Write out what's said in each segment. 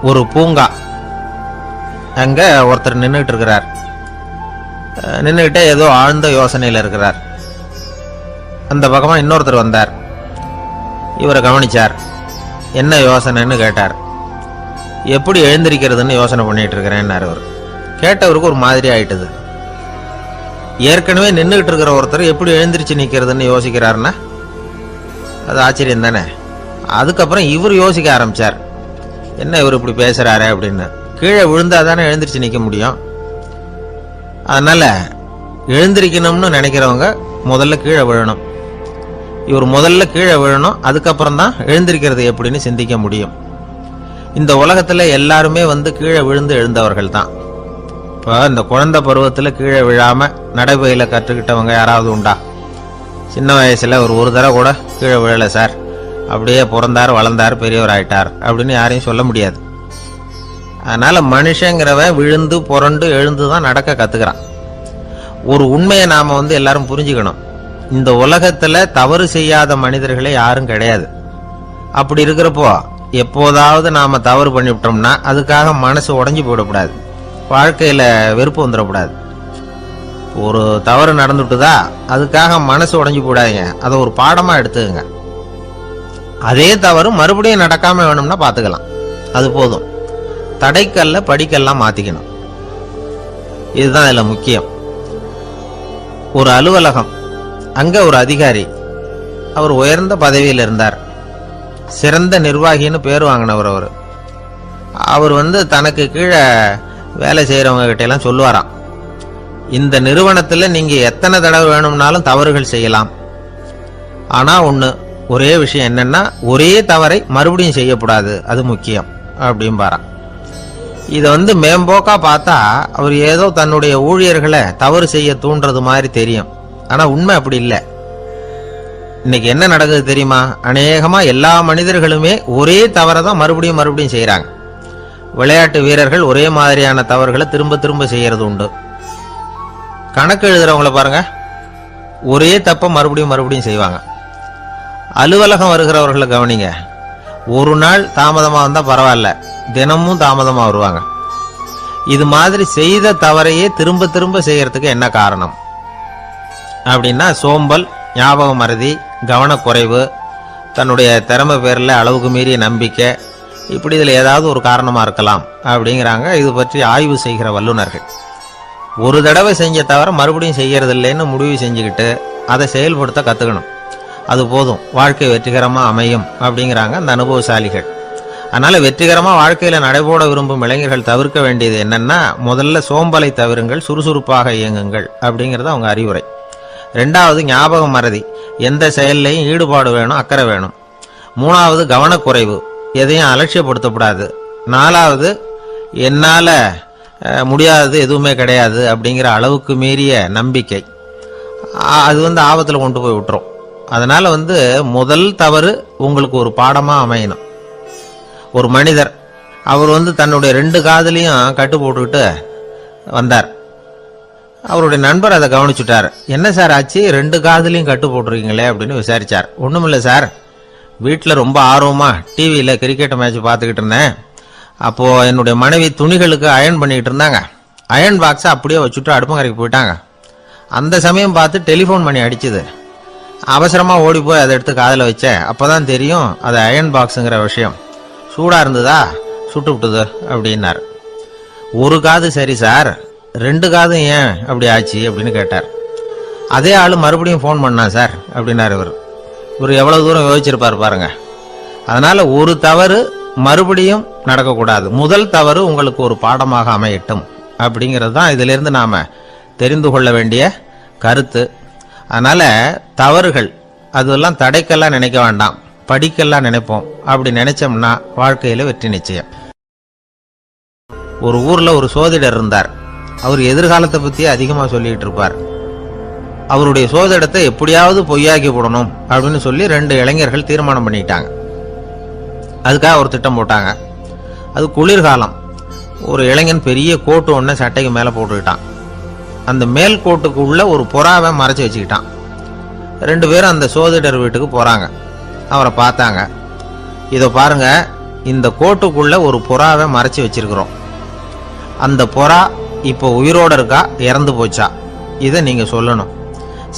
ஒரு பூங்கா. அங்க ஒருத்தர் நின்றுட்டு இருக்கிறார். நின்றுகிட்டே ஏதோ ஆழ்ந்த யோசனையில் இருக்கிறார். அந்த பக்கமா இன்னொருத்தர் வந்தார். இவரை கவனிச்சார். என்ன யோசனைன்னு கேட்டார். எப்படி எழுந்திருக்கிறதுன்னு யோசனை பண்ணிட்டு இருக்கிறேன்னாரு. அவர் கேட்டவருக்கு ஒரு மாதிரி ஆயிட்டது. ஏற்கனவே நின்றுகிட்டு இருக்கிற ஒருத்தர் எப்படி எழுந்திரிச்சு நிற்கிறதுன்னு யோசிக்கிறாருன்னா அது ஆச்சரியம் தானே. அதுக்கப்புறம் இவர் யோசிக்க ஆரம்பிச்சார். என்ன இவர் இப்படி பேசுறாரு அப்படின்னு. கீழே விழுந்தா தானே எழுந்திரிச்சு நிற்க முடியும். அதனால எழுந்திரிக்கணும்னு நினைக்கிறவங்க முதல்ல கீழே விழணும். இவர் முதல்ல கீழே விழணும், அதுக்கப்புறம் தான் எழுந்திருக்கிறது எப்படின்னு சிந்திக்க முடியும். இந்த உலகத்துல எல்லாருமே கீழே விழுந்து எழுந்தவர்கள் தான். இப்போ இந்த குழந்தை பருவத்துல கீழே விழாம நடைபயில கற்றுக்கிட்டவங்க யாராவது உண்டா? சின்ன வயசுல ஒரு தடவை கூட கீழே விழலை சார், அப்படியே பிறந்தார் வளர்ந்தார் பெரியவர் ஆயிட்டார் அப்படின்னு யாரையும் சொல்ல முடியாது. அதனால மனுஷங்கிறவன் விழுந்து புரண்டு எழுந்து தான் நடக்க கத்துக்கிறான். ஒரு உண்மையை நாம எல்லாரும் புரிஞ்சுக்கணும். இந்த உலகத்துல தவறு செய்யாத மனிதர்களே யாரும் கிடையாது. அப்படி இருக்கிறப்போ எப்போதாவது நாம தவறு பண்ணிவிட்டோம்னா அதுக்காக மனசு உடைஞ்சு போயிடக்கூடாது, வாழ்க்கையில வெறுப்பு வந்துடக்கூடாது. ஒரு தவறு நடந்துட்டுதா அதுக்காக மனசு உடைஞ்சு போடாதீங்க, அதை ஒரு பாடமா எடுத்துக்கங்க. அதே தவறு மறுபடியும் நடக்காம வேணும்னா பாத்துக்கலாம், அது போதும். தடைக்கல்ல படிக்கல்லாம் மாத்திக்கணும், இதுதான் இதுல முக்கியம். ஒரு அலுவலகம், அங்க ஒரு அதிகாரி, அவர் உயர்ந்த பதவியில் இருந்தார். சிறந்த நிர்வாகின்னு பேர் வாங்கினவர். அவர் தனக்கு கீழே வேலை செய்யறவங்க கிட்ட எல்லாம் சொல்லுவாராம், இந்த நிறுவனத்துல நீங்க எத்தனை தடவை வேணும்னாலும் தவறுகள் செய்யலாம், ஆனா ஒரே விஷயம் என்னன்னா ஒரே தவறை மறுபடியும் செய்யக்கூடாது, அது முக்கியம் அப்படின்பாராம். இதை மேம்போக்கா பார்த்தா அவர் ஏதோ தன்னுடைய ஊழியர்களை தவறு செய்ய தூண்டுறது மாதிரி தெரியும். ஆனா உண்மை அப்படி இல்லை. இன்னைக்கு என்ன நடக்குது தெரியுமா? அநேகமா எல்லா மனிதர்களுமே ஒரே தவறை தான் மறுபடியும் மறுபடியும் செய்யறாங்க. விளையாட்டு வீரர்கள் ஒரே மாதிரியான தவறுகளை திரும்ப திரும்ப செய்யறது உண்டு. கணக்கு எழுதுறவங்கள பாருங்க, ஒரே தப்ப மறுபடியும் மறுபடியும் செய்வாங்க. அலுவலகம் வருகிறவர்களை கவனிங்க, ஒரு நாள் தாமதமா வந்தா பரவாயில்ல, தினமும் தாமதமா வருவாங்க. இது மாதிரி செய்த தவறையே திரும்ப திரும்ப செய்யறதுக்கு என்ன காரணம் அப்படின்னா சோம்பல், ஞாபக மறதி, கவனக்குறைவு, தன்னுடைய திறமை பேர்ல அளவுக்கு மீறிய நம்பிக்கை, இப்படி இதுல ஏதாவது ஒரு காரணமா இருக்கலாம் அப்படிங்கிறாங்க இது பற்றி ஆய்வு செய்கிற வல்லுநர்கள். ஒரு தடவை செஞ்ச தவிர மறுபடியும் செய்யறது இல்லைன்னு முடிவு செஞ்சுக்கிட்டு அதை செயல்படுத்த கத்துக்கணும், அது போதும், வாழ்க்கை வெற்றிகரமா அமையும் அப்படிங்கிறாங்க அந்த அனுபவசாலிகள். அதனால வெற்றிகரமா வாழ்க்கையில நடைபோட விரும்பும் இளைஞர்கள் தவிர்க்க வேண்டியது என்னன்னா, முதல்ல சோம்பலை தவிருங்கள், சுறுசுறுப்பாக இயங்குங்கள் அப்படிங்கிறது அவங்க அறிவுரை. ரெண்டாவது ஞாபக மறதி, எந்த செயல்லையும் ஈடுபாடு வேணும், அக்கறை வேணும். மூணாவது கவனக்குறைவு, எதையும் அலட்சியப்படுத்தக்கூடாது. நாலாவது என்னால முடியாதது எதுவுமே கிடையாது அப்படிங்கிற அளவுக்கு மீறிய நம்பிக்கை, அது ஆபத்துல கொண்டு போய் விட்டுரும். அதனால முதல் தவறு உங்களுக்கு ஒரு பாடமா அமையணும். ஒரு மனிதர், அவர் தன்னுடைய 2 காதுலையும் கட்டு போட்டுக்கிட்டு வந்தார். அவருடைய நண்பர் அதை கவனிச்சுட்டார். என்ன சார் ஆச்சு, 2 காதுலையும் கட்டு போட்டிருக்கீங்களே அப்படின்னு விசாரிச்சார். ஒண்ணுமில்ல சார், வீட்டில் ரொம்ப ஆர்வமா டிவியில கிரிக்கெட் மேட்ச் பார்த்துக்கிட்டு இருந்தேன். அப்போ என்னுடைய மனைவி துணிகளுக்கு அயன் பண்ணிக்கிட்டு இருந்தாங்க. அயன் பாக்ஸை அப்படியே வச்சுட்டு அடுப்பங்கரைக்கு போயிட்டாங்க. அந்த சமயம் பார்த்து டெலிஃபோன் பண்ணி அடிச்சுது. அவசரமா ஓடி போய் அதை எடுத்து காதில் வச்சேன். அப்பதான் தெரியும் அது அயன் பாக்ஸுங்கிற விஷயம். சூடா இருந்ததா, சுட்டு விட்டுது அப்படின்னார். ஒரு காது சரி சார், 2 காதும் ஏன் அப்படி ஆச்சு அப்படின்னு கேட்டார். அதே ஆளு மறுபடியும் போன் பண்ணா சார் அப்படின்னாரு. இவர் எவ்வளவு தூரம் யோசிச்சிருப்பார் பாருங்க. அதனால ஒரு தவறு மறுபடியும் நடக்கக்கூடாது, முதல் தவறு உங்களுக்கு ஒரு பாடமாக அமையட்டும் அப்படிங்கிறது தான் இதுல இருந்து நாம தெரிந்து கொள்ள வேண்டிய கருத்து. அதனால தவறுகள் அதெல்லாம் தடைக்கெல்லாம் நினைக்க வேண்டாம், படிக்கெல்லாம் நினைப்போம். அப்படி நினைச்சோம்னா வாழ்க்கையில வெற்றி நிச்சயம். ஒரு ஊர்ல ஒரு சோதிடர் இருந்தார். அவர் எதிர்காலத்தை பத்தி அதிகமா சொல்லிட்டு இருப்பார். அவருடைய சோதிடத்தை எப்படியாவது பொய்யாக்கி போடணும் அப்படின்னு சொல்லி 2 இளைஞர்கள் தீர்மானம் பண்ணிட்டாங்க. அதுக்காக ஒரு திட்டம் போட்டாங்க. அது குளிர்காலம். ஒரு இளைஞன் பெரிய கோட்டு ஒன்ன சட்டைக்கு மேல போட்டுக்கிட்டான். அந்த மேல் கோட்டுக்கு உள்ள ஒரு புறாவை மறைச்சு வச்சுக்கிட்டான். 2 பேரும் அந்த சோதிடர் வீட்டுக்கு போறாங்க. அவரை பார்த்தாங்க. இதோ பாருங்க, இந்த கோட்டுக்குள்ள ஒரு புறாவை மறைச்சி வச்சிருக்கிறோம். அந்த புறா இப்போ உயிரோட இருக்கா, இறந்து போச்சா, இதை நீங்க சொல்லணும்.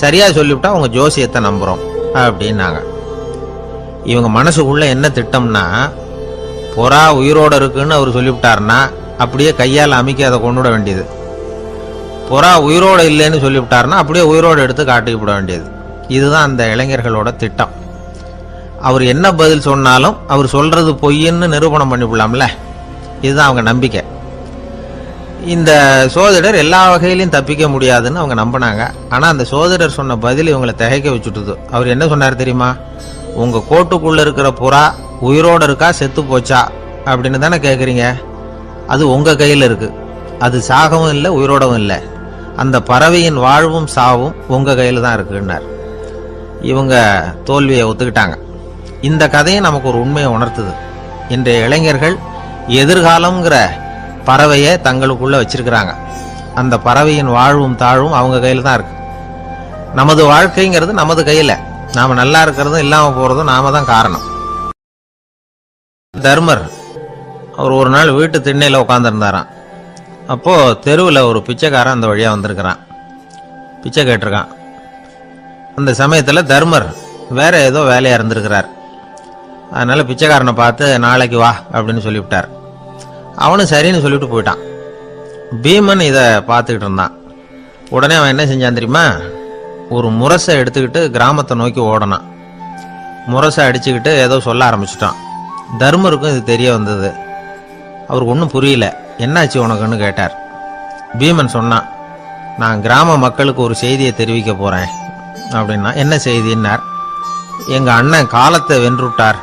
சரியா சொல்லிவிட்டா உங்க ஜோசியத்தை நம்புறோம் அப்படின்னாங்க. இவங்க மனசுக்குள்ள என்ன திட்டம்னா, புறா உயிரோட இருக்குன்னு அவர் சொல்லிவிட்டாருன்னா அப்படியே கையால் அமைக்க அதை கொண்டுவிட வேண்டியது. புறா உயிரோட இல்லைன்னு சொல்லிவிட்டாருன்னா அப்படியே உயிரோடு எடுத்து காட்டிவிட வேண்டியது. இதுதான் அந்த இளைஞர்களோட திட்டம். அவர் என்ன பதில் சொன்னாலும் அவர் சொல்றது பொய்ன்னு நிரூபணம் பண்ணிவிடலாம்ல, இதுதான் அவங்க நம்பிக்கை. இந்த சோதிடர் எல்லா வகையிலையும் தப்பிக்க முடியாதுன்னு அவங்க நம்பினாங்க. ஆனால் அந்த சோதிடர் சொன்ன பதில் இவங்களை திகைக்க வச்சுட்டுது. அவர் என்ன சொன்னார் தெரியுமா? உங்க கோட்டுக்குள்ள இருக்கிற புறா உயிரோட இருக்கா செத்து போச்சா அப்படின்னு தானே கேட்குறீங்க. அது உங்க கையில் இருக்கு. அது சாகவும் இல்லை, உயிரோடவும் இல்லை. அந்த பறவையின் வாழ்வும் சாவும் உங்க கையில் தான் இருக்குன்னார். இவங்க தோல்வியை ஒத்துக்கிட்டாங்க. இந்த கதையை நமக்கு ஒரு உண்மையை உணர்த்துது. இன்றைய இளைஞர்கள் எதிர்காலம்ங்கிற பறவையை தங்களுக்குள்ள வச்சிருக்கிறாங்க. அந்த பறவையின் வாழ்வும் தாழ்வும் அவங்க கையில் தான் இருக்கு. நமது வாழ்க்கைங்கிறது நமது கையில். நாம நல்லா இருக்கிறதும் இல்லாம போறதும் நாம தான் காரணம். தர்மர் அவர் ஒரு நாள் வீட்டு திண்ணையில் உட்காந்துருந்தாராம். அப்போ தெருவில் ஒரு பிச்சைக்காரன் அந்த வழியா வந்திருக்கிறான். பிச்சை கேட்டிருக்கான். அந்த சமயத்தில் தர்மர் வேற ஏதோ வேலையா இருந்திருக்கிறார். அதனால பிச்சைக்காரனை பார்த்து நாளைக்கு வா அப்படின்னு சொல்லிவிட்டார். அவனும் சரின்னு சொல்லிட்டு போயிட்டான். பீமன் இதை பார்த்துக்கிட்டு இருந்தான். உடனே அவன் என்ன செஞ்சான் தெரியுமா? ஒரு முரசை எடுத்துக்கிட்டு கிராமத்தை நோக்கி ஓடனான். முரசை அடிச்சுக்கிட்டு ஏதோ சொல்ல ஆரம்பிச்சிட்டான். தர்மருக்கும் இது தெரிய வந்தது. அவருக்கு ஒன்றும் புரியல. என்னாச்சு உனக்குன்னு கேட்டார். பீமன் சொன்னான், நான் கிராம மக்களுக்கு ஒரு செய்தியை தெரிவிக்க போறேன் அப்படின்னா. என்ன செய்தின்னார். எங்க அண்ணன் காலத்தை வென்றுட்டார்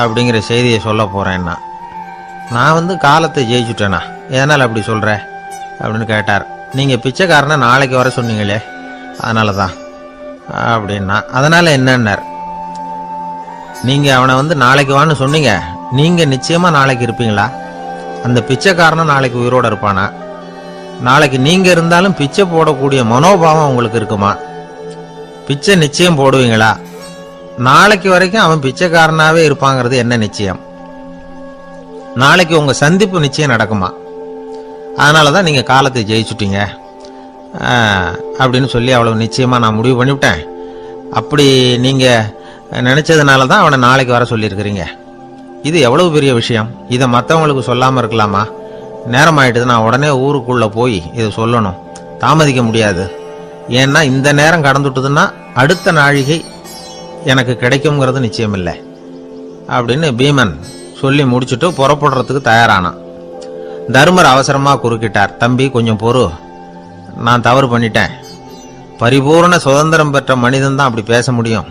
அப்படிங்கிற செய்தியை சொல்ல போறேன்னா. நான் காலத்தை ஜெயிச்சுட்டேனா, எதனால் அப்படி சொல்ற அப்படின்னு கேட்டார். நீங்க பிச்சைக்காரனை நாளைக்கு வர சொன்னீங்களே, அதனால தான் அப்படின்னா. அதனால என்னன்னார். நீங்க அவனை நாளைக்கு வான்னு சொன்னீங்க. நீங்க நிச்சயமா நாளைக்கு இருப்பீங்களா? அந்த பிச்சைக்காரனும் நாளைக்கு உயிரோட இருப்பானா? நாளைக்கு நீங்க இருந்தாலும் பிச்சை போடக்கூடிய மனோபாவம் உங்களுக்கு இருக்குமா? பிச்சை நிச்சயம் போடுவீங்களா? நாளைக்கு வரைக்கும் அவன் பிச்சைக்காரனாவே இருப்பாங்கிறது என்ன நிச்சயம்? நாளைக்கு உங்க சந்திப்பு நிச்சயம் நடக்குமா? அதனாலதான் நீங்க காலத்தை ஜெயிச்சுட்டீங்க அப்படின்னு சொல்லி அவ்வளவு நிச்சயமா நான் முடிவு பண்ணிவிட்டேன். அப்படி நீங்க நினைச்சதுனால தான் அவனை நாளைக்கு வர சொல்லியிருக்கிறீங்க. இது எவ்வளவு பெரிய விஷயம். இதை மற்றவங்களுக்கு சொல்லாம இருக்கலாமா? நேரம் ஆயிட்டுது, நான் உடனே ஊருக்குள்ள போய் இதை சொல்லணும். தாமதிக்க முடியாது. ஏன்னா இந்த நேரம் கடந்துட்டுதுன்னா அடுத்த நாழிகை எனக்கு கிடைக்குங்கிறது நிச்சயம் இல்லை அப்படின்னு பீமன் சொல்லி முடிச்சுட்டு புறப்படுறதுக்கு தயாரானான். தர்மர் அவசரமா குறுக்கிட்டார். தம்பி, கொஞ்சம் பொறு, நான் தவறு பண்ணிட்டேன். பரிபூர்ண சுதந்திரம் பெற்ற மனிதன் தான் அப்படி பேச முடியும்,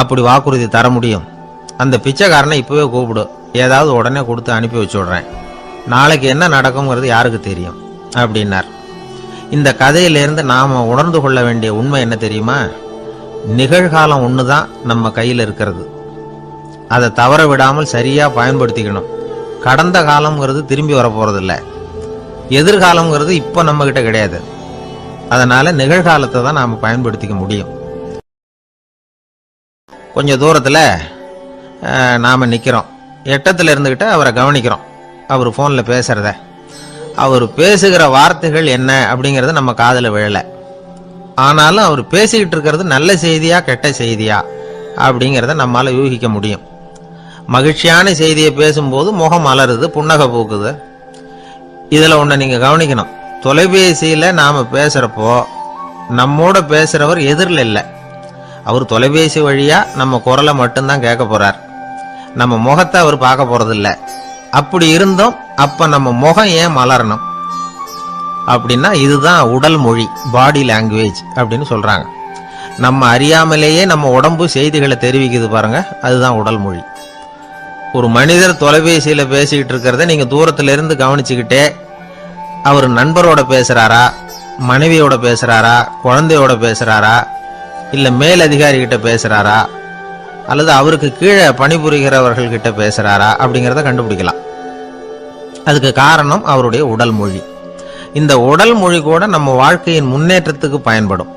அப்படி வாக்குறுதி தர முடியும். அந்த பிச்சைக்காரனை இப்பவே கூப்பிடு, ஏதாவது உடனே கொடுத்து அனுப்பி வச்சு விடுறேன். நாளைக்கு என்ன நடக்குங்கிறது யாருக்கு தெரியும் அப்படின்னார். இந்த கதையிலிருந்து நாம உணர்ந்து கொள்ள வேண்டிய உண்மை என்ன தெரியுமா? நிகழ்காலம் ஒண்ணுதான் நம்ம கையில் இருக்கிறது. அதை தவற விடாமல் சரியா பயன்படுத்திக்கணும். கடந்த காலம்ங்கிறது திரும்பி வர போறது இல்லை. எதிர்காலம்ங்கிறது இப்ப நம்ம கிட்ட கிடையாது. அதனால நிகழ்காலத்தை தான் நாம பயன்படுத்திக்க முடியும். கொஞ்சம் தூரத்துல நாம நிக்கிறோம். எட்டத்துல இருந்துகிட்ட அவரை கவனிக்கிறோம். அவர் போன்ல பேசுறத, அவர் பேசுகிற வார்த்தைகள் என்ன அப்படிங்கறது நம்ம காதுல விழல. ஆனாலும் அவர் பேசிக்கிட்டு இருக்கிறது நல்ல செய்தியா கெட்ட செய்தியா அப்படிங்கிறத நம்மால யூகிக்க முடியும். மகிழ்ச்சியான செய்தியை பேசும்போது முகம் மலருது, புன்னகை பூக்குது. இதுல ஒண்ணு நீங்க கவனிக்கணும். தொலைபேசியில நாம பேசுறப்போ நம்மோட பேசுறவர் எதிரில் இல்லை. அவர் தொலைபேசி வழியா நம்ம குரலை மட்டும்தான் கேட்க போறார். நம்ம முகத்தை அவர் பார்க்க போறதில்ல. அப்படி இருந்தோம், அப்ப நம்ம முகம் ஏன் மலரணும் அப்படின்னா இதுதான் உடல் மொழி, பாடி லாங்குவேஜ் அப்படின்னு சொல்றாங்க. நம்ம அறியாமலேயே நம்ம உடம்பு செய்திகளை தெரிவிக்குது பாருங்க, அதுதான் உடல் மொழி. ஒரு மனிதர் தொலைபேசியில பேசிக்கிட்டு இருக்கிறத நீங்க தூரத்துல இருந்து கவனிச்சுக்கிட்டே அவர் நண்பரோட பேசுறாரா, மனைவியோட பேசுறாரா, குழந்தையோட பேசுறாரா, இல்ல மேல் அதிகாரி கிட்ட பேசுறாரா, அல்லது அவருக்கு கீழே பணிபுரிகிறவர்கள் கிட்ட பேசுறாரா அப்படிங்கிறத கண்டுபிடிக்கலாம். அதுக்கு காரணம் அவருடைய உடல் மொழி. இந்த உடல் மொழி கூட நம்ம வாழ்க்கையின் முன்னேற்றத்துக்கு பயன்படும்.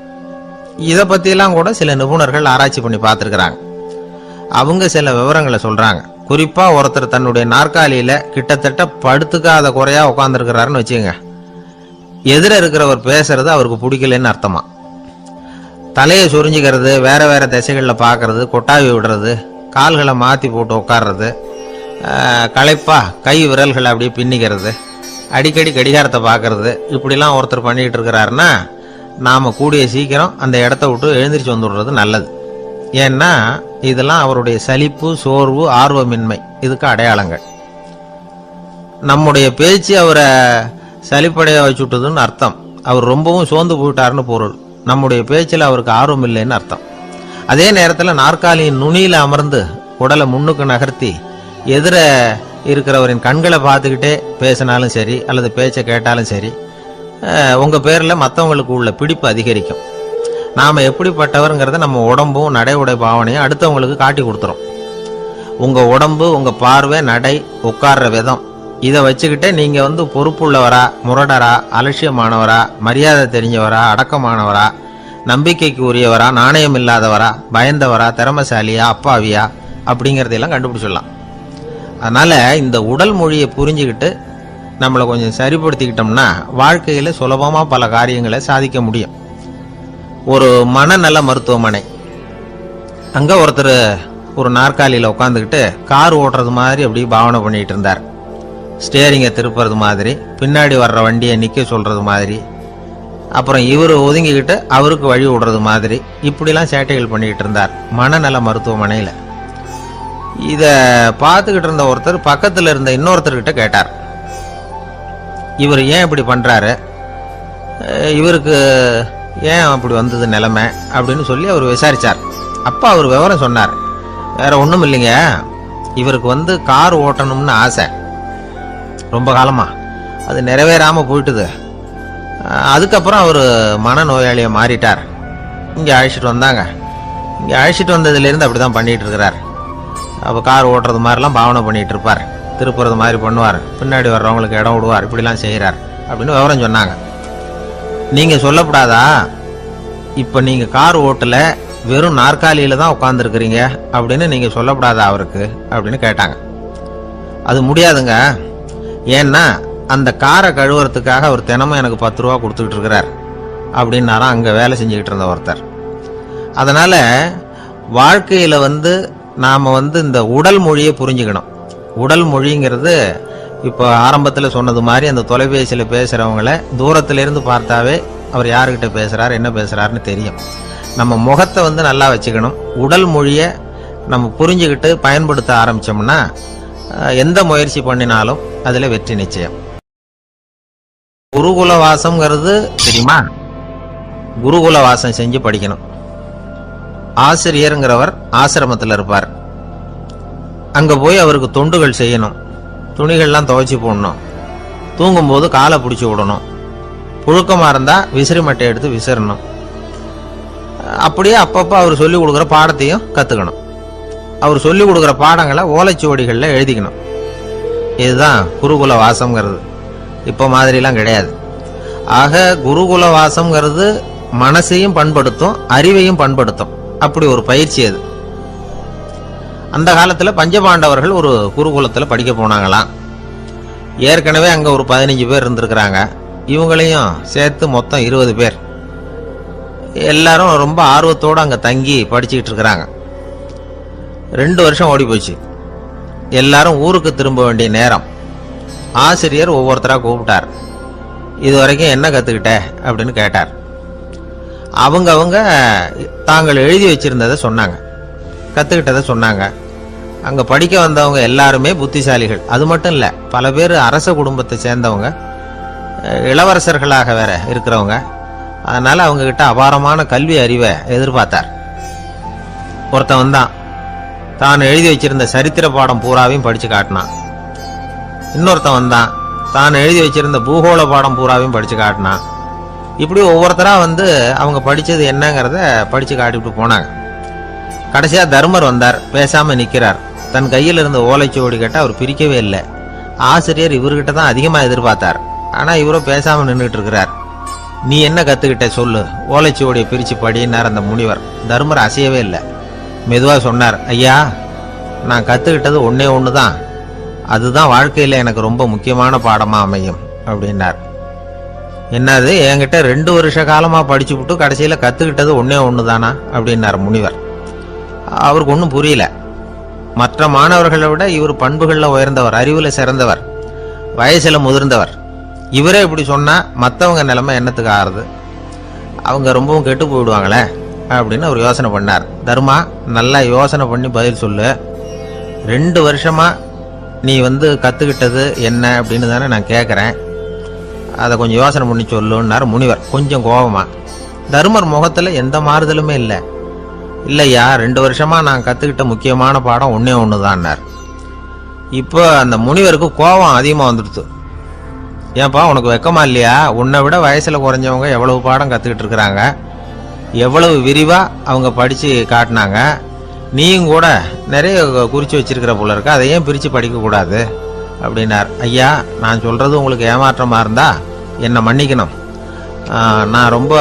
இதை பத்தியெல்லாம் கூட சில நிபுணர்கள் ஆராய்ச்சி பண்ணி பார்த்துருக்கிறாங்க. அவங்க சில விவரங்களை சொல்றாங்க. குறிப்பா ஒருத்தர் தன்னுடைய நாற்காலியில கிட்டத்தட்ட படுத்துக்காத குறையா உட்காந்துருக்கிறாருன்னு வச்சுங்க, எதிர இருக்கிறவர் பேசுறது அவருக்கு பிடிக்கலன்னு அர்த்தமா. தலையை சொரிஞ்சுக்கிறது, வேற வேற திசைகளில் பார்க்கறது, கொட்டாவி விடுறது, கால்களை மாற்றி போட்டு உட்கார்றது, களைப்பா கை விரல்களை அப்படியே பின்னிக்கிறது, அடிக்கடி கடிகாரத்தை பார்க்கறது, இப்படிலாம் ஒருத்தர் பண்ணிக்கிட்டு இருக்கிறாருன்னா நாம் கூடிய சீக்கிரம் அந்த இடத்த விட்டு எழுந்திரிச்சு வந்துடுறது நல்லது. ஏன்னா இதெல்லாம் அவருடைய சலிப்பு, சோர்வு, ஆர்வமின்மை இதுக்கு அடையாளங்கள். நம்முடைய பேச்சு அவரை சலிப்படைய வச்சுட்டதுன்னு அர்த்தம். அவர் ரொம்பவும் சோர்ந்து போயிட்டாருன்னு பொருள். நம்முடைய பேச்சில் அவருக்கு ஆர்வம் இல்லைன்னு அர்த்தம். அதே நேரத்தில் நாற்காலியின் நுனியில் அமர்ந்து உடலை முன்னுக்கு நகர்த்தி எதிர இருக்கிறவரின் கண்களை பார்த்துக்கிட்டே பேசினாலும் சரி அல்லது பேச்சை கேட்டாலும் சரி, உங்கள் பேரில் மற்றவங்களுக்கு உள்ள பிடிப்பு அதிகரிக்கும். நாம் எப்படிப்பட்டவருங்கிறத நம்ம உடம்பும் நடை உடை பாவனையும் அடுத்தவங்களுக்கு காட்டி கொடுத்துரும். உங்கள் உடம்பு, உங்கள் பார்வை, நடை, உட்கார்ற விதம் இதை வச்சுக்கிட்டே நீங்கள் பொறுப்புள்ளவரா, முரடரா, அலட்சியமானவரா, மரியாதை தெரிஞ்சவரா, அடக்கமானவரா, நம்பிக்கைக்கு உரியவரா, நாணயம் இல்லாதவரா, பயந்தவரா, திறமசாலியா, அப்பாவியா அப்படிங்கிறதையெல்லாம் கண்டுபிடிச்சிடலாம். அதனால் இந்த உடல் மொழியை புரிஞ்சுக்கிட்டு நம்மளை கொஞ்சம் சரிப்படுத்திக்கிட்டோம்னா வாழ்க்கையில் சுலபமாக பல காரியங்களை சாதிக்க முடியும். ஒரு மனநல மருத்துவமனை, அங்கே ஒருத்தர் ஒரு நாற்காலியில் உட்காந்துக்கிட்டு கார் ஓட்டுறது மாதிரி அப்படி பாவனை பண்ணிகிட்டு இருந்தார். ஸ்டேரிங்கை திருப்புறது மாதிரி, பின்னாடி வர்ற வண்டியை நிற்க சொல்கிறது மாதிரி, அப்புறம் இவர் ஒதுங்கிக்கிட்டு அவருக்கு வழி விடுறது மாதிரி, இப்படிலாம் சேட்டைகள் பண்ணிக்கிட்டு இருந்தார் மனநல மருத்துவமனையில். இதை பார்த்துக்கிட்டு இருந்த ஒருத்தர் பக்கத்தில் இருந்த இன்னொருத்தர்கிட்ட கேட்டார், இவர் ஏன் இப்படி பண்ணுறாரு, இவருக்கு ஏன் அப்படி வந்தது நிலைமை அப்படின்னு சொல்லி அவர் விசாரித்தார். அப்போ அவர் விவரம் சொன்னார். வேற ஒன்றும் இல்லைங்க, இவருக்கு கார் ஓட்டணும்னு ஆசை ரொம்ப காலமாக, அது நிறைவேறாமல் போயிட்டுது. அதுக்கப்புறம் அவர் மனநோயாளியை மாறிட்டார். இங்கே அழைச்சிட்டு வந்தாங்க. இங்கே அழைச்சிட்டு வந்ததுலேருந்து அப்படி தான் பண்ணிகிட்டு இருக்கிறார். அப்போ கார் ஓட்டுறது மாதிரிலாம் பாவனை பண்ணிகிட்டு இருப்பார், திருப்புறது மாதிரி பண்ணுவார், பின்னாடி வர்றவங்களுக்கு இடம் விடுவார், இப்படிலாம் செய்கிறார் அப்படின்னு விவரம் சொன்னாங்க. நீங்கள் சொல்லப்படாதா, இப்போ நீங்கள் கார் ஓட்டலை, வெறும் நாற்காலியில் தான் உட்காந்துருக்குறீங்க அப்படின்னு நீங்கள் சொல்லப்படாதா அவருக்கு அப்படின்னு கேட்டாங்க. அது முடியாதுங்க, ஏன்னா அந்த காரை கழுவுறதுக்காக அவர் தினமும் எனக்கு 10 ரூபா கொடுத்துக்கிட்டு இருக்கிறார் அப்படின்னாராம் அங்கே வேலை செஞ்சுக்கிட்டு இருந்த ஒருத்தர். அதனால் வாழ்க்கையில் நாம் இந்த உடல் மொழியை புரிஞ்சுக்கணும். உடல் மொழிங்கிறது இப்போ ஆரம்பத்தில் சொன்னது மாதிரி அந்த தொலைபேசியில் பேசுகிறவங்கள தூரத்திலேருந்து பார்த்தாவே அவர் யாருக்கிட்ட பேசுகிறார், என்ன பேசுகிறாருன்னு தெரியும். நம்ம முகத்தை நல்லா வச்சுக்கணும். உடல் மொழியை நம்ம புரிஞ்சுக்கிட்டு பயன்படுத்த ஆரம்பித்தோம்னா எந்த முயற்சி பண்ணினாலும் அதில் வெற்றி நிச்சயம். குருகுல வாசம்ங்கிறது தெரியுமா? குருகுல வாசம் செஞ்சு படிக்கணும். ஆசிரியருங்கிறவர் ஆசிரமத்தில் இருப்பார். அங்கே போய் அவருக்கு தொண்டுகள் செய்யணும். துணிகள்லாம் துவைச்சி போடணும். தூங்கும்போது காலை பிடிச்சி விடணும். புழுக்கமாக இருந்தால் விசிறி மட்டை எடுத்து விசிறணும். அப்படியே அப்பப்போ அவர் சொல்லிக் கொடுக்குற பாடத்தையும் கற்றுக்கணும். அவர் சொல்லிக் கொடுக்குற பாடங்களை ஓலைச்சுவடிகளில் எழுதிக்கணும். இதுதான் குருகுல வாசம்ங்கிறது. இப்போ மாதிரிலாம் கிடையாது. ஆக குருகுல வாசம்ங்கிறது மனசையும் பண்படுத்தும், அறிவையும் பண்படுத்தும். அப்படி ஒரு பயிற்சி அது. அந்த காலத்தில் பஞ்சபாண்டவர்கள் ஒரு குருகுலத்தில் படிக்க போனாங்களாம். ஏற்கனவே அங்கே ஒரு 15 பேர் இருந்திருக்கிறாங்க. இவங்களையும் சேர்த்து மொத்தம் 20 பேர். எல்லாரும் ரொம்ப ஆர்வத்தோடு அங்கே தங்கி படிச்சுக்கிட்டு இருக்கிறாங்க. 2 வருஷம் ஓடி போச்சு. எல்லாரும் ஊருக்கு திரும்ப வேண்டிய நேரம். ஆசிரியர் ஒவ்வொருத்தராக கூப்பிட்டார். இது வரைக்கும் என்ன கற்றுக்கிட்ட அப்படின்னு கேட்டார். அவங்க தாங்கள் எழுதி வச்சிருந்ததை சொன்னாங்க, கற்றுக்கிட்டதை சொன்னாங்க. அங்கே படிக்க வந்தவங்க எல்லாருமே புத்திசாலிகள். அது மட்டும் இல்லை, பல பேர் அரச குடும்பத்தை சேர்ந்தவங்க, இளவரசர்களாக வேற இருக்கிறவங்க. அதனால் அவங்கக்கிட்ட அபாரமான கல்வி அறிவை எதிர்பார்த்தார். ஒருத்தன் தான் எழுதி வச்சிருந்த சரித்திர பாடம் பூராவையும் படித்து காட்டினான். இன்னொருத்தன் தான் எழுதி வச்சிருந்த பூகோள பாடம் பூராவையும் படித்து காட்டினான். இப்படி ஒவ்வொருத்தராக அவங்க படித்தது என்னங்கிறத படித்து காட்டிவிட்டு போனாங்க. கடைசியாக தர்மர் வந்தார். பேசாமல் நிற்கிறார். தன் கையில் இருந்த ஓலைச்சுவடி கேட்டால் அவர் பிரிக்கவே இல்லை. ஆசிரியர் இவர்கிட்ட தான் அதிகமாக எதிர்பார்த்தார். ஆனால் இவரும் பேசாமல் நின்றுட்டு இருக்கிறார். நீ என்ன கற்றுக்கிட்ட சொல்லு, ஓலைச்சுவடியை பிரித்து படினார் அந்த முனிவர். தர்மர் அசையவே இல்லை. மெதுவாக சொன்னார், ஐயா, நான் கற்றுக்கிட்டது ஒன்றே ஒன்று தான், அதுதான் வாழ்க்கையில் எனக்கு ரொம்ப முக்கியமான பாடமாக அமையும் அப்படின்னார். என்னது, என்கிட்ட 2 வருஷ காலமாக படிச்சு விட்டு கடைசியில் கற்றுக்கிட்டது ஒன்றே ஒன்று தானா அப்படின்னார் முனிவர். அவருக்கு ஒன்றும் புரியல. மற்ற மாணவர்களை விட இவர் பண்புகளில் உயர்ந்தவர், அறிவில் சிறந்தவர், வயசில் முதிர்ந்தவர். இவரே இப்படி சொன்னால் மற்றவங்க நிலைமை என்னத்துக்கு ஆறுது? அவங்க ரொம்பவும் கெட்டு போயிடுவாங்களே அப்படின்னு அவர் யோசனை பண்ணார். தர்மா, நல்லா யோசனை பண்ணி பதில் சொல்லு. 2 வருஷமாக நீ கற்றுக்கிட்டது என்ன அப்படின்னு தானே நான் கேட்குறேன், அதை கொஞ்சம் யோசனை பண்ணி சொல்லுன்னார் முனிவர் கொஞ்சம் கோபமா. தர்மர் முகத்தில் எந்த மாறுதலுமே இல்லை. இல்லையா, 2 வருஷமாக நான் கற்றுக்கிட்ட முக்கியமான பாடம் ஒன்றே ஒன்று தான்னார். இப்போ அந்த முனிவருக்கு கோபம் அதிகமாக வந்துடுச்சு. ஏன்பா, உனக்கு வெக்கமா இல்லையா? உன்னை விட வயசில் குறைஞ்சவங்க எவ்வளவு பாடம் கற்றுக்கிட்டு இருக்கிறாங்க, எவ்வளவு விரிவாக அவங்க படித்து காட்டினாங்க. நீயும் கூட நிறைய குறித்து வச்சிருக்கிற போல இருக்க, அதை ஏன் பிரித்து படிக்கக்கூடாது அப்படின்னார். ஐயா, நான் சொல்கிறது உங்களுக்கு ஏமாற்றமாக இருந்தால் என்னை மன்னிக்கணும். நான் ரொம்ப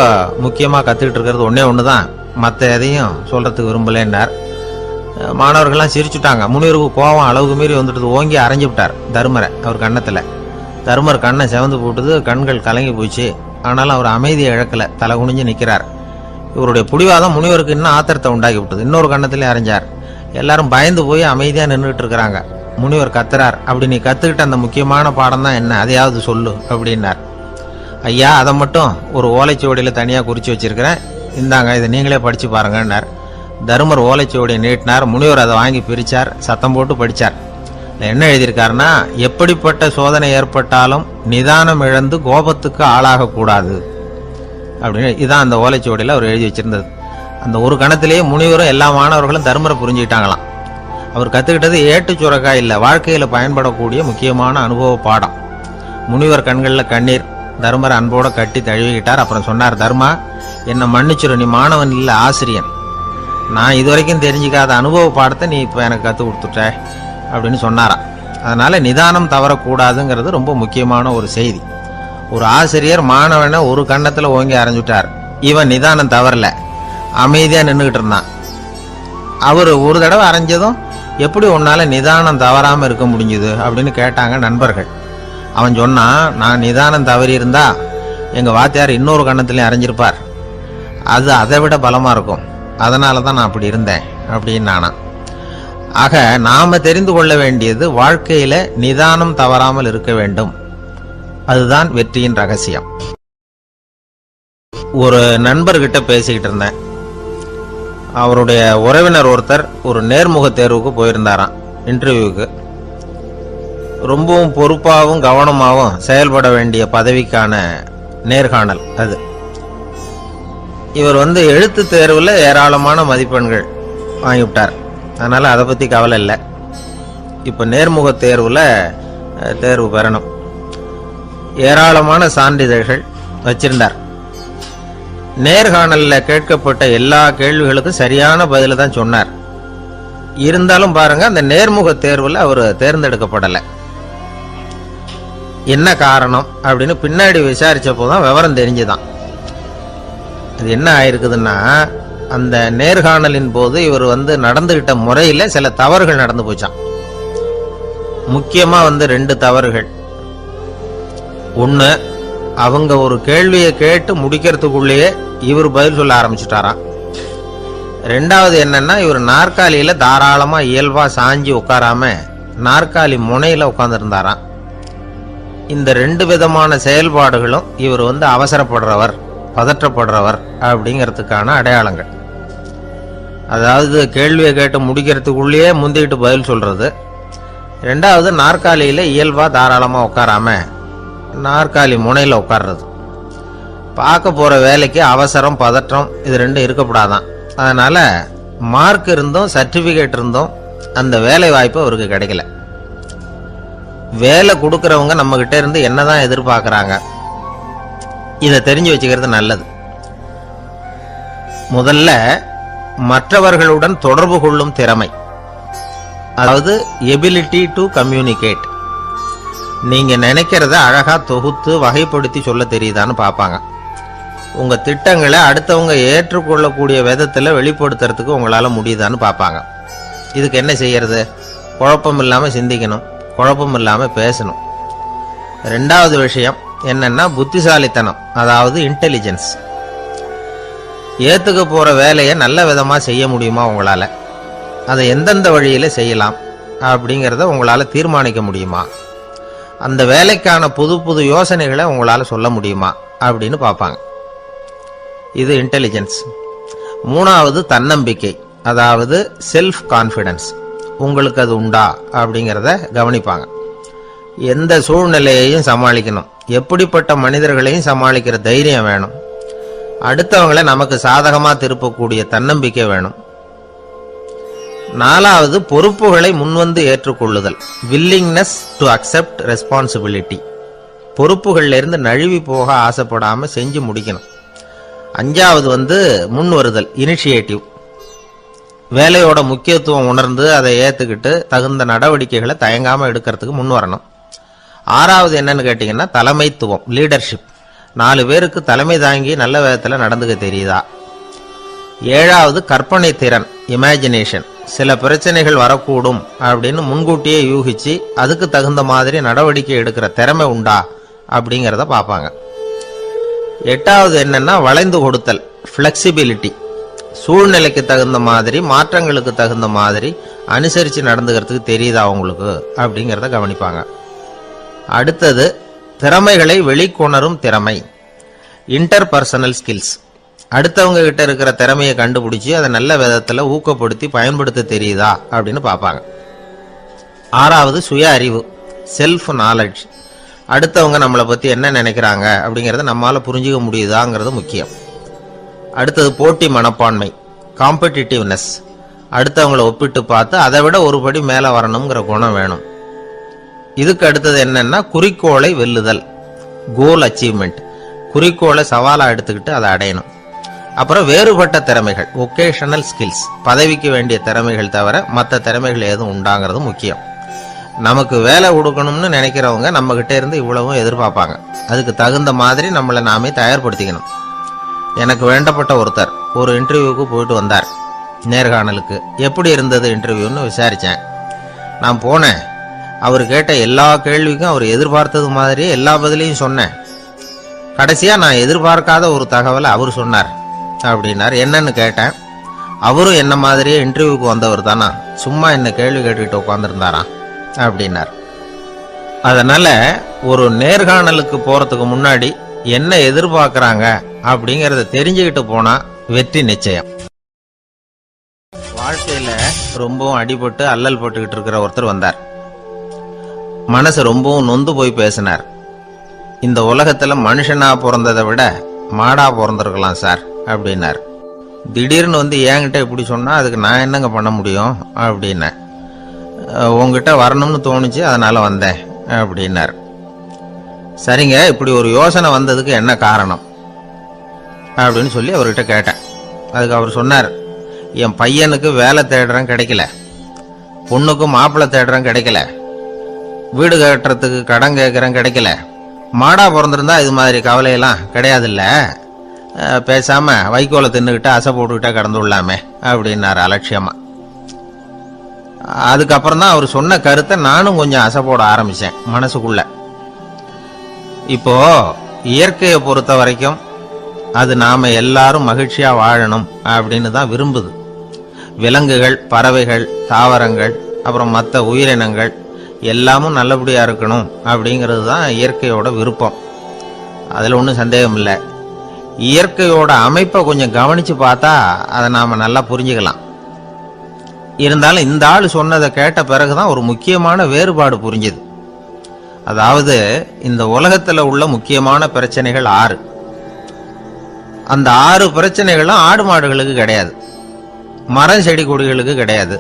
முக்கியமாக கற்றுக்கிட்டு இருக்கிறது ஒன்றே ஒன்று தான், மற்ற எதையும் சொல்கிறதுக்கு விரும்பலேன்னார். மாணவர்கள்லாம் சிரிச்சுட்டாங்க. முனிவருக்கு கோபம் அளவுக்கு மீறி வந்துட்டு ஓங்கி அரைஞ்சு விட்டார் தர்மரை அவர் கன்னத்தில். தர்மர் கண்ணை செவந்து போட்டுது, கண்கள் கலங்கி போச்சு. ஆனாலும் அவர் அமைதியை இழக்கலை, தலை குனிஞ்சு நிற்கிறார். இவருடைய புடிவாதம் முனிவருக்கு இன்னும் ஆத்திரத்தை உண்டாக்கி விட்டது. இன்னொரு கண்ணத்திலே அரைஞ்சார். எல்லாரும் பயந்து போய் அமைதியாக நின்றுட்டு இருக்கிறாங்க. முனிவர் கத்துறார், அப்படி நீ கற்றுக்கிட்ட அந்த முக்கியமான பாடம் தான் என்ன, அதையாவது சொல்லு அப்படின்னார். ஐயா, அதை மட்டும் ஒரு ஓலைச்சுவடியில் தனியாக குறித்து வச்சிருக்கிறேன், இந்தாங்க, இதை நீங்களே படித்து பாருங்கன்னார். தர்மர் ஓலைச்சுவடியை நீட்டினார். முனிவர் அதை வாங்கி பிரித்தார், சத்தம் போட்டு படித்தார். என்ன எழுதியிருக்காருன்னா, எப்படிப்பட்ட சோதனை ஏற்பட்டாலும் நிதானம் இழந்து கோபத்துக்கு ஆளாகக்கூடாது அப்படின்னு. இதான் அந்த ஓலைச்சுவடியில் அவர் எழுதி வச்சிருந்தது. அந்த ஒரு கணத்திலேயே முனிவரும் எல்லா மாணவர்களும் தர்மரை புரிஞ்சுக்கிட்டாங்களாம். அவர் கற்றுக்கிட்டது ஏட்டு சுரக்காய் இல்லை, வாழ்க்கையில் பயன்படக்கூடிய முக்கியமான அனுபவ பாடம். முனிவர் கண்களில் கண்ணீர். தர்மரை அன்போடு கட்டி தழுவிக்கிட்டார். அப்புறம் சொன்னார், தர்மா, என்னை மன்னிச்சிரு, நீ மாணவன் இல்லை, ஆசிரியன். நான் இதுவரைக்கும் தெரிஞ்சிக்காத அனுபவ பாடத்தை நீ இப்போ எனக்கு கற்றுக் கொடுத்துட்ட அப்படின்னு சொன்னாராம். அதனால் நிதானம் தவறக்கூடாதுங்கிறது ரொம்ப முக்கியமான ஒரு செய்தி. ஒரு ஆசிரியர் மாணவனை ஒரு கன்னத்தில் ஓங்கி அரைஞ்சுட்டார். இவன் நிதானம் தவறல, அமைதியாக நின்றுக்கிட்டு இருந்தான். அவர் ஒரு தடவை அரைஞ்சதும் எப்படி உன்னால் நிதானம் தவறாமல் இருக்க முடிஞ்சுது அப்படின்னு கேட்டாங்க நண்பர்கள். அவன் சொன்னான், நான் நிதானம் தவறி இருந்தா எங்கள் வாத்தியார் இன்னொரு கன்னத்துலையும் அரைஞ்சிருப்பார், அது அதை விட பலமாக இருக்கும், அதனால தான் நான் அப்படி இருந்தேன் அப்படின்னு நானா. ஆக நாம் தெரிந்து கொள்ள வேண்டியது, வாழ்க்கையில் நிதானம் தவறாமல் இருக்க வேண்டும், அதுதான் வெற்றியின் ரகசியம். ஒரு நண்பர்கிட்ட பேசிக்கிட்டு இருந்தேன். அவருடைய உறவினர் ஒருத்தர் ஒரு நேர்முக தேர்வுக்கு போயிருந்தாராம், இன்டர்வியூக்கு. ரொம்பவும் பொறுப்பாகவும் கவனமாகவும் செயல்பட வேண்டிய பதவிக்கான நேர்காணல் அது. இவர் எழுத்து தேர்வில் ஏராளமான மதிப்பெண்கள் வாங்கிவிட்டார், அதனால் அதை பற்றி கவலை இல்லை. இப்போ நேர்முக தேர்வில் தேர்வு பெறணும். ஏராளமான சான்றிதழ்கள் வச்சிருந்தார். நேர்காணலில் கேட்கப்பட்ட எல்லா கேள்விகளுக்கும் சரியான பதில தான் சொன்னார். இருந்தாலும் பாருங்க, அந்த நேர்முக தேர்வில் அவர் தேர்ந்தெடுக்கப்படலை. என்ன காரணம் அப்படின்னு பின்னாடி விசாரிச்சப்போ தான் விவரம் தெரிஞ்சுதான். அது என்ன ஆயிருக்குதுன்னா, அந்த நேர்காணலின் போது இவர் நடந்துகிட்ட முறையில் சில தவறுகள் நடந்து போச்சான். முக்கியமாக 2 தவறுகள். ஒன்று, அவங்க ஒரு கேள்வியை கேட்டு முடிக்கிறதுக்குள்ளேயே இவர் பதில் சொல்ல ஆரம்பிச்சுட்டாராம். 2வது என்னன்னா, இவர் நாற்காலியில் தாராளமாக இயல்பாக சாஞ்சி உட்காராம நாற்காலி முனையில் உட்காந்துருந்தாராம். இந்த 2 விதமான செயல்பாடுகளும் இவர் அவசரப்படுறவர், பதற்றப்படுறவர் அப்படிங்கிறதுக்கான அடையாளங்கள். அதாவது கேள்வியை கேட்டு முடிக்கிறதுக்குள்ளேயே முந்திக்கிட்டு பதில் சொல்றது. 2வது, நாற்காலியில் இயல்பாக தாராளமாக உட்காராம நாற்காலி முனையில் உட்கார்றது. பார்க்க போகிற வேலைக்கு அவசரம், பதற்றம் இது 2 இருக்கக்கூடாதான். அதனால் மார்க் இருந்தும் சர்டிஃபிகேட் இருந்தும் அந்த வேலை வாய்ப்பு அவருக்கு கிடைக்கல. வேலை கொடுக்குறவங்க நம்மகிட்ட இருந்து என்னதான் எதிர்பார்க்குறாங்க, இதை தெரிஞ்சு வச்சுக்கிறது நல்லது. முதல்ல, மற்றவர்களுடன் தொடர்பு கொள்ளும் திறமை, அதாவது எபிலிட்டி டு கம்யூனிகேட். நீங்க நினைக்கிறத அழகா தொகுத்து வகைப்படுத்தி சொல்ல தெரியுதான்னு பார்ப்பாங்க. உங்க திட்டங்களை அடுத்தவங்க ஏற்றுக்கொள்ளக்கூடிய விதத்தில் வெளிப்படுத்துறதுக்கு உங்களால முடியுதான்னு பார்ப்பாங்க. இதுக்கு என்ன செய்யறது? குழப்பம் இல்லாமல் சிந்திக்கணும், குழப்பம் இல்லாமல் பேசணும். ரெண்டாவது விஷயம் என்னன்னா புத்திசாலித்தனம், அதாவது இன்டெலிஜென்ஸ். ஏத்துக்க போற வேலையை நல்ல விதமா செய்ய முடியுமா உங்களால? அதை எந்தெந்த வழியில செய்யலாம் அப்படிங்கிறத உங்களால தீர்மானிக்க முடியுமா? அந்த வேலைக்கான புது புது யோசனைகளை உங்களால சொல்ல முடியுமா அப்படின்னு பார்ப்பாங்க. இது இன்டெலிஜென்ஸ். மூணாவது தன்னம்பிக்கை, அதாவது செல்ஃப் கான்ஃபிடன்ஸ். உங்களுக்கு அது உண்டா அப்படிங்கிறத கவனிப்பாங்க. எந்த சூழ்நிலையையும் சமாளிக்கணும், எப்படிப்பட்ட மனிதர்களையும் சமாளிக்கிற தைரியம் வேணும், அடுத்தவங்களை நமக்கு சாதகமா திருப்பக்கூடிய தன்னம்பிக்கை வேணும். நாலாவது பொறுப்புகளை முன்வந்து ஏற்றுக்கொள்ளுதல், வில்லிங்னஸ் டு அக்செப்ட் ரெஸ்பான்சிபிலிட்டி. பொறுப்புகள்ல இருந்து நழுவி போக ஆசைப்படாம செஞ்சு முடிக்கணும். அஞ்சாவது முன் வருதல், இனிஷியேட்டிவ். வேலையோட முக்கியத்துவம் உணர்ந்து அதை ஏத்துக்கிட்டு தகுந்த நடவடிக்கைகளை தயங்காம எடுக்கிறதுக்கு முன் வரணும். ஆறாவது என்னன்னு கேட்டீங்கன்னா தலைமைத்துவம், லீடர்ஷிப். 4 பேருக்கு தலைமை தாங்கி நல்ல விதத்தில் நடந்துக்க தெரியுதா? ஏழாவது கற்பனை திறன், இமேஜினேஷன். சில பிரச்சனைகள் வரக்கூடும் அப்படின்னு முன்கூட்டியே யூகிச்சு அதுக்கு தகுந்த மாதிரி நடவடிக்கை எடுக்கிற திறமை உண்டா அப்படிங்கிறத பார்ப்பாங்க. எட்டாவது என்னன்னா வளைந்து கொடுத்தல், ஃபிளெக்சிபிலிட்டி. சூழ்நிலைக்கு தகுந்த மாதிரி, மாற்றங்களுக்கு தகுந்த மாதிரி அனுசரித்து நடந்துக்கிறதுக்கு தெரியுதா அவங்களுக்கு அப்படிங்கிறத கவனிப்பாங்க. அடுத்தது திறமைகளை வெளிக்கொணரும் திறமை, இன்டர்பர்சனல் ஸ்கில்ஸ். அடுத்தவங்க கிட்ட இருக்கிற திறமையை கண்டுபிடிச்சி அதை நல்ல விதத்துல ஊக்கப்படுத்தி பயன்படுத்த தெரியுதா அப்படின்னு பார்ப்பாங்க. ஆறாவது சுய அறிவு, செல்ஃப் நாலேஜ். அடுத்தவங்க நம்மளை பத்தி என்ன நினைக்கிறாங்க அப்படிங்கறத நம்மால புரிஞ்சுக்க முடியுதாங்கிறது முக்கியம். அடுத்தது போட்டி மனப்பான்மை, காம்படிட்டிவ்னஸ். அடுத்தவங்களை ஒப்பிட்டு பார்த்து அதை விட ஒரு படி மேல வரணுங்கிற குணம் வேணும். இதுக்கு அடுத்தது என்னன்னா குறிக்கோளை வெல்லுதல், கோல் அச்சீவ்மெண்ட். குறிக்கோளை சவாலா எடுத்துக்கிட்டு அதை அடையணும். அப்புறம் வேறுபட்ட திறமைகள், ஒகேஷனல் ஸ்கில்ஸ். பதவிக்கு வேண்டிய திறமைகள் தவிர மற்ற திறமைகள் ஏதும் உண்டாங்கிறது முக்கியம். நமக்கு வேலை கொடுக்கணும்னு நினைக்கிறவங்க நம்ம கிட்ட இருந்து இவ்வளவும் எதிர்பார்ப்பாங்க. அதுக்கு தகுந்த மாதிரி நம்மளை நாமே தயார்படுத்திக்கணும். எனக்கு வேண்டப்பட்ட ஒருத்தர் ஒரு இன்டர்வியூக்கு போயிட்டு வந்தார், நேர்காணலுக்கு. எப்படி இருந்தது இன்டர்வியூன்னு விசாரிச்சேன். நான் போனேன். அவர் கேட்ட எல்லா கேள்விக்கும் அவர் எதிர்பார்த்தது மாதிரியே எல்லா பதிலையும் சொன்னேன். கடைசியா நான் எதிர்பார்க்காத ஒரு தகவலை அவர் சொன்னார் அப்படின்னார். என்னன்னு கேட்டேன். அவரும் என்ன மாதிரியே இன்டர்வியூக்கு வந்தவர் தானா, சும்மா என்ன கேள்வி கேட்டுக்கிட்டு உட்காந்துருந்தாராம் அப்படின்னார். அதனால ஒரு நேர்காணலுக்கு போறதுக்கு முன்னாடி என்ன எதிர்பார்க்கறாங்க அப்படிங்கறத தெரிஞ்சுக்கிட்டு போனா வெற்றி நிச்சயம். வாழ்க்கையில ரொம்பவும் அடிபட்டு அல்லல் பட்டுக்கிட்டு இருக்கிற ஒருத்தர் வந்தார். மனசு ரொம்பவும் நொந்து போய் பேசினார். இந்த உலகத்துல மனுஷனா பிறந்ததை விட மாடா பிறந்திருக்கலாம் சார் அப்படின்னார். திடீர்னு என்கிட்ட இப்படி சொன்னா அதுக்கு நான் என்னங்க பண்ண முடியும் அப்படின்னேன். உங்ககிட்ட வரணும்னு தோணுச்சு, அதனால வந்தேன் அப்படின்னார். சரிங்க, இப்படி ஒரு யோசனை வந்ததுக்கு என்ன காரணம் அப்படின்னு சொல்லி அவர்கிட்ட கேட்டேன். அதுக்கு அவர் சொன்னார், என் பையனுக்கு வேலை தேடுறேன் கிடைக்கல, பொண்ணுக்கு மாப்பிள்ளை தேடுறேன் கிடைக்கல, வீடு கட்டுறதுக்கு கடன் கேட்கறேன் கிடைக்கல. மாடா பிறந்திருந்தா இது மாதிரி கவலையெல்லாம் கிடையாதுல்ல, பேசாம வைக்கோலை தின்னுக்கிட்டு அசை போட்டுக்கிட்டா கடந்து விடலாமே அப்படின்னாரு அலட்சியமா. அதுக்கப்புறம் தான் அவர் சொன்ன கருத்தை நானும் கொஞ்சம் அசை போட ஆரம்பிச்சேன் மனசுக்குள்ள. இப்போ இயற்கையை பொறுத்த வரைக்கும் அது நாம எல்லாரும் மகிழ்ச்சியா வாழணும் அப்படின்னு தான் விரும்புது. விலங்குகள், பறவைகள், தாவரங்கள், அப்புறம் மற்ற உயிரினங்கள் எல்லாமும் நல்லபடியா இருக்கணும் அப்படிங்கிறது தான் இயற்கையோட விருப்பம். அதுல ஒன்றும் சந்தேகம் இல்லை. இயற்கையோட அமைப்பை கொஞ்சம் கவனிச்சு பார்த்தா அதை நாம நல்லா புரிஞ்சுக்கலாம். இருந்தாலும் இந்த ஆள் சொன்னதை கேட்ட பிறகுதான் ஒரு முக்கியமான வேறுபாடு புரிஞ்சுது. அதாவது இந்த உலகத்துல உள்ள முக்கியமான பிரச்சனைகள் 6. அந்த 6 பிரச்சனைகளும் ஆடு மாடுகளுக்கு கிடையாது, மரம் செடி கொடிகளுக்கு கிடையாது.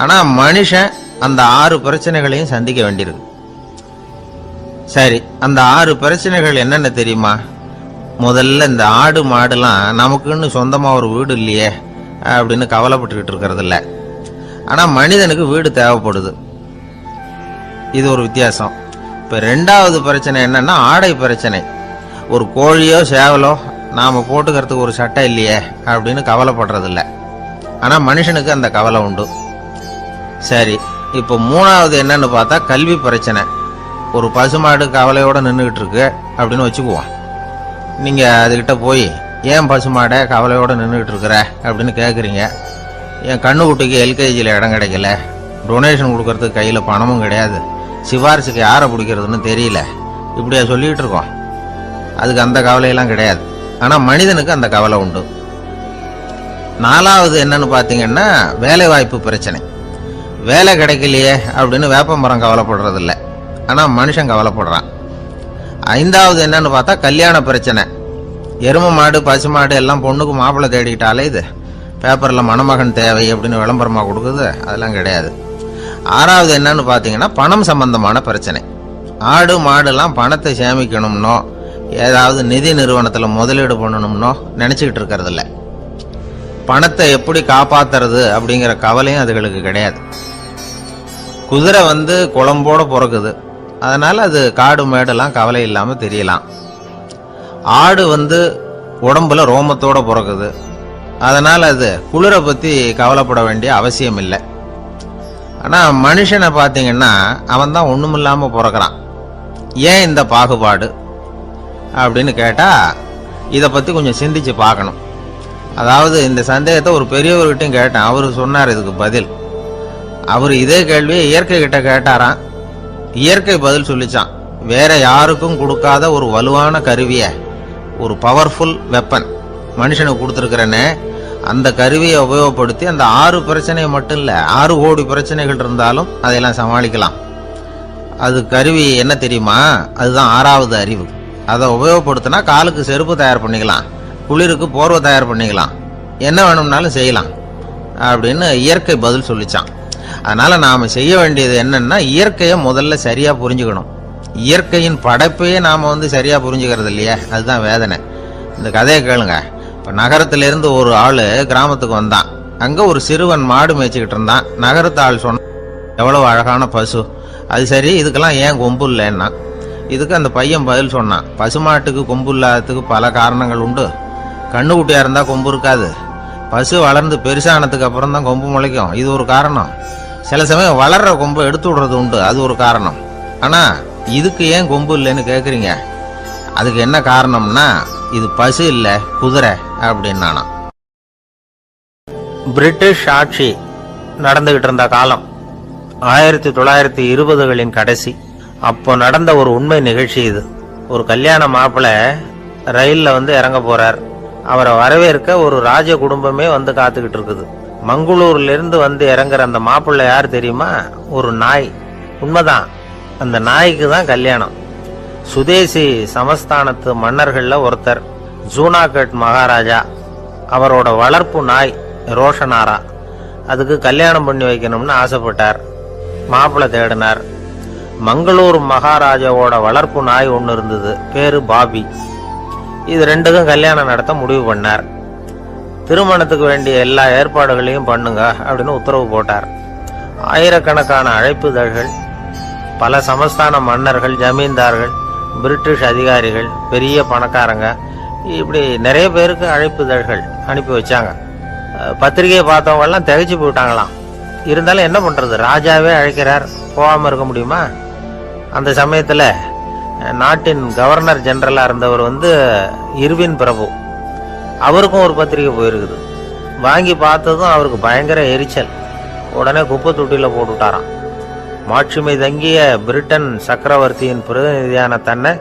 ஆனா மனுஷன் அந்த 6 பிரச்சனைகளையும் சந்திக்க வேண்டியிருக்கு. சரி, அந்த 6 பிரச்சனைகள் என்னென்ன தெரியுமா? முதல்ல இந்த ஆடு மாடுலாம் நமக்குன்னு சொந்தமா ஒரு வீடு இல்லையே அப்படின்னு கவலைப்பட்டுக்கிட்டு இருக்கிறது இல்ல. ஆனா மனிதனுக்கு வீடு தேவைப்படுது. இது ஒரு வித்தியாசம். இப்ப 2வது பிரச்சனை என்னன்னா ஆடை பிரச்சனை. ஒரு கோழியோ சேவலோ நாம போட்டுக்கிறதுக்கு ஒரு சட்டை இல்லையே அப்படின்னு கவலைப்படுறது இல்ல. ஆனா மனுஷனுக்கு அந்த கவலை உண்டு. சரி, இப்போ மூணாவது என்னன்னு பார்த்தா கல்வி பிரச்சனை. ஒரு பசுமாடு கவலையோட நின்றுகிட்டு இருக்கு அப்படின்னு வச்சுக்குவோம். நீங்க அதுகிட்ட போய் ஏன் பசுமாடை கவலையோட நின்றுகிட்டு இருக்கிற அப்படின்னு கேட்குறீங்க. என் கண்ணுக்குட்டிக்கு எல்கேஜியில் இடம் கிடைக்கல, டொனேஷன் கொடுக்கறதுக்கு கையில் பணமும் கிடையாது, சிபாரிசுக்கு யாரை பிடிக்கிறதுன்னு தெரியல, இப்படியா சொல்லிகிட்டு இருக்கோம். அதுக்கு அந்த கவலையெல்லாம் கிடையாது. ஆனால் மனிதனுக்கு அந்த கவலை உண்டு. நாலாவது என்னன்னு பார்த்தீங்கன்னா வேலை வாய்ப்பு பிரச்சனை. வேலை கிடைக்கலையே அப்படின்னு வேப்ப மரம் கவலைப்படுறதில்ல, ஆனால் மனுஷன் கவலைப்படுறான். ஐந்தாவது என்னன்னு பார்த்தா கல்யாண பிரச்சனை. எருமை மாடு பசுமாடு எல்லாம் பொண்ணுக்கு மாப்பிள்ளை தேடிக்கிட்டாலே இது பேப்பரில் மணமகன் தேவை அப்படின்னு விளம்பரமாக கொடுக்குது, அதெல்லாம் கிடையாது. ஆறாவது என்னன்னு பார்த்தீங்கன்னா பணம் சம்பந்தமான பிரச்சனை. ஆடு மாடுலாம் பணத்தை சேமிக்கணும்னோ ஏதாவது நிதி நிறுவனத்தில் முதலீடு பண்ணணும்னோ நினச்சிக்கிட்டு இருக்கிறதில்ல. பணத்தை எப்படி காப்பாத்துறது அப்படிங்கிற கவலையும் அதுகளுக்கு கிடையாது. குதிரை குளம்போட பிறக்குது, அதனால அது காடு மேடெல்லாம் கவலை இல்லாமல் தெரியலாம். ஆடு உடம்புல ரோமத்தோட பிறக்குது, அதனால அது குளிரை பற்றி கவலைப்பட வேண்டிய அவசியம் இல்லை. ஆனால் மனுஷனை பார்த்தீங்கன்னா அவன் தான் ஒன்றுமில்லாமல் பிறக்கிறான். ஏன் இந்த பாகுபாடு அப்படின்னு கேட்டால் இதை பற்றி கொஞ்சம் சிந்திச்சு பார்க்கணும். அதாவது இந்த சந்தேகத்தை ஒரு பெரியவர்கிட்டையும் கேட்டேன், அவர் சொன்னார் இதுக்கு பதில். அவர் இதே கேள்வியை இயற்கை கிட்ட கேட்டாராம். இயற்கை பதில் சொல்லிச்சான், வேற யாருக்கும் கொடுக்காத ஒரு வலுவான கருவியை, ஒரு பவர்ஃபுல் வெப்பன் மனுஷனுக்கு கொடுத்துருக்கிறேன்னு, அந்த கருவியை உபயோகப்படுத்தி அந்த 6 பிரச்சனை மட்டும் இல்லை 6 கோடி பிரச்சனைகள் இருந்தாலும் அதையெல்லாம் சமாளிக்கலாம். அது கருவி என்ன தெரியுமா? அதுதான் 6வது அறிவு. அதை உபயோகப்படுத்தினா காலுக்கு செருப்பு தயார் பண்ணிக்கலாம், குளிருக்கு போர்வை தயார் பண்ணிக்கலாம், என்ன வேணும்னாலும் செய்யலாம் அப்படின்னு இயற்கை பதில் சொல்லிச்சான். அதனால நாம செய்ய வேண்டியது என்னன்னா இயற்கையை முதல்ல சரியா புரிஞ்சுக்கணும். இயற்கையின் படைப்பையே நாம சரியா புரிஞ்சுக்கிறது இல்லையே, அதுதான் வேதனை. இந்த கதையை கேளுங்க. இப்போ நகரத்திலிருந்து ஒரு ஆள் கிராமத்துக்கு வந்தான். அங்கே ஒரு சிறுவன் மாடு மேய்ச்சிக்கிட்டு இருந்தான். நகரத்து ஆள் சொன்ன, எவ்வளவு அழகான பசு, அது சரி இதுக்கெல்லாம் ஏன் கொம்பு இல்லைன்னா. இதுக்கு அந்த பையன் பதில் சொன்னான், பசுமாட்டுக்கு கொம்பு இல்லாததுக்கு பல காரணங்கள் உண்டு. கண்ணுக்குட்டியாக இருந்தால் கொம்பு இருக்காது, பசு வளர்ந்து பெருசானதுக்கு அப்புறம் தான் கொம்பு முளைக்கும், இது ஒரு காரணம். சில சமயம் வளர்ற கொம்பை எடுத்து விடுறது உண்டு, அது ஒரு காரணம். ஆனால் இதுக்கு ஏன் கொம்பு இல்லைன்னு கேட்குறீங்க, அதுக்கு என்ன காரணம்னா இது பசு இல்லை குதிரை அப்படின்னானா. பிரிட்டிஷ் ஆட்சி நடந்துகிட்டு இருந்த காலம் 1920களின் கடைசி. அப்போ நடந்த ஒரு உண்மை நிகழ்ச்சி இது. ஒரு கல்யாண மாப்பிள்ளை ரயிலில் இறங்க போறார். அவரை வரவேற்க ஒரு ராஜ குடும்பமே காத்துக்கிட்டு இருக்குது. மங்களூர்ல இருந்து இறங்குற அந்த மாப்பிள்ளை யார் தெரியுமா? ஒரு நாய். உண்மைதான், அந்த நாய்க்கு தான் கல்யாணம். சுதேசி சமஸ்தானத்து மன்னர்கள்ல ஒருத்தர் ஜூனாகட் மகாராஜா. அவரோட வளர்ப்பு நாய் ரோஷனாரா. அதுக்கு கல்யாணம் பண்ணி வைக்கணும்னு ஆசைப்பட்டார். மாப்பிள்ளை தேடினார். மங்களூர் மகாராஜாவோட வளர்ப்பு நாய் ஒன்று இருந்தது, பேரு பாபி. இது ரெண்டுக்கும் கல்யாணம் நடத்த முடிவு பண்ணார். திருமணத்துக்கு வேண்டிய எல்லா ஏற்பாடுகளையும் பண்ணுங்க அப்படின்னு உத்தரவு போட்டார். ஆயிரக்கணக்கான அழைப்புதழ்கள், பல சமஸ்தான மன்னர்கள், ஜமீன்தார்கள், பிரிட்டிஷ் அதிகாரிகள், பெரிய பணக்காரங்க, இப்படி நிறைய பேருக்கு அழைப்புதழ்கள் அனுப்பி வச்சாங்க. பத்திரிகையை பார்த்தவங்கெல்லாம் திகைச்சு போயிட்டாங்களாம். இருந்தாலும் என்ன பண்றது, ராஜாவே அழைக்கிறார், போகாம இருக்க முடியுமா? அந்த சமயத்துல நாட்டின் கவர்னர் ஜெனரலா இருந்தவர் இர்வின் பிரபு, அவருக்கும் ஒரு பத்திரிகை போயிருக்குது. வாங்கி பார்த்ததும் அவருக்கு பயங்கர எரிச்சல். உடனே குப்பை தொட்டியில போட்டுட்டாராம். மாட்சிமை தங்கிய பிரிட்டன் சக்கரவர்த்தியின் பிரதிநிதியான தன்னை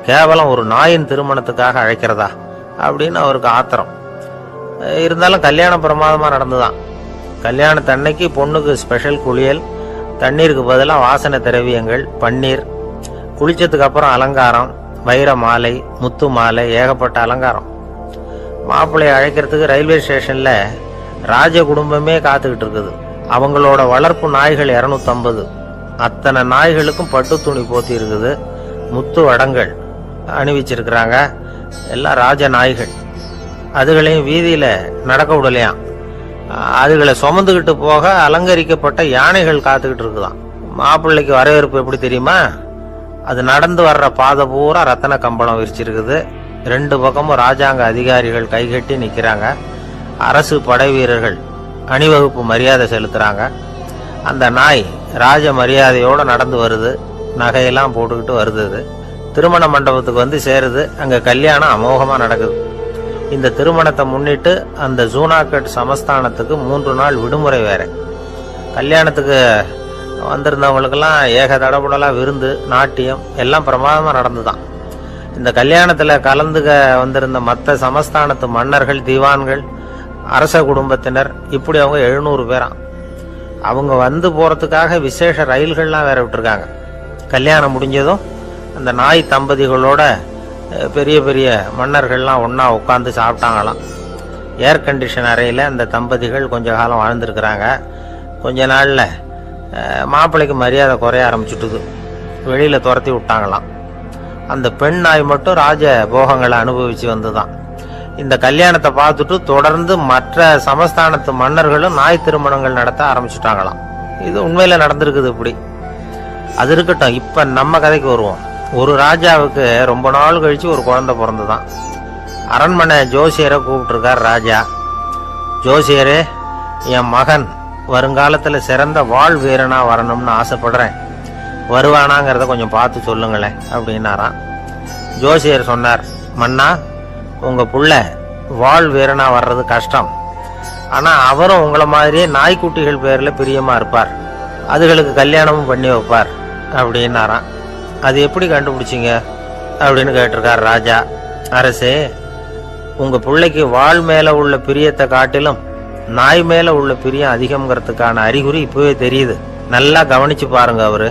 கேவலம் ஒரு நாயின் திருமணத்துக்காக அழைக்கிறதா அப்படின்னு அவருக்கு ஆத்திரம். இருந்தாலும் கல்யாணம் பிரமாதமா நடந்துதான். கல்யாணத்தன்னைக்கு பொண்ணுக்கு ஸ்பெஷல் குளியல், தண்ணீருக்கு பதிலாக வாசனை திரவியங்கள், பன்னீர், குளிச்சதுக்கு அப்புறம் அலங்காரம், வைர மாலை, முத்து மாலை, ஏகப்பட்ட அலங்காரம். மாப்பிள்ளையை அழைக்கிறதுக்கு ரயில்வே ஸ்டேஷன்ல ராஜ குடும்பமே காத்துக்கிட்டு இருக்குது. அவங்களோட வளர்ப்பு நாய்கள் 250. அத்தனை நாய்களுக்கும் பட்டு துணி போத்தி இருக்குது, முத்து வடங்கள் அணிவிச்சிருக்கிறாங்க. எல்லாம் ராஜ நாய்கள். அதுகளையும் வீதியில நடக்க விடலையாம். அதுகளை சுமந்துக்கிட்டு போக அலங்கரிக்கப்பட்ட யானைகள் காத்துக்கிட்டு இருக்குதான். மாப்பிள்ளைக்கு வரவேற்பு எப்படி தெரியுமா? அது நடந்து வர்ற பாதை பூரா ரத்தன கம்பளம் விரிச்சிருக்குது. 2 பக்கமும் ராஜாங்க அதிகாரிகள் கைகட்டி நிக்கிறாங்க. அரசு படை வீரர்கள் அணிவகுப்பு மரியாதை செலுத்துறாங்க. அந்த நாய் ராஜ மரியாதையோடு நடந்து வருது, நகையெல்லாம் போட்டுக்கிட்டு வருது. திருமண மண்டபத்துக்கு வந்து சேருது. அங்கே கல்யாணம் அமோகமாக நடக்குது. இந்த திருமணத்தை முன்னிட்டு அந்த ஜூனாகட் சமஸ்தானத்துக்கு 3 நாள் விடுமுறை வேற. கல்யாணத்துக்கு வந்திருந்தவங்களுக்கெல்லாம் ஏக தடபுடலாக விருந்து, நாட்டியம் எல்லாம் பிரமாதமாக நடந்துதான். இந்த கல்யாணத்தில் கலந்துக்க வந்திருந்த மற்ற சமஸ்தானத்து மன்னர்கள், திவான்கள், அரச குடும்பத்தினர், இப்படி அவங்க 700 பேராம். அவங்க வந்து போகிறதுக்காக விசேஷ ரயில்கள்லாம் வேற விட்டுருக்காங்க. கல்யாணம் முடிஞ்சதும் அந்த நாய் தம்பதிகளோட பெரிய பெரிய மன்னர்கள்லாம் ஒன்றா உட்காந்து சாப்பிட்டாங்களாம். ஏர் கண்டிஷன் அறையில் அந்த தம்பதிகள் கொஞ்ச காலம் வாழ்ந்துருக்கிறாங்க. கொஞ்ச நாளில் மாப்பிள்ளைக்கு மரியாதை குறைய ஆரம்பிச்சுட்டுது. வெளியில் துரத்தி விட்டாங்களாம். அந்த பெண் நாய் மட்டும் ராஜ போகங்களை அனுபவித்து வந்து தான். இந்த கல்யாணத்தை பார்த்துட்டு தொடர்ந்து மற்ற சமஸ்தானத்து மன்னர்களும் நாய் திருமணங்கள் நடத்த ஆரம்பிச்சுட்டாங்களாம். இது உண்மையில் நடந்திருக்குது. இப்படி அது இருக்கட்டும். இப்போ நம்ம கதைக்கு வருவோம். ஒரு ராஜாவுக்கு ரொம்ப நாள் கழிச்சு ஒரு குழந்தை பிறந்துதான். அரண்மனை ஜோசியரை கூப்பிட்டுருக்கார் ராஜா. ஜோசியரே, என் மகன் வருங்காலத்தில் சிறந்த வாழ் வீரனா வரணும்னு ஆசைப்படுறேன், வருவானாங்கிறத கொஞ்சம் பார்த்து சொல்லுங்களேன் அப்படின்னாராம். ஜோசியர் சொன்னார், மன்னா, உங்கள் புள்ள வாழ் வீரனா வர்றது கஷ்டம். ஆனால் அவரும் உங்களை மாதிரியே நாய்க்குட்டிகள் பேரில் பிரியமாக இருப்பார், அதுகளுக்கு கல்யாணமும் பண்ணி வைப்பார் அப்படின்னாராம். அது எப்படி கண்டுபிடிச்சிங்க அப்படின்னு கேட்டிருக்கார் ராஜா. அரசே, உங்கள் பிள்ளைக்கு வாழ் மேலே உள்ள பிரியத்தை காட்டிலும் நாய் மேலே உள்ள பிரியம் அதிகம்ங்கிறதுக்கான அறிகுறி இப்போவே தெரியுது. நல்லா கவனித்து பாருங்க. அவர்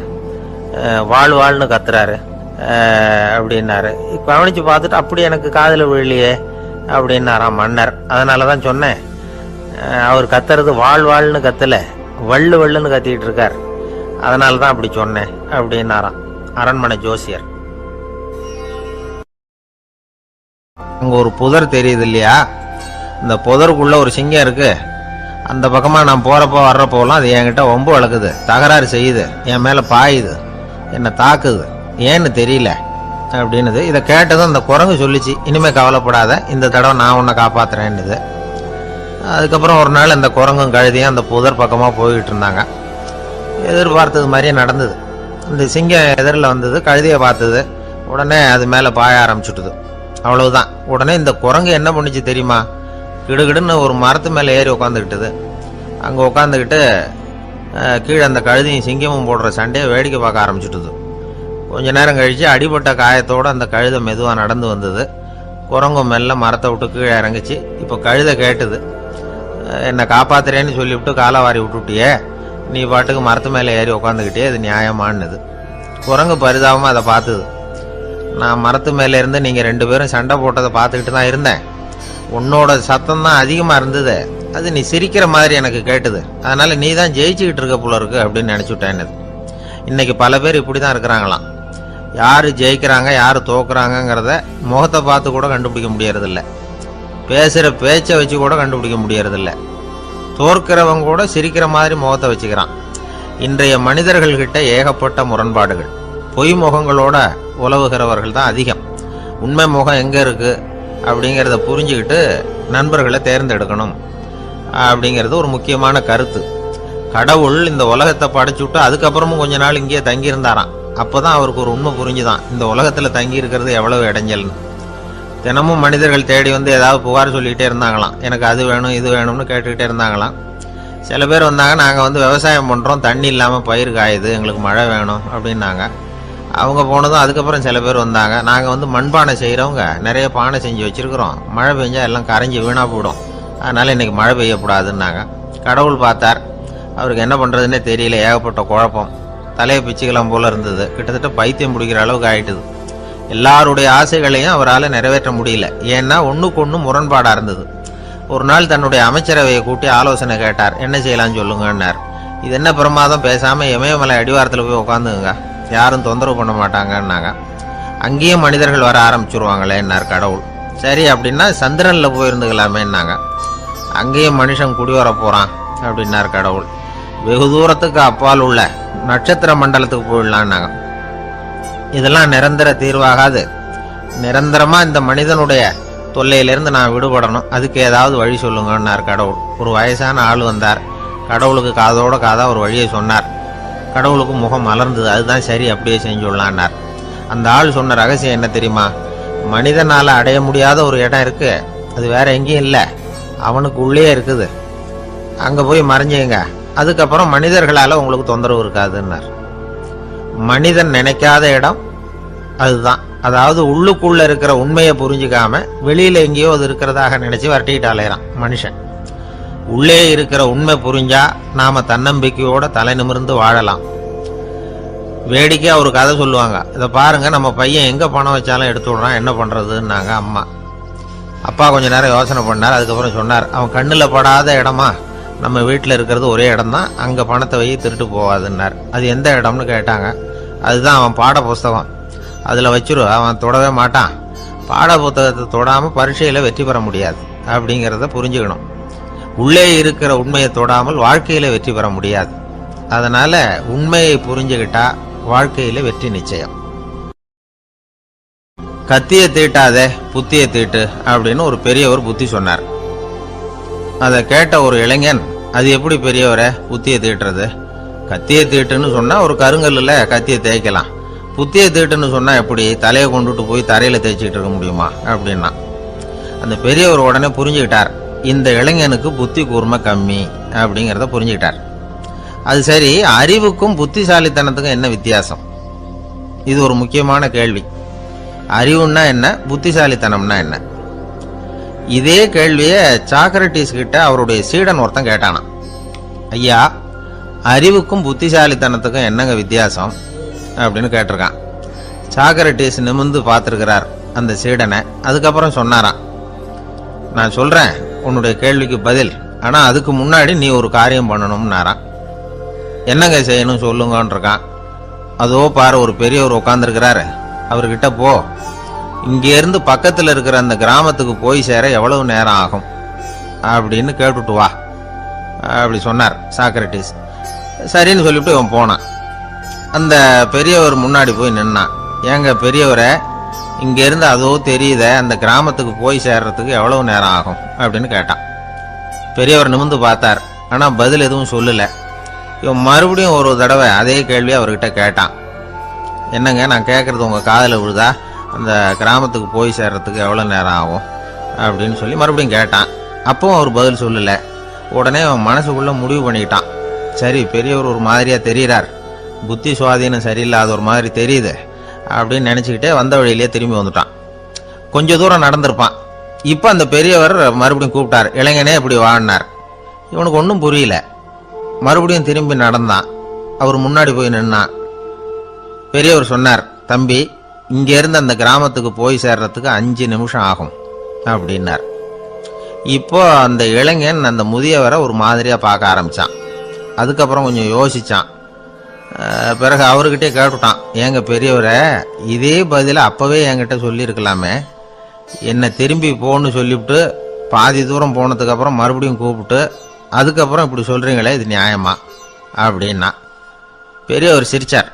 வாழ்ன்னு கத்துறாரு அப்படின்னாரு. கவனித்து பார்த்துட்டு அப்படி எனக்கு காதில் விழலையே அப்படின்னாராம் மன்னர். அதனால தான் சொன்னேன், அவர் கத்துறது வாழ்ன்னு கத்தல, வள்ளுன்னு கத்திக்கிட்டு இருக்கார், அதனால தான் அப்படி சொன்னேன் அப்படின்னாராம் அரண்மனை ஜோசியர். அங்கே ஒரு புதர் தெரியுது இல்லையா? இந்த புதருக்குள்ள ஒரு சிங்கம் இருக்கு. அந்த பக்கமாக நான் போகிறப்போ வர்றப்போலாம் அது என்கிட்ட வம்பு வளர்க்குது, தகராறு செய்யுது, என் மேலே பாயுது, என்னை தாக்குது, ஏன்னு தெரியல அப்படின்னுது. இதை கேட்டதும் அந்த குரங்கு சொல்லிச்சு, இனிமேல் கவலைப்படாத, இந்த தடவை நான் உன்னை காப்பாற்றுறேன்னுது. அதுக்கப்புறம் ஒரு நாள் அந்த குரங்கும் கழுதியும் அந்த புதர் பக்கமாக போய்கிட்டு இருந்தாங்க. எதிர்பார்த்தது மாதிரியே நடந்தது. இந்த சிங்கம் எதிரில் வந்தது, கழுதியை பார்த்தது, உடனே அது மேலே பாய ஆரம்பிச்சுட்டுது. அவ்வளவுதான். உடனே இந்த குரங்கு என்ன பண்ணிச்சு தெரியுமா? கிடுகிடுன்னு ஒரு மரத்து மேலே ஏறி உட்காந்துக்கிட்டது. அங்கே உட்காந்துக்கிட்டு கீழே அந்த கழுதியும் சிங்கமும் போடுற சண்டையை வேடிக்கை பார்க்க ஆரம்பிச்சுட்டுது. கொஞ்ச நேரம் கழித்து அடிபட்ட காயத்தோடு அந்த கழுதை மெதுவாக நடந்து வந்தது. குரங்கும் மெல்ல மரத்தை விட்டு கீழே இறங்குச்சு. இப்போ கழுதை கேட்டுது, என்னை காப்பாத்துறேன்னு சொல்லிவிட்டு காலை விட்டுட்டியே, நீ பாட்டுக்கு மரத்து மேலே ஏறி உட்காந்துக்கிட்டே, அது நியாயமானது. குரங்கு பரிதாபமாக அதை பார்த்துது. நான் மரத்து மேலே இருந்து நீங்கள் 2 பேரும் சண்டை போட்டதை பார்த்துக்கிட்டு தான் இருந்தேன். உன்னோட சத்தம் தான் அதிகமாக இருந்தது, அது நீ சிரிக்கிற மாதிரி எனக்கு கேட்டுது, அதனால் நீ தான் ஜெயிச்சுக்கிட்டு இருக்க போல இருக்கு அப்படின்னு நினச்சிவிட்டேன்னு. இன்றைக்கி பல பேர் இப்படி தான் இருக்கிறாங்களாம். யார் ஜெயிக்கிறாங்க யார் தோக்குறாங்கங்கிறத முகத்தை பார்த்து கூட கண்டுபிடிக்க முடியறதில்ல, பேசுகிற பேச்சை வச்சு கூட கண்டுபிடிக்க முடியறதில்ல. தோற்கிறவங்க கூட சிரிக்கிற மாதிரி முகத்தை வச்சுக்கிறான். இன்றைய மனிதர்கள்கிட்ட ஏகப்பட்ட முரண்பாடுகள். பொய் முகங்களோட உலவுகிறவர்கள் தான் அதிகம். உண்மை முகம் எங்கே இருக்குது அப்படிங்கிறத புரிஞ்சுக்கிட்டு நண்பர்களை தேர்ந்தெடுக்கணும் அப்படிங்கிறது ஒரு முக்கியமான கருத்து. கடவுள் இந்த உலகத்தை படைச்சுட்டு அதுக்கப்புறமும் கொஞ்ச நாள் இங்கேயே தங்கியிருந்தாராம். அப்போ தான் அவருக்கு ஒரு உண்மை புரிஞ்சுதான், இந்த உலகத்தில் தங்கி இருக்கிறது எவ்வளவு இடைஞ்சல்னு. தினமும் மனிதர்கள் தேடி வந்து ஏதாவது புகார் சொல்லிக்கிட்டே இருந்தாங்களாம். எனக்கு அது வேணும் இது வேணும்னு கேட்டுக்கிட்டே இருந்தாங்களாம். சில பேர் வந்தாங்க, நாங்கள் வந்து விவசாயம் பண்ணுறோம், தண்ணி இல்லாமல் பயிர் காயுது, எங்களுக்கு மழை வேணும் அப்படின்னாங்க. அவங்க போனதும் அதுக்கப்புறம் சில பேர் வந்தாங்க, நாங்கள் வந்து மண்பானை செய்கிறவங்க நிறைய பானை செஞ்சு வச்சுருக்குறோம், மழை பெஞ்சால் எல்லாம் கரைஞ்சி வீணாக போயிடும், அதனால் இன்றைக்கி மழை பெய்யக்கூடாதுன்னாங்க. கடவுள் பார்த்தார், அவருக்கு என்ன பண்ணுறதுன்னே தெரியல, ஏகப்பட்ட குழப்பம், தலையை பிச்சுக்கலாம் போல் இருந்தது, கிட்டத்தட்ட பைத்தியம் பிடிக்கிற அளவுக்கு ஆகிட்டுது. எல்லாருடைய ஆசைகளையும் அவரால் நிறைவேற்ற முடியல, ஏன்னா ஒன்றுக்கு ஒன்று முரண்பாடாக இருந்தது. ஒரு நாள் தன்னுடைய அமைச்சரவையை கூட்டி ஆலோசனை கேட்டார், என்ன செய்யலாம்னு சொல்லுங்கன்னார். இது என்ன பிரமாதம், பேசாமல் இமயமலை அடிவாரத்தில் போய் உட்காந்துங்க, யாரும் தொந்தரவு பண்ண மாட்டாங்கன்னாங்க. அங்கேயும் மனிதர்கள் வர ஆரம்பிச்சுருவாங்களேன்னார் கடவுள். சரி அப்படின்னா சந்திரனில் போயிருந்துக்கலாமேன்னாங்க. அங்கேயும் மனுஷன் குடி வர போகிறான் அப்படின்னார் கடவுள். வெகு தூரத்துக்கு அப்பால் உள்ள நட்சத்திர மண்டலத்துக்கு போயிடலான்னாங்க. இதெல்லாம் நிரந்தர தீர்வாகாது, நிரந்தரமாக இந்த மனிதனுடைய தொல்லையிலேருந்து நான் விடுபடணும், அதுக்கு ஏதாவது வழி சொல்லுங்கன்னார் கடவுள். ஒரு வயசான ஆள் வந்தார். கடவுளுக்கு காதோட காதா ஒரு வழியை சொன்னார். கடவுளுக்கு முகம் மலர்ந்தது. அதுதான் சரி, அப்படியே செஞ்சுடலான்னார். அந்த ஆள் சொன்ன ரகசியம் என்ன தெரியுமா? மனிதனால் அடைய முடியாத ஒரு இடம் இருக்கு, அது வேற எங்கேயும் இல்லை, அவனுக்கு உள்ளே இருக்குது, அங்கே போய் மறைஞ்சுங்க, அதுக்கப்புறம் மனிதர்களால் உங்களுக்கு தொந்தரவு இருக்காதுன்னார். மனிதன் நினைக்காத இடம் அதுதான். அதாவது உள்ளுக்குள்ள இருக்கிற உண்மையை புரிஞ்சுக்காம வெளியில எங்கேயோ அது இருக்கிறதாக நினைச்சு வரட்டிட்டு அலையறான் மனுஷன். உள்ளே இருக்கிற உண்மை புரிஞ்சா நாம தன்னம்பிக்கையோட தலை நிமிர்ந்து வாழலாம். வேடிக்கையா ஒரு கதை சொல்லுவாங்க. இதை பாருங்க, நம்ம பையன் எங்க பணம் வச்சாலும் எடுத்து விடுறான், என்ன பண்றதுன்னாங்க அம்மா. அப்பா கொஞ்ச நேரம் யோசனை பண்ணார். அதுக்கப்புறம் சொன்னார், அவன் கண்ணுல படாத இடமா நம்ம வீட்டில் இருக்கிறது ஒரே இடம் தான், அங்கே பணத்தை வை திருட்டு போகாதுன்னார். அது எந்த இடம்னு கேட்டாங்க. அதுதான் அவன் பாட புஸ்தகம், அதில் வச்சிரு, அவன் தொடவே மாட்டான். பாட புத்தகத்தை தொடாமல் பரீட்சையில் வெற்றி பெற முடியாது அப்படிங்கிறத புரிஞ்சுக்கணும். உள்ளே இருக்கிற உண்மையை தொடாமல் வாழ்க்கையில் வெற்றி பெற முடியாது. அதனால உண்மையை புரிஞ்சுக்கிட்டா வாழ்க்கையில் வெற்றி நிச்சயம். கத்தியை தீட்டாதே புத்தியை தீட்டு அப்படின்னு ஒரு பெரியவர் புத்தி சொன்னார். அதை கேட்ட ஒரு இளைஞன், அது எப்படி பெரியவரை புத்தியை தீட்டுறது? கத்தியை தீட்டுன்னு சொன்னா ஒரு கருங்கல்ல கத்தியை தேய்க்கலாம், புத்தியை தீட்டுன்னு சொன்னா எப்படி தலையை கொண்டுட்டு போய் தரையில தேய்ச்சிட்டு இருக்க முடியுமா அப்படின்னா. அந்த பெரியவர் உடனே புரிஞ்சுக்கிட்டார், இந்த இளைஞனுக்கு புத்தி கூர்மை கம்மி அப்படிங்கிறத புரிஞ்சுக்கிட்டார். அது சரி, அறிவுக்கும் புத்திசாலித்தனத்துக்கும் என்ன வித்தியாசம்? இது ஒரு முக்கியமான கேள்வி. அறிவுன்னா என்ன, புத்திசாலித்தனம்னா என்ன? இதே கேள்வியை சாக்ரட்டிஸ் கிட்ட அவருடைய சீடன் ஒருத்தன் கேட்டானா. ஐயா, அறிவுக்கும் புத்திசாலித்தனத்துக்கும் என்னங்க வித்தியாசம் அப்படின்னு கேட்டிருக்கான். சாக்ரட்டிஸ் நிமிர்ந்து பார்த்துருக்கிறார் அந்த சீடனை. அதுக்கப்புறம் சொன்னாராம், நான் சொல்றேன் உன்னுடைய கேள்விக்கு பதில், ஆனா அதுக்கு முன்னாடி நீ ஒரு காரியம் பண்ணணும்னாராம். என்னங்க செய்யணும் சொல்லுங்கன்னு இருக்கான். அதோ பாரு, ஒரு பெரியவர் உட்காந்துருக்கிறாரு, அவர்கிட்ட போ, இங்கேருந்து பக்கத்தில் இருக்கிற அந்த கிராமத்துக்கு போய் சேர எவ்வளவு நேரம் ஆகும் அப்படின்னு கேட்டுட்டு வா அப்படி சொன்னார் சாக்ரட்டிஸ். சரின்னு சொல்லிவிட்டு இவன் போனான். அந்த பெரியவர் முன்னாடி போய் நின்னான். ஏங்க பெரியவரை, இங்கேருந்து அதோ தெரியுத அந்த கிராமத்துக்கு போய் சேர்றதுக்கு எவ்வளவு நேரம் ஆகும் அப்படின்னு கேட்டான். பெரியவர் நிமிர்ந்து பார்த்தார், ஆனால் பதில் எதுவும் சொல்லலை. இவன் மறுபடியும் ஒரு தடவை அதே கேள்வி அவர்கிட்ட கேட்டான். என்னங்க, நான் கேட்குறது உங்கள் காதில் விழுதா? அந்த கிராமத்துக்கு போய் சேர்றதுக்கு எவ்வளோ நேரம் ஆகும் அப்படின்னு சொல்லி மறுபடியும் கேட்டான். அப்பவும் அவர் பதில் சொல்லலை. உடனே அவன் மனசுக்குள்ளே முடிவு பண்ணிக்கிட்டான், சரி பெரியவர் ஒரு மாதிரியாக தெரிகிறார், புத்தி சுவாதீனம் சரியில்லாத ஒரு மாதிரி தெரியுது அப்படின்னு நினச்சிக்கிட்டே வந்த வழியிலே திரும்பி வந்துட்டான். கொஞ்சம் தூரம் நடந்திருப்பான். இப்போ அந்த பெரியவர் மறுபடியும் கூப்பிட்டார், இளைஞனே இப்படி வாழ்னார். இவனுக்கு ஒன்றும் புரியல. மறுபடியும் திரும்பி நடந்தான். அவர் முன்னாடி போய் நின்னான். பெரியவர் சொன்னார், தம்பி, இங்கேருந்து அந்த கிராமத்துக்கு போய் சேர்றதுக்கு 5 நிமிஷம் ஆகும் அப்படின்னார். இப்போ அந்த இளைஞன் அந்த முதியவரை ஒரு மாதிரியாக பார்க்க ஆரம்பித்தான். அதுக்கப்புறம் கொஞ்சம் யோசித்தான். பிறகு அவர்கிட்டே கேட்டுட்டான், ஏங்க பெரியவரை, இதே பதிலை அப்போவே என்கிட்ட சொல்லியிருக்கலாமே, என்னை திரும்பி போன்னு சொல்லிவிட்டு பாதி தூரம் போனதுக்கப்புறம் மறுபடியும் கூப்பிட்டு அதுக்கப்புறம் இப்படி சொல்கிறீங்களே, இது நியாயமா அப்படின்னா. பெரியவர் சிரிச்சார்.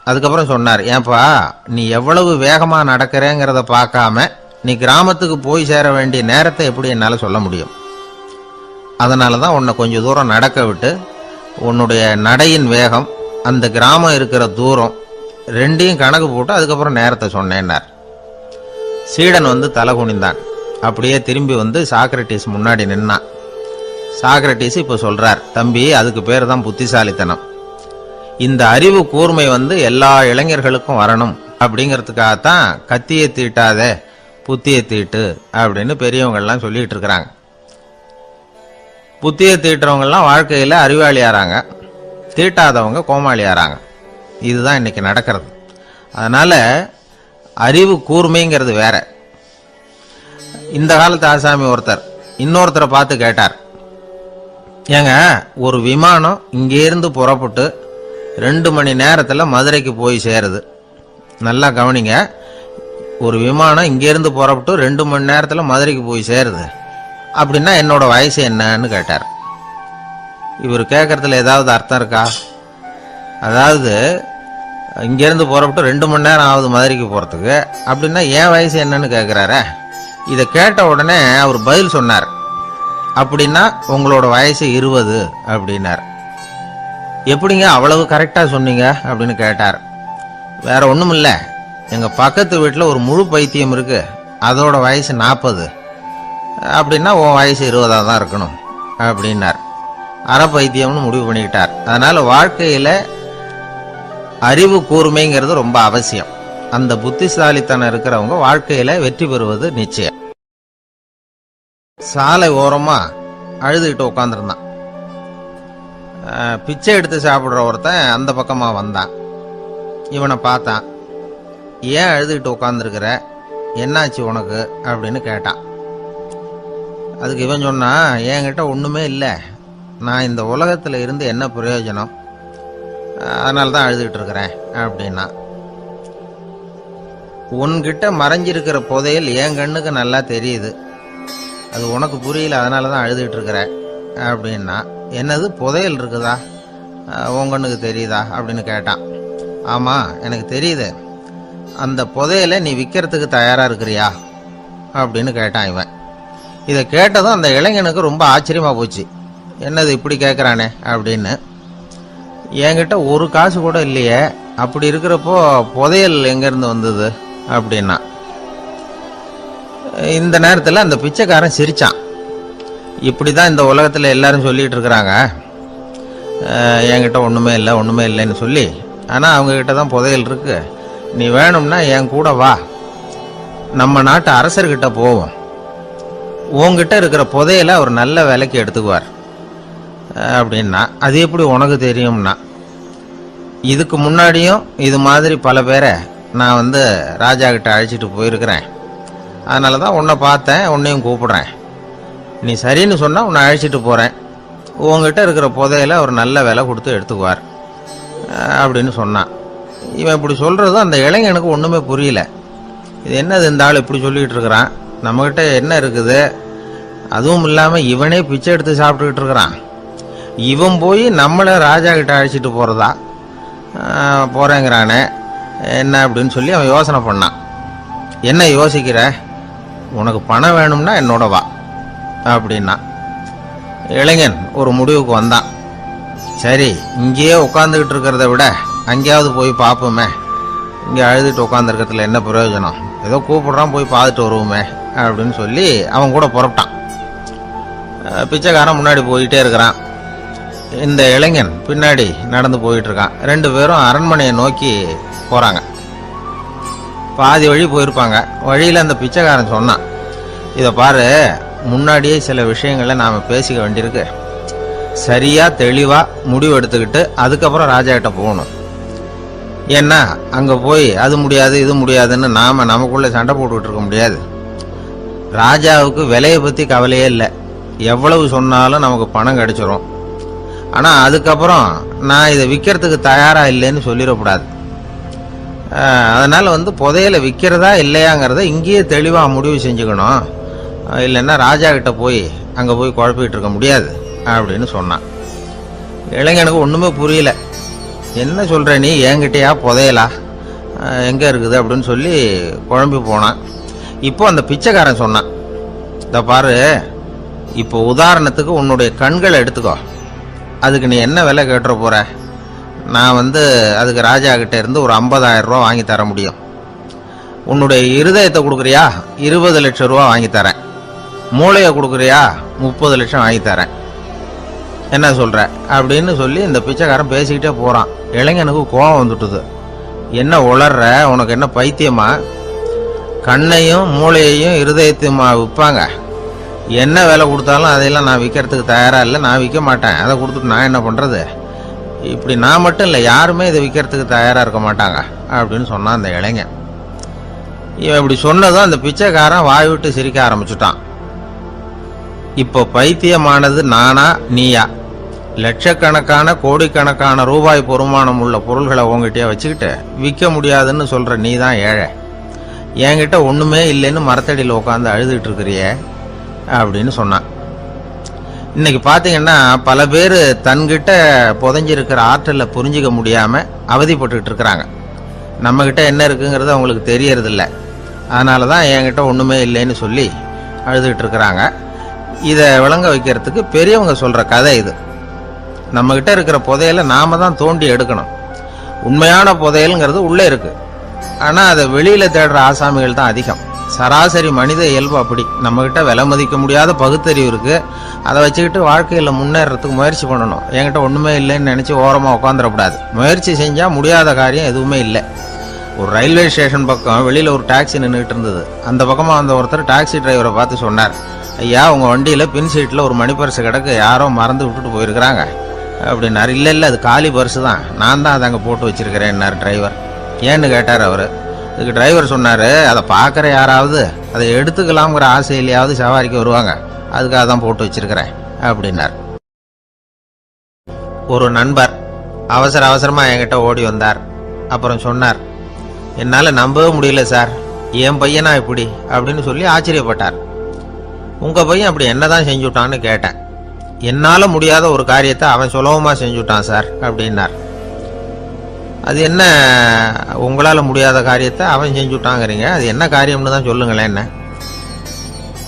அதுக்கப்புறம் சொன்னார், ஏன்பா, நீ எவ்வளவு வேகமாக நடக்கிறேங்கிறத பார்க்காம நீ கிராமத்துக்கு போய் சேர வேண்டிய நேரத்தை எப்படி என்னால் சொல்ல முடியும்? அதனால தான் உன்னை கொஞ்சம் தூரம் நடக்க விட்டு உன்னுடைய நடையின் வேகம், அந்த கிராமம் இருக்கிற தூரம் ரெண்டையும் கணக்கு போட்டு அதுக்கப்புறம் நேரத்தை சொன்னேன்னார். சீடன் தலை குனிந்தான். அப்படியே திரும்பி சாக்ரட்டிஸ் முன்னாடி நின்னான். சாக்ரட்டிஸ் இப்போ சொல்றார், தம்பி, அதுக்கு பேர் தான் புத்திசாலித்தனம். இந்த அறிவு கூர்மை எல்லா இளைஞர்களுக்கும் வரணும் அப்படிங்கிறதுக்காகத்தான் கத்தியை தீட்டாத புத்தியை தீட்டு அப்படின்னு பெரியவங்கள்லாம் சொல்லிட்டு இருக்கிறாங்க. புத்தியை தீட்டுறவங்கெல்லாம் வாழ்க்கையில் அறிவாளியாராங்க, தீட்டாதவங்க கோமாளியாராங்க. இதுதான் இன்னைக்கு நடக்கிறது. அதனால அறிவு கூர்மைங்கிறது வேற. இந்த காலத்து ஆசாமி ஒருத்தர் இன்னொருத்தரை பார்த்து கேட்டார், ஏங்க, ஒரு விமானம் இங்கேருந்து புறப்பட்டு 2 மணி நேரத்தில் மதுரைக்கு போய் சேருது. நல்லா கவனிங்க, ஒரு விமானம் இங்கேருந்து புறப்பட்டு 2 மணி நேரத்தில் மதுரைக்கு போய் சேருது அப்படின்னா என்னோட வயசு என்னன்னு கேட்டார். இவர் கேட்கறதுல ஏதாவது அர்த்தம் இருக்கா? அதாவது இங்கேருந்து புறப்பட்டு 2 மணி நேரம் ஆகுது மதுரைக்கு போகிறதுக்கு, அப்படின்னா என் வயசு என்னன்னு கேட்குறாரு. இதை கேட்ட உடனே அவர் பதில் சொன்னார், அப்படின்னா உங்களோட வயசு 20 அப்படின்னார். எப்படிங்க அவ்வளவு கரெக்டாக சொன்னீங்க அப்படின்னு கேட்டார். வேற ஒன்றும் இல்லை, எங்கள் பக்கத்து வீட்டில் ஒரு முழு பைத்தியம் இருக்கு, அதோட வயசு 40, அப்படின்னா உன் வயசு 20 தான் இருக்கணும் அப்படின்னார். அரை பைத்தியம்னு முடிவு பண்ணிக்கிட்டார். அதனால வாழ்க்கையில் அறிவு கூர்மைங்கிறது ரொம்ப அவசியம். அந்த புத்திசாலித்தனம் இருக்கிறவங்க வாழ்க்கையில் வெற்றி பெறுவது நிச்சயம். சாலை ஓரமா அழுதுகிட்டு உட்காந்துருந்தான். பிச்சை எடுத்து சாப்பிட்ற ஒருத்தன் அந்த பக்கமா வந்தான். இவனை பார்த்தான். ஏன் அழுதுகிட்டு உட்காந்துருக்கிற, என்னாச்சு உனக்கு அப்படின்னு கேட்டான். அதுக்கு இவன் சொன்னான், என்கிட்ட ஒன்றுமே இல்லை, நான் இந்த உலகத்தில் இருந்து என்ன பிரயோஜனம், அதனால தான் அழுதுகிட்டு இருக்கிறேன் அப்படின்னா. உன்கிட்ட மறைஞ்சிருக்கிற புதையல் என் கண்ணுக்கு நல்லா தெரியுது, அது உனக்கு புரியல, அதனால தான் அழுதுகிட்டு இருக்கிற அப்படின்னா. என்னது புதையல் இருக்குதா, உன் கண்ணுக்கு தெரியுதா அப்படின்னு கேட்டான். ஆமாம் எனக்கு தெரியுது, அந்த புதையலை நீ விற்கிறதுக்கு தயாராக இருக்கிறியா அப்படின்னு கேட்டான் இவன். இதை கேட்டதும் அந்த இளைஞனுக்கு ரொம்ப ஆச்சரியமாக போச்சு. என்னது இப்படி கேட்குறானே அப்படின்னு. என்கிட்ட ஒரு காசு கூட இல்லையே, அப்படி இருக்கிறப்போ புதையல் எங்கேருந்து வந்தது அப்படின்னா. இந்த நேரத்தில் அந்த பிச்சைக்காரன் சிரிச்சான். இப்படி தான் இந்த உலகத்தில் எல்லாரும் சொல்லிகிட்டு இருக்கிறாங்க, என்கிட்ட ஒன்றுமே இல்லை ஒன்றுமே இல்லைன்னு சொல்லி. ஆனால் அவங்கக்கிட்ட தான் புதையல் இருக்கு, நீ வேணும்னா என் கூட வா, நம்ம நாட்டு அரசர்கிட்ட போவோம், உங்ககிட்ட இருக்கிற புதையலை அவர் நல்ல விலைக்கு எடுத்துக்குவார் அப்படின்னா. அது எப்படி உனக்கு தெரியும்னா, இதுக்கு முன்னாடியும் இது மாதிரி பல பேரை நான் ராஜா கிட்ட அழைச்சிட்டு போயிருக்கிறேன், அதனால தான் உன்னை பார்த்தேன், உன்னையும் கூப்பிடுறேன், நீ சரின்னு சொன்னால் உன்னை அழைச்சிட்டு போகிறேன், உங்ககிட்ட இருக்கிற புதையலை அவர் நல்ல விலை கொடுத்து எடுத்துக்குவார் அப்படின்னு சொன்னான். இவன் இப்படி சொல்கிறதும் அந்த இளைஞனுக்கு ஒன்றுமே புரியல. இது என்னது இந்த ஆள் இப்படி சொல்லிகிட்டு இருக்கிறான், நம்மக்கிட்ட என்ன இருக்குது, அதுவும் இல்லாமல் இவனே பிச்சை எடுத்து சாப்பிட்டுக்கிட்டு இருக்கிறான், இவன் போய் நம்மளை ராஜா கிட்ட அழைச்சிட்டு போகிறதா போகிறேங்கிறானே என்ன அப்படின்னு சொல்லி அவன் யோசனை பண்ணான். என்ன யோசிக்கிற, உனக்கு பணம் வேணும்னா என்னோட வா அப்படின்னா. இளைஞன் ஒரு முடிவுக்கு வந்தான். சரி, இங்கேயே உட்காந்துக்கிட்டு இருக்கிறத விட அங்கேயாவது போய் பார்ப்போமே, இங்கே அழுதுட்டு உட்காந்துருக்கிறதுல என்ன பிரயோஜனம், ஏதோ கூப்பிடுறான் போய் பார்த்துட்டு வருவோமே அப்படின்னு சொல்லி அவன் கூட புறப்பட்டான். பிச்சைக்காரன் முன்னாடி போயிட்டே இருக்கிறான், இந்த இளைஞன் பின்னாடி நடந்து போயிட்டு இருக்கான். 2 பேரும் அரண்மனையை நோக்கி போகிறாங்க. பாதி வழி போயிருப்பாங்க. வழியில் அந்த பிச்சைக்காரன் சொன்னான், இதை பாரு, முன்னாடியே சில விஷயங்களை நாம் பேசிக்க வேண்டியிருக்கு, சரியாக தெளிவாக முடிவு எடுத்துக்கிட்டு அதுக்கப்புறம் ராஜா கிட்ட போகணும். ஏன்னா அங்கே போய் அது முடியாது இது முடியாதுன்னு நாம் நமக்குள்ளே சண்டை போட்டுக்கிட்டு இருக்க முடியாது. ராஜாவுக்கு விலையை பற்றி கவலையே இல்லை, எவ்வளவு சொன்னாலும் நமக்கு பணம் கிடைச்சிரும். ஆனால் அதுக்கப்புறம் நான் இதை விற்கிறதுக்கு தயாராக இல்லைன்னு சொல்லிடக்கூடாது. அதனால் புதையலை விற்கிறதா இல்லையாங்கிறத இங்கேயே தெளிவாக முடிவு செஞ்சுக்கணும், இல்லைன்னா ராஜா கிட்ட போய் அங்கே போய் குழப்பிக்கிட்டு இருக்க முடியாது அப்படின்னு சொன்னான். இளைஞனுக்கு ஒன்றுமே புரியல. என்ன சொல்கிற நீ, என்கிட்டயா புதையலா, எங்கே இருக்குது அப்படின்னு சொல்லி குழம்பி போனான். இப்போ அந்த பிச்சைக்காரன் சொன்னான், இதை பாரு, இப்போ உதாரணத்துக்கு உன்னுடைய கண்களை எடுத்துக்கோ, அதுக்கு நீ என்ன விலை கேட்டுற போகிற, நான் அதுக்கு ராஜா கிட்ட இருந்து ஒரு 50,000 ரூபா வாங்கி தர முடியும். உன்னுடைய இருதயத்தை கொடுக்குறியா, 20 லட்சம் ரூபா வாங்கி தரேன். மூளையை கொடுக்குறியா, 30 லட்சம் வாங்கி தரேன். என்ன சொல்கிற அப்படின்னு சொல்லி இந்த பிச்சைக்காரன் பேசிக்கிட்டே போகிறான். இளைஞனுக்கு கோபம் வந்துட்டுது. என்ன உளர்ற, உனக்கு என்ன பைத்தியமா, கண்ணையும் மூளையையும் இருதயத்தையுமா விற்பாங்க, என்ன விலை கொடுத்தாலும் அதையெல்லாம் நான் விற்கிறதுக்கு தயாராக இல்லை, நான் விற்க மாட்டேன், அதை கொடுத்துட்டு நான் என்ன பண்ணுறது, இப்படி நான் மட்டும் இல்லை யாருமே இதை விற்கிறதுக்கு தயாராக இருக்க மாட்டாங்க அப்படின்னு சொன்னான் அந்த இளைஞன். இவன் இப்படி சொன்னதும் அந்த பிச்சைக்காரன் வாய் விட்டு சிரிக்க ஆரம்பிச்சுட்டான். இப்போ பைத்தியமானது நானா நீயா, லட்சக்கணக்கான கோடிக்கணக்கான ரூபாய் பொறுமானம் உள்ள பொருள்களை உங்ககிட்டயே வச்சுக்கிட்டு விற்க முடியாதுன்னு சொல்கிற நீ தான் ஏழை, என்கிட்ட ஒன்றுமே இல்லைன்னு மரத்தடியில் உட்காந்து அழுதுகிட்டு இருக்கிறியே அப்படின்னு சொன்னான். இன்னைக்கு பார்த்தீங்கன்னா பல பேர் தன்கிட்ட புதைஞ்சிருக்கிற ஆற்றலை புரிஞ்சிக்க முடியாமல் அவதிப்பட்டுக்கிட்டு இருக்கிறாங்க. நம்மக்கிட்ட என்ன இருக்குங்கிறது அவங்களுக்கு தெரியறதில்ல, அதனால தான் என்கிட்ட ஒன்றுமே இல்லைன்னு சொல்லி அழுதுகிட்டு இருக்கிறாங்க. இதை விளங்க வைக்கிறதுக்கு பெரியவங்க சொல்ற கதை இது. நம்ம கிட்ட இருக்கிற புதையலை நாம தான் தோண்டி எடுக்கணும். உண்மையான புதையல்ங்கிறது உள்ளே இருக்கு. ஆனா அதை வெளியில தேடுற ஆசாமிகள் தான் அதிகம். சராசரி மனித இயல்பு அப்படி. நம்ம கிட்ட விலை மதிக்க முடியாத பகுத்தறிவு இருக்கு. அதை வச்சுக்கிட்டு வாழ்க்கையில முன்னேறதுக்கு முயற்சி பண்ணணும். என்கிட்ட ஒண்ணுமே இல்லைன்னு நினைச்சு ஓரமா உட்காந்துடக்கூடாது. முயற்சி செஞ்சா முடியாத காரியம் எதுவுமே இல்லை. ஒரு ரயில்வே ஸ்டேஷன் பக்கம் வெளியில ஒரு டாக்ஸி நின்றுட்டு இருந்தது. அந்த பக்கமா வந்த ஒருத்தர் டாக்ஸி டிரைவரை பார்த்து சொன்னார், ஐயா உங்க வண்டியில பின் சீட்ல ஒரு மணி பர்ஸ் கிடக்கு, யாரோ மறந்து விட்டுட்டு போயிருக்கிறாங்க அப்படின்னாரு. இல்ல அது காலி பர்ஸ் தான், நான் தான் அதை அங்கே போட்டு வச்சிருக்கிறேன்னாரு டிரைவர். ஏன்னு கேட்டார் அவரு. இதுக்கு டிரைவர் சொன்னாரு, அதை பார்க்குற யாராவது அதை எடுத்துக்கலாம்ங்கிற ஆசையிலையாவது சவாரிக்கு வருவாங்க, அதுக்காக தான் போட்டு வச்சிருக்கிறேன் அப்படின்னார். ஒரு நண்பர் அவசரமா என்கிட்ட ஓடி வந்தார். அப்புறம் சொன்னார், என்னால் நம்பவே முடியல சார், என் பையனா இப்படி அப்படின்னு சொல்லி ஆச்சரியப்பட்டார். உங்க பையன் அப்படி என்னதான் செஞ்சுட்டான்னு கேட்டேன். என்னால முடியாத ஒரு காரியத்தை அவன் சுலபமா செஞ்சுட்டான் சார் அப்படின்னார். அது என்ன, உங்களால முடியாத காரியத்தை அவன் செஞ்சுட்டாங்கிறீங்க, அது என்ன காரியம்னு தான் சொல்லுங்களேன். என்ன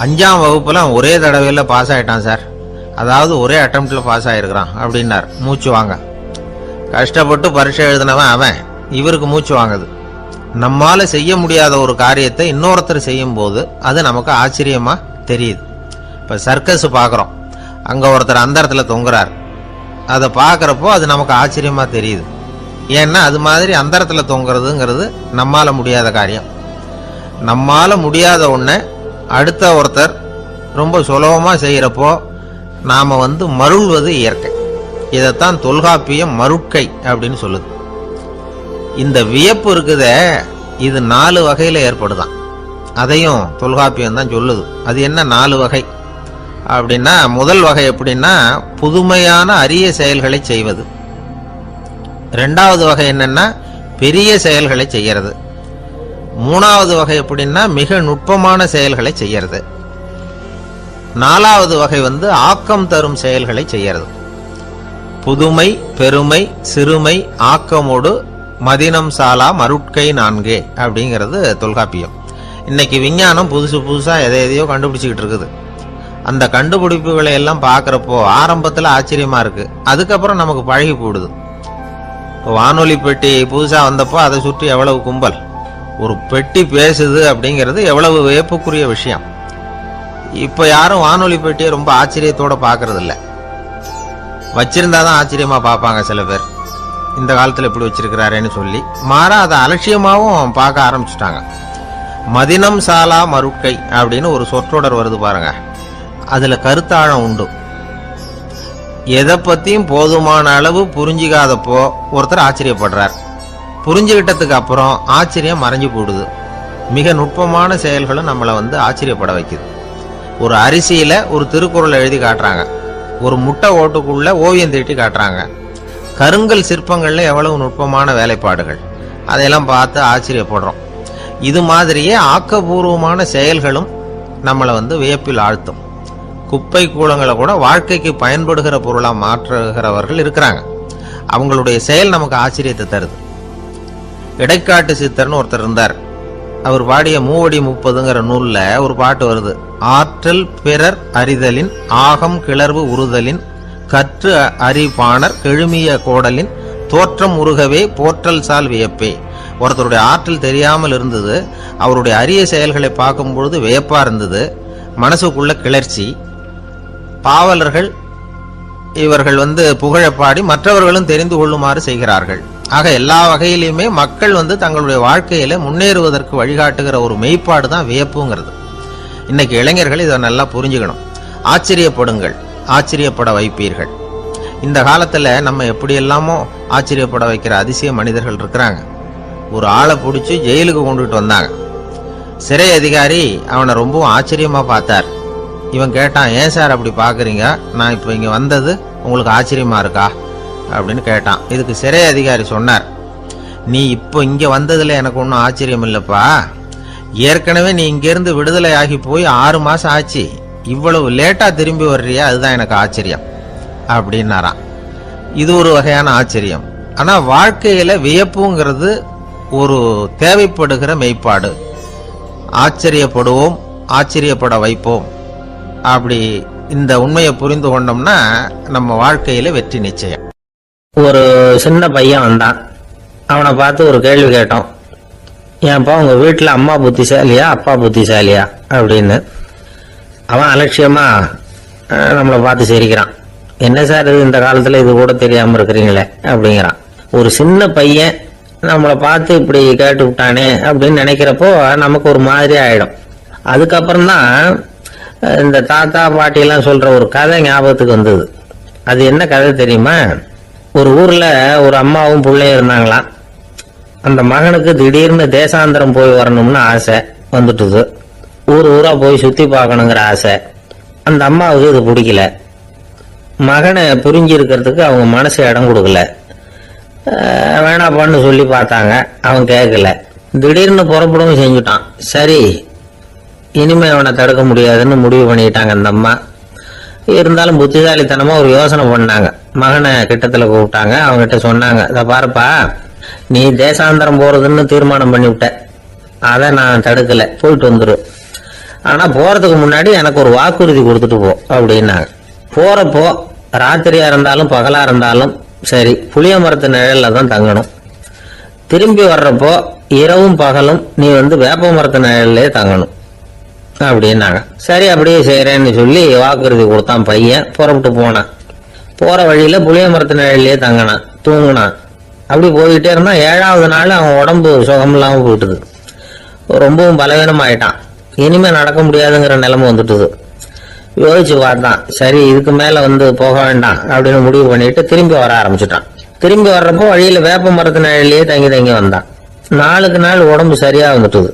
5ஆம் வகுப்புல ஒரே தடவையில பாஸ் ஆயிட்டான் சார், அதாவது ஒரே அட்டம்ப்ட்ல பாஸ் ஆயிருக்கிறான் அப்படின்னார். மூச்சு வாங்க. கஷ்டப்பட்டு பரீட்சை எழுதினவன் அவன், இவருக்கு மூச்சு வாங்குது. நம்மால செய்ய முடியாத ஒரு காரியத்தை இன்னொருத்தர் செய்யும் போது அது நமக்கு ஆச்சரியமா தெரியுது. இப்ப சர்க்கஸ் பாக்குறோம், அங்க ஒருத்தர் அந்த இடத்துல தொங்குறார். அதை பாக்குறப்போ அது நமக்கு ஆச்சரியமா தெரியுது. ஏன்னா அது மாதிரி அந்த இடத்துல தொங்குறதுங்கிறது நம்மால முடியாத காரியம். நம்மால முடியாத ஒன்றை அடுத்த ஒருத்தர் ரொம்ப சுலபமா செய்யறப்போ நாம மருள்வது இயற்கை. இதைத்தான் தொல்காப்பியம் மருட்கை அப்படின்னு சொல்லுது. இந்த வியப்பு இருக்குதே, இது 4 வகையில ஏற்படுதான். அதையும் தொல்காப்பியம் தான் சொல்லுது. அது என்ன 4 வகை அப்படின்னா, முதல் வகை எப்படின்னா புதுமையான அரிய செயல்களை செய்வது. 2வது வகை என்னன்னா பெரிய செயல்களை செய்யறது. 3வது வகை எப்படின்னா மிக நுட்பமான செயல்களை செய்யறது. 4வது வகை ஆக்கம் தரும் செயல்களை செய்யறது. புதுமை, பெருமை, சிறுமை, ஆக்கமோடு மதினம் சாலா மருட்கை 4 அப்படிங்கிறது தொல்காப்பியம். இன்னைக்கு விஞ்ஞானம் புதுசா எதையோ கண்டுபிடிச்சிக்கிட்டு இருக்குது. அந்த கண்டுபிடிப்புகளை எல்லாம் பார்க்கறப்போ ஆரம்பத்துல ஆச்சரியமா இருக்கு, அதுக்கப்புறம் நமக்கு பழகி போடுது. வானொலி பெட்டி புதுசா வந்தப்போ அதை சுற்றி எவ்வளவு கும்பல், ஒரு பெட்டி பேசுது அப்படிங்கிறது எவ்வளவு வியப்புக்குரிய விஷயம். இப்ப யாரும் வானொலி பெட்டியை ரொம்ப ஆச்சரியத்தோட பாக்குறது இல்ல. வச்சிருந்தாதான் ஆச்சரியமா பார்ப்பாங்க சில பேர். இந்த காலத்துல எப்படி வச்சிருக்கிறாரேன்னு சொல்லி மாறா அதை அலட்சியமாவும் பார்க்க ஆரம்பிச்சுட்டாங்க. மதினம் சாலா மருட்கை அப்படின்னு ஒரு சொற்றொடர் வருது பாருங்க, அதுல கருத்தாழம் உண்டு. எதை பத்தியும் போதுமான அளவு புரிஞ்சிக்காதப்போ ஒருத்தர் ஆச்சரியப்படுறார். புரிஞ்சுகிட்டதுக்கு அப்புறம் ஆச்சரியம் மறைஞ்சு போடுது. மிக நுட்பமான செயல்களும் நம்மளை ஆச்சரியப்பட வைக்குது. ஒரு அரிசியில ஒரு திருக்குறள் எழுதி காட்டுறாங்க, ஒரு முட்டை ஓட்டுக்குள்ள ஓவியம் தீட்டி காட்டுறாங்க. கருங்கல் சிற்பங்கள்ல எவ்வளவு நுட்பமான வேலைப்பாடுகள், அதையெல்லாம் பார்த்து ஆச்சரியப்படுறோம். இது மாதிரியே ஆக்கப்பூர்வமான செயல்களும் நம்மளை வியப்பில் ஆழ்த்தும். குப்பை கூலங்களை கூட வாழ்க்கைக்கு பயன்படுகிற பொருளா மாற்றுகிறவர்கள் இருக்கிறாங்க. அவங்களுடைய செயல் நமக்கு ஆச்சரியத்தை தருது. இடைக்காட்டு சித்தர்னு ஒருத்தர் இருந்தார். அவர் பாடிய 30 நூல்ல ஒரு பாட்டு வருது. ஆற்றல் பிறர் அறிதலின் ஆகம் கிளர்வு உறுதலின் கற்று அறிபாணர் கெழுமிய கோடலின் தோற்றம் உருகவே போற்றல் சால் வியப்பே. ஒருத்தருடைய ஆற்றல் தெரியாமல் இருந்தது, அவருடைய அரிய செயல்களை பார்க்கும் பொழுது வியப்பா இருந்தது, மனசுக்குள்ள கிளர்ச்சி. பாவலர்கள் இவர்கள் புகழப்பாடி மற்றவர்களும் தெரிந்து கொள்ளுமாறு செய்கிறார்கள். ஆக எல்லா வகையிலுமே மக்கள் தங்களுடைய வாழ்க்கையில முன்னேறுவதற்கு வழிகாட்டுகிற ஒரு மெய்ப்பாடு தான் வியப்புங்கிறது. இன்னைக்கு இளைஞர்கள் இதை நல்லா புரிஞ்சுக்கணும். ஆச்சரியப்படுங்கள், ஆச்சரியப்பட வைப்பீர்கள். இந்த காலத்துல நம்ம எப்படி எல்லாமோ ஆச்சரியப்பட வைக்கிற அதிசய மனிதர்கள் இருக்கிறாங்க. ஒரு ஆளை பிடிச்சி ஜெயிலுக்கு கொண்டுட்டு வந்தாங்க. சிறை அதிகாரி அவனை ரொம்பவும் ஆச்சரியமா பார்த்தார். இவன் கேட்டான், ஏன் சார் அப்படி பாக்குறீங்க, நான் இப்ப இங்க வந்தது உங்களுக்கு ஆச்சரியமா இருக்கா அப்படின்னு கேட்டான். இதுக்கு சிறை அதிகாரி சொன்னார், நீ இப்போ இங்க வந்ததுல எனக்கு ஒன்றும் ஆச்சரியம் இல்லப்பா, ஏற்கனவே நீ இங்கிருந்து விடுதலை ஆகி போய் 6 மாசம் ஆச்சு, இவ்வளவு லேட்டா திரும்பி வர்றியா, அதுதான் எனக்கு ஆச்சரியம் அப்படின்னாராம். இது ஒரு வகையான ஆச்சரியம். ஆனா வாழ்க்கையில வியப்புங்கிறது ஒரு தேவைப்படுகிற மெய்ப்பாடு. ஆச்சரியப்படுவோம், ஆச்சரியப்பட வைப்போம். அப்படி இந்த உண்மையை புரிந்து கொண்டோம்னா நம்ம வாழ்க்கையில வெற்றி நிச்சயம். ஒரு சின்ன பையன் வந்தான். அவனை பார்த்து ஒரு கேள்வி கேட்டோம். ஏன்ப்பா உங்க வீட்டுல அம்மா புத்திசாலியா அப்பா புத்திசாலியா அப்படின்னு. அவன் அலட்சியமா நம்மளை பார்த்து சிரிக்கிறான். என்ன சார் இது, இந்த காலத்துல இது கூட தெரியாம இருக்கிறீங்களே அப்படிங்கிறான். ஒரு சின்ன பையன் நம்மளை பார்த்து இப்படி கேட்டு விட்டானே அப்படின்னு நினைக்கிறப்போ நமக்கு ஒரு மாதிரி ஆயிடும். அதுக்கப்புறம் தான் இந்த தாத்தா பாட்டி எல்லாம் சொல்ற ஒரு கதை ஞாபகத்துக்கு வந்தது. அது என்ன கதை தெரியுமா? ஒரு ஊர்ல ஒரு அம்மாவும் பிள்ளையும் இருந்தாங்களாம். அந்த மகனுக்கு திடீர்னு தேசாந்திரம் போய் வரணும்னு ஆசை வந்துட்டுது. ஊர் ஊரா போய் சுத்தி பார்க்கணுங்கிற ஆசை. அந்த அம்மாவுக்கு இது பிடிக்கல. மகனை புரிஞ்சிருக்கிறதுக்கு அவங்க மனசு இடம் கொடுக்கல. வேணாப்பான்னு சொல்லி பார்த்தாங்க, அவன் கேட்கல. திடீர்னு புறப்படவும் செஞ்சுட்டான். சரி, இனிமே அவனை தடுக்க முடியாதுன்னு முடிவு பண்ணிட்டாங்க அந்த அம்மா. இருந்தாலும் புத்திசாலித்தனமா ஒரு யோசனை பண்ணாங்க. மகனை கிட்டத்துல கூப்பிட்டாங்க. அவங்ககிட்ட சொன்னாங்க, இதை பாருப்பா, நீ தேசாந்தரம் போறதுன்னு தீர்மானம் பண்ணி விட்ட, அதை நான் தடுக்கல, போயிட்டு வந்துடும். ஆனா போறதுக்கு முன்னாடி எனக்கு ஒரு வாக்குறுதி கொடுத்துட்டு போ அப்படின்னாங்க. போறப்போ ராத்திரியா இருந்தாலும் பகலா இருந்தாலும் சரி, புளிய மரத்து நிழல்ல தான் தங்கணும். திரும்பி வர்றப்போ இரவும் பகலும் நீ வேப்ப மரத்து நிழல்லே தங்கணும் அப்படின்னாங்க. சரி, அப்படியே செய்யறேன்னு சொல்லி வாக்குறுதி கொடுத்தான் பையன். புறப்பட்டு போனான். போற வழியில புளிய மரத்து நிழல்லே தங்கினான், தூங்கினான். அப்படி போயிட்டே இருந்தான். 7வது நாள் அவன் உடம்பு சுகம் இல்லாம போயிட்டுது. ரொம்பவும் பலவீனமாயிட்டான். இனிமே நடக்க முடியாதுங்கிற நிலைமை வந்துட்டுது. யோசிச்சு பார்த்தான். சரி, இதுக்கு மேல போக வேண்டாம் அப்படின்னு முடிவு பண்ணிட்டு திரும்பி வர ஆரம்பிச்சுட்டான். திரும்பி வர்றப்போ வழியில வேப்ப மரத்து நிழல்லையே தங்கி தங்கி வந்தான். நாளுக்கு நாள் உடம்பு சரியா வந்துட்டுது.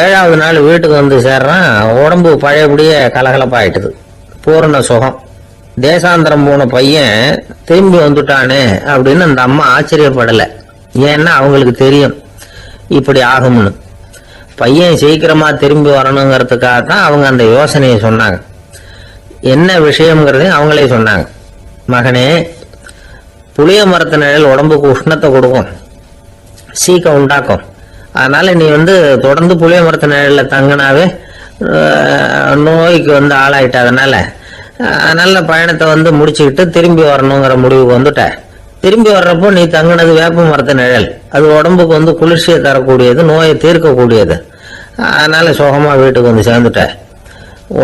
7வது நாள் வீட்டுக்கு சேர்றான். உடம்பு பழையபடியே கலகலப்பாயிட்டுது. பூரண சுகம். தேசாந்திரம் போன பையன் திரும்பி வந்துட்டானே அப்படின்னு அந்த அம்மா ஆச்சரியப்படல. ஏன்னா அவங்களுக்கு தெரியும் இப்படி ஆகும்னு. பையன் சீக்கிரமா திரும்பி வரணுங்கிறதுக்காக தான் அவங்க அந்த யோசனையை சொன்னாங்க. என்ன விஷயம்ங்கிறதையும் அவங்களே சொன்னாங்க. மகனே, புளிய மரத்து நிழல் உடம்புக்கு உஷ்ணத்தை கொடுக்கும், சீக்கம் உண்டாக்கும். அதனால நீ தொடர்ந்து புளிய மரத்து நிழல்ல தங்கினாவே நோய்க்கு ஆளாயிட்ட. அதனால நல்ல பயணத்தை முடிச்சுக்கிட்டு திரும்பி வரணுங்கிற முடிவுக்கு வந்துட்ட. திரும்பி வர்றப்போ நீ தங்கினது வேப்ப மரத்து நிழல். அது உடம்புக்கு குளிர்ச்சியை தரக்கூடியது, நோயை தீர்க்கக்கூடியது. அதனால சுகமா வீட்டுக்கு சேர்ந்துட்ட.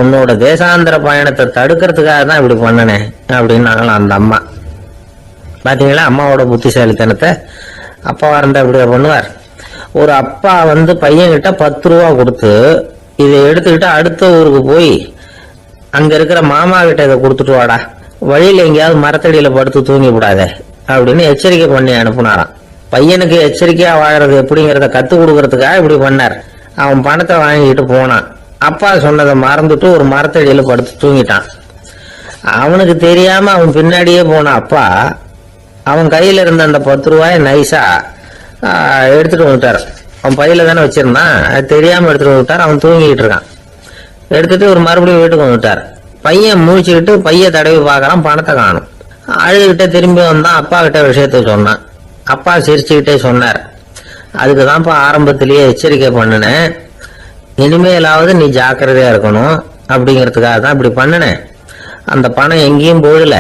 உன்னோட தேசாந்திர பயணத்தை தடுக்கிறதுக்காக தான் இப்படி பண்ணனேன் அப்படின்னாங்களாம் அந்த அம்மா. பாத்தீங்களா அம்மாவோட புத்திசாலித்தனத்தை? அப்பாவா இருந்தா இப்படியா பண்ணுவார்? ஒரு அப்பா பையன்கிட்ட 10 ரூபா கொடுத்து இதை எடுத்துக்கிட்டு அடுத்த ஊருக்கு போய் அங்க இருக்கிற மாமா கிட்ட இதை கொடுத்துட்டு வாடா, வழியில எங்கேயாவது மரத்தடியில படுத்து தூங்கி விடாத அப்படின்னு எச்சரிக்கை பண்ணி அனுப்புனாராம். பையனுக்கு எச்சரிக்கையா வாழறது எப்படிங்கிறத கத்து கொடுக்கறதுக்காக இப்படி பண்ணார். அவன் பணத்தை வாங்கிட்டு போனான். அப்பா சொன்னதை மறந்துட்டு ஒரு மரத்தடியில படுத்து தூங்கிட்டான். அவனுக்கு தெரியாம அவன் பின்னாடியே போன அப்பா அவன் கையில இருந்த அந்த 10 ரூபாய நைஸா எடுத்துட்டு வந்துட்டார். அவன் பையில தானே வச்சிருந்தான், அது தெரியாம எடுத்துட்டு வந்துட்டார். அவன் தூங்கிட்டு இருக்கான். எடுத்துட்டு ஒரு மறுபடியும் வீட்டுக்கு வந்துட்டார். பையன் முழிச்சுக்கிட்டு பைய தடவி பார்க்கறான், பணத்தை காணும். அழுதுகிட்ட திரும்பி வந்தான். அப்பா கிட்ட விஷயத்த சொன்னான். அப்பா சிரிச்சுக்கிட்டே சொன்னார், அதுக்குதான்ப்பா ஆரம்பத்திலேயே எச்சரிக்கை பண்ணினேன், இனிமேலாவது நீ ஜாக்கிரதையா இருக்கணும் அப்படிங்கிறதுக்காக தான் இப்படி பண்ணினேன். அந்த பணம் எங்கேயும் போயிடல,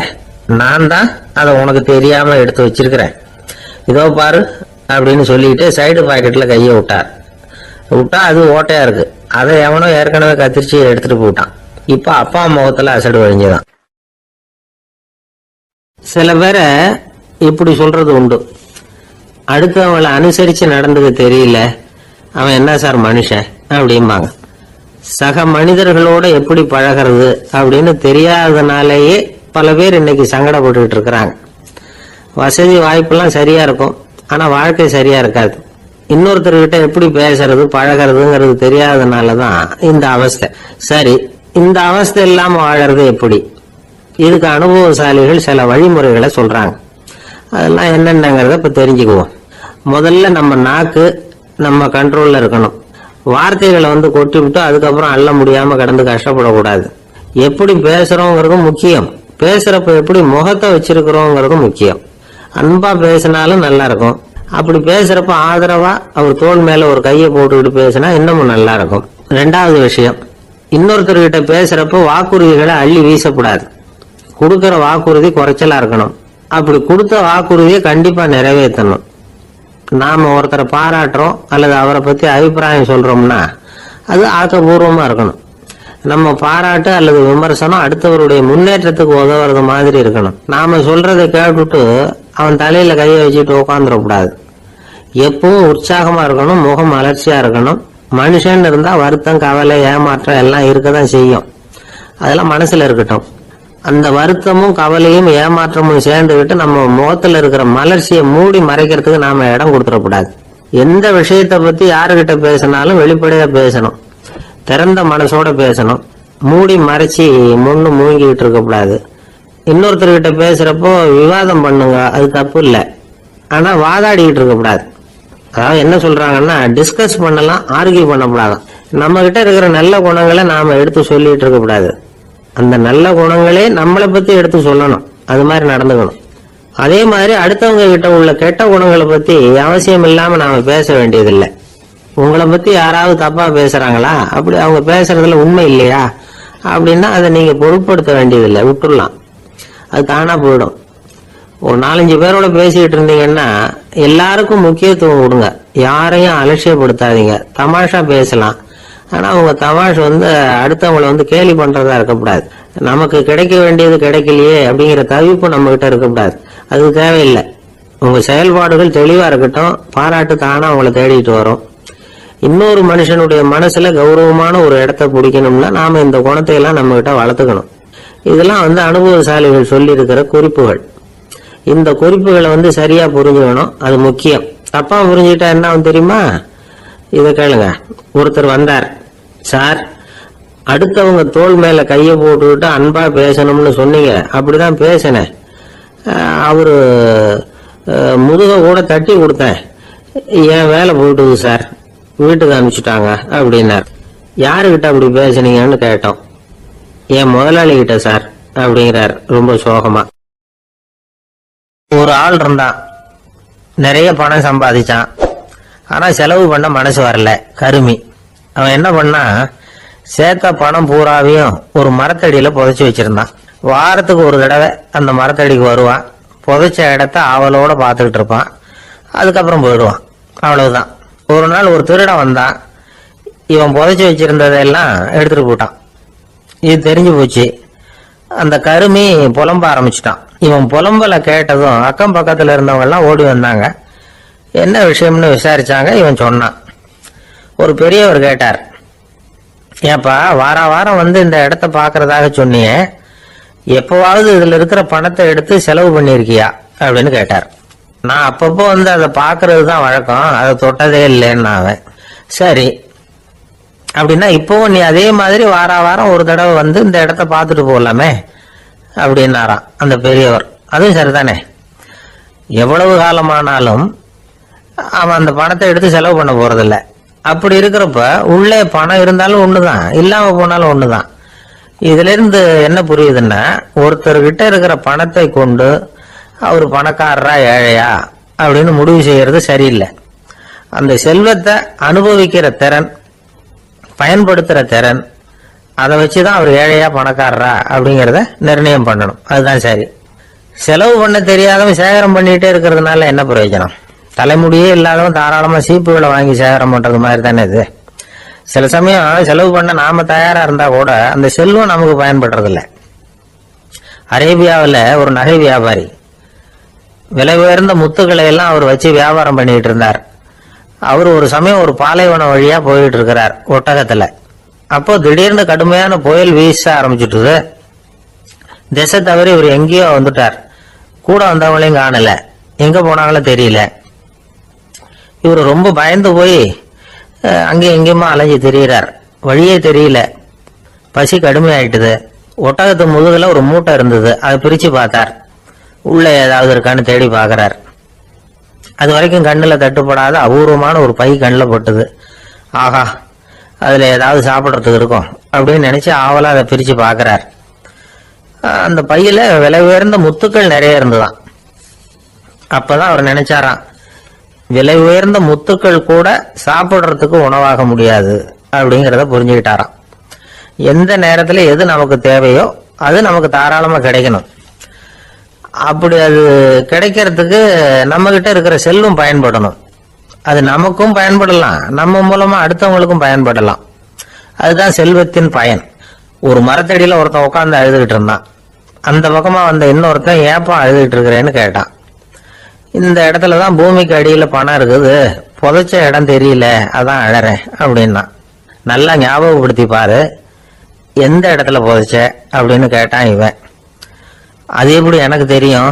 நான் தான் அதை உனக்கு தெரியாம எடுத்து வச்சிருக்கிறேன். இதோ பாரு அப்படின்னு சொல்லிட்டு சைடு பாக்கெட்ல கைய விட்டா அது ஓட்டையா இருக்கு. அதை எவனோ ஏற்கனவே கத்திரிச்சு எடுத்துட்டு போயிட்டான். இப்ப அப்பா முகத்துல அசடு வழிஞ்சுதான். சில பேரை இப்படி சொல்றது உண்டு, அடுத்தவங்களை அனுசரிச்சு நடந்தது தெரியல, அவன் என்ன சார் மனுஷன் அப்படிம்பாங்க. சக மனிதர்களோட எப்படி பழகிறது அப்படின்னு தெரியாதனாலேயே பல பேர் இன்னைக்கு சங்கடப்பட்டு இருக்கிறாங்க. வசதி வாய்ப்பெல்லாம் சரியா இருக்கும், ஆனா வாழ்க்கை சரியா இருக்காது. இன்னொருத்தர்கிட்ட எப்படி பேசுறது பழகிறதுங்கிறது தெரியாதனாலதான் இந்த அவஸ்தை. சரி, இந்த அவஸ்தை இல்லாம வாழறது எப்படி? இதுக்கு அனுபவசாலிகள் சில வழிமுறைகளை சொல்றாங்க. அதெல்லாம் என்னென்னங்கிறத இப்ப தெரிஞ்சுக்குவோம். முதல்ல நம்ம நாக்கு நம்ம கண்ட்ரோல்ல இருக்கணும். வார்த்தைகளை கொட்டி விட்டு அதுக்கப்புறம் அள்ள முடியாம கடந்து கஷ்டப்படக்கூடாது. எப்படி பேசுறோங்கிறதும் முக்கியம், பேசுறப்ப எப்படி முகத்தை வச்சிருக்கிறோங்கிறதும் முக்கியம். அன்பா பேசினாலும் நல்லா இருக்கும். அப்படி பேசுறப்ப ஆதரவா அவர் தோள் மேல ஒரு கையை போட்டுக்கிட்டு பேசினா இன்னமும் நல்லா இருக்கும். 2வது விஷயம், இன்னொருத்தர்கிட்ட பேசுறப்போ வாக்குறுதிகளை அள்ளி வீசக்கூடாது. கொடுக்கிற வாக்குறுதி குறைச்சலா இருக்கணும். அப்படி கொடுத்த வாக்குறுதியை கண்டிப்பா நிறைவேற்றணும். நாம ஒருத்தரை பாராட்டுறோம் அல்லது அவரை பத்தி அபிப்பிராயம் சொல்றோம்னா அது ஆக்கப்பூர்வமா இருக்கணும். நம்ம பாராட்டு அல்லது விமர்சனம் அடுத்தவருடைய முன்னேற்றத்துக்கு உதவுறது மாதிரி இருக்கணும். நாம சொல்றதை கேட்டுட்டு அவன் தலையில கையை வச்சுட்டு உட்காந்துடக்கூடாது. எப்பவும் உற்சாகமா இருக்கணும், முகம் மலர்ச்சியா இருக்கணும். மனுஷன் இருந்தா வருத்தம், கவலை, ஏமாற்றம் எல்லாம் இருக்கதான் செய்யும். அதெல்லாம் மனசுல இருக்கட்டும். அந்த வருத்தமும் கவலையும் ஏமாற்றமும் சேர்ந்துகிட்டு நம்ம முகத்துல இருக்கிற மலர்ச்சியை மூடி மறைக்கிறதுக்கு நாம இடம் கொடுத்துடக்கூடாது. எந்த விஷயத்த பத்தி யாருகிட்ட பேசினாலும் வெளிப்படையா பேசணும், திறந்த மனசோட பேசணும். மூடி மறைச்சி முன்னு மூங்கிட்டு இருக்கக்கூடாது. இன்னொருத்தர்கிட்ட பேசுறப்போ விவாதம் பண்ணுங்க, அது தப்பு இல்லை. ஆனா வாதாடிக்கிட்டு இருக்கக்கூடாது. அதாவது என்ன சொல்றாங்கன்னா, டிஸ்கஸ் பண்ணலாம், ஆர்கியூ பண்ணக்கூடாது. நம்ம கிட்ட இருக்கிற நல்ல குணங்களை நாம எடுத்து சொல்லிட்டு இருக்கக்கூடாது. அந்த நல்ல குணங்களே நம்மளை பத்தி எடுத்து சொல்லணும். அது மாதிரி நடந்துக்கணும். அதே மாதிரி அடுத்தவங்க கிட்ட உள்ள கெட்ட குணங்களை பத்தி அவசியம் இல்லாம நாம பேச வேண்டியதில்லை. உங்களை பத்தி யாராவது தப்பா பேசுறாங்களா, அப்படி அவங்க பேசுறதுல உண்மை இல்லையா அப்படின்னா அதை நீங்க பொருட்படுத்த வேண்டியதில்லை, விட்டுடலாம். அது தானா போயிடும். ஒரு 4-5 பேரோட பேசிக்கிட்டு இருந்தீங்கன்னா எல்லாருக்கும் முக்கியத்துவம் கொடுங்க, யாரையும் அலட்சியப்படுத்தாதீங்க. தமாஷா பேசலாம், ஆனா உங்க தமாஷ் அடுத்தவங்களை கேலி பண்றதா இருக்கக்கூடாது. நமக்கு கிடைக்க வேண்டியது கிடைக்கலையே அப்படிங்கிற தவிப்பு நம்ம கிட்ட இருக்கக்கூடாது. அது தேவையில்லை. உங்க செயல்பாடுகள் தெளிவா இருக்கட்டும், பாராட்டு தானா அவங்கள தேடிட்டு வரும். இன்னொரு மனுஷனுடைய மனசுல கௌரவமான ஒரு இடத்த பிடிக்கணும்னா நாம இந்த குணத்தை எல்லாம் நம்ம கிட்ட வளர்த்துக்கணும். இதெல்லாம் அனுபவசாலிகள் சொல்லி இருக்கிற குறிப்புகள். இந்த குறிப்புகளை சரியா புரிஞ்சுக்கணும், அது முக்கியம். தப்பா புரிஞ்சுக்கிட்டா என்ன ஆகும் தெரியுமா? இதை கேளுங்க. ஒருத்தர் வந்தார், சார் அடுத்தவங்க தோள் மேல கையை போட்டுக்கிட்டு அன்பா பேசணும்னு சொன்னீங்க, அப்படிதான் பேசினேன். அவரு முதுக கூட தட்டி கொடுத்தேன், என் வேலை போயிட்டுது சார், வீட்டுக்கு அனுப்பிச்சுட்டாங்க அப்படின்னார். யாருகிட்ட அப்படி பேசுனீங்கன்னு கேட்டோம். என் முதலாளி கிட்ட சார் அப்படிங்கிறார் ரொம்ப சோகமா. ஒரு ஆள் இருந்தான், நிறைய பணம் சம்பாதிச்சான், ஆனா செலவு பண்ண மனசு வரல, கருமி. அவன் என்ன பண்ணா, சேர்த்த பணம் பூராவையும் ஒரு மரத்தடியில புதைச்சி வச்சிருந்தான். வாரத்துக்கு ஒரு தடவை அந்த மரத்தடிக்கு வருவான், புதைச்ச இடத்த ஆவலோட பார்த்துக்கிட்டு இருப்பான், அதுக்கப்புறம் போயிடுவான். அவ்வளவுதான். ஒரு நாள் ஒரு திருடன் வந்தான், இவன் புதைச்சி வச்சிருந்ததெல்லாம் எடுத்துட்டு போட்டான். இது தெரிஞ்சு போச்சு. அந்த கருமி புலம்ப ஆரம்பிச்சுட்டான். இவன் புலம்பல கேட்டதும் அக்கம் பக்கத்துல இருந்தவங்க எல்லாம் ஓடி வந்தாங்க. என்ன விஷயம்னு விசாரிச்சாங்க. இவன் சொன்னான். ஒரு பெரியவர் கேட்டார், ஏப்பா வாரம் இந்த இடத்த பாக்குறதாக சொன்னியே, எப்பவாவது இதுல இருக்கிற பணத்தை எடுத்து செலவு பண்ணிருக்கியா அப்படின்னு கேட்டார். நான் அப்பப்போ அதை பாக்குறது தான் வழக்கம், அதை தொட்டதே இல்லைன்னு அவன். சரி அப்படின்னா இப்பவும் நீ அதே மாதிரி வாரம் ஒரு தடவை இந்த இடத்த பார்த்துட்டு போகலாமே அப்படின்னாராம் அந்த பெரியவர். அதுவும் சரிதானே, எவ்வளவு காலமானாலும் அவன் அந்த பணத்தை எடுத்து செலவு பண்ண போறதில்ல. அப்படி இருக்கிறப்ப உள்ளே பணம் இருந்தாலும் ஒண்ணுதான், இல்லாம போனாலும் ஒண்ணுதான். இதுல இருந்து என்ன புரியுதுன்னா, ஒருத்தர்கிட்ட இருக்கிற பணத்தை கொண்டு அவர் பணக்காரரா ஏழையா அப்படின்னு முடிவு செய்யறது சரியில்லை. அந்த செல்வத்தை அனுபவிக்கிற திறன், பயன்படுத்துற திறன், அதை வச்சுதான் அவர் ஏழையா பணக்காரரா அப்படிங்கிறத நிர்ணயம் பண்ணணும். அதுதான் சரி. செலவு பண்ண தெரியாதவன் சேகரம் பண்ணிட்டே இருக்கிறதுனால என்ன பிரயோஜனம்? தலைமுடியே இல்லாதவன் தாராளமா சீப்புகளை வாங்கி சேகரம் பண்றது மாதிரி தானே இது. சில சமயம் செலவு பண்ண நாம தயாரா இருந்தா கூட அந்த செல்வம் நமக்கு பயன்படுறதில்ல. அரேபியாவில் ஒரு நகை வியாபாரி விலை உயர்ந்த முத்துக்களை எல்லாம் அவர் வச்சு வியாபாரம் பண்ணிட்டு இருந்தார். அவர் ஒரு சமயம் ஒரு பாலைவனம் வழியா போயிட்டு இருக்கிறார் ஒட்டகத்துல. அப்போ திடீர்னு கடுமையான புயல் வீச ஆரம்பிச்சுட்டுது. திசை தவறி இவர் எங்கேயோ வந்துட்டார். கூட வந்தவங்களையும் காணல, எங்க போனாங்களோ தெரியல. இவர் ரொம்ப பயந்து போய் அங்கேயும் எங்கேயுமா அலைஞ்சு திரியிறார். வழியே தெரியல. பசி கடுமையாயிட்டுது. ஒட்டகத்து முதுகுல ஒரு மூட்டை இருந்தது, அதை பிரிச்சு பார்த்தார். உள்ள ஏதாவது இருக்கான்னு தேடி பார்க்கிறார். அது வரைக்கும் கண்ணுல தட்டுப்படாத அபூர்வமான ஒரு பை கண்ணில் பட்டுது. ஆஹா, அதுல ஏதாவது சாப்பிட்றதுக்கு இருக்கும் அப்படின்னு நினைச்சு ஆவலா அதை பிரிச்சு பார்க்கிறார். அந்த பையில விலை உயர்ந்த முத்துக்கள் நிறைய இருந்துதான். அப்பதான் அவர் நினைச்சாராம், விலை உயர்ந்த முத்துக்கள் கூட சாப்பிட்றதுக்கு உணவாக முடியாது அப்படிங்கிறத புரிஞ்சுக்கிட்டாராம். எந்த நேரத்துல எது நமக்கு தேவையோ அது நமக்கு தாராளமா கிடைக்கணும். அப்படி அது கிடைக்கிறதுக்கு நம்ம கிட்ட இருக்கிற செல்வம் பயன்படணும். அது நமக்கும் பயன்படலாம், நம்ம மூலமா அடுத்தவங்களுக்கும் பயன்படலாம். அதுதான் செல்வத்தின் பயன். ஒரு மரத்தடியில ஒருத்தன் உட்காந்து அழுதுகிட்டு இருந்தான். அந்த பக்கமா வந்த இன்னொருத்தன் ஏப்பா அழுதுகிட்டு இருக்கிறேன்னு கேட்டான். இந்த இடத்துலதான் பூமிக்கு அடியில பணம் இருக்குது, புதைச்ச இடம் தெரியல, அதான் அழறேன் அப்படின்னா. நல்லா ஞாபகப்படுத்தி பாரு, எந்த இடத்துல புதைச்ச அப்படின்னு கேட்டான் இவன். அது எப்படி எனக்கு தெரியும்,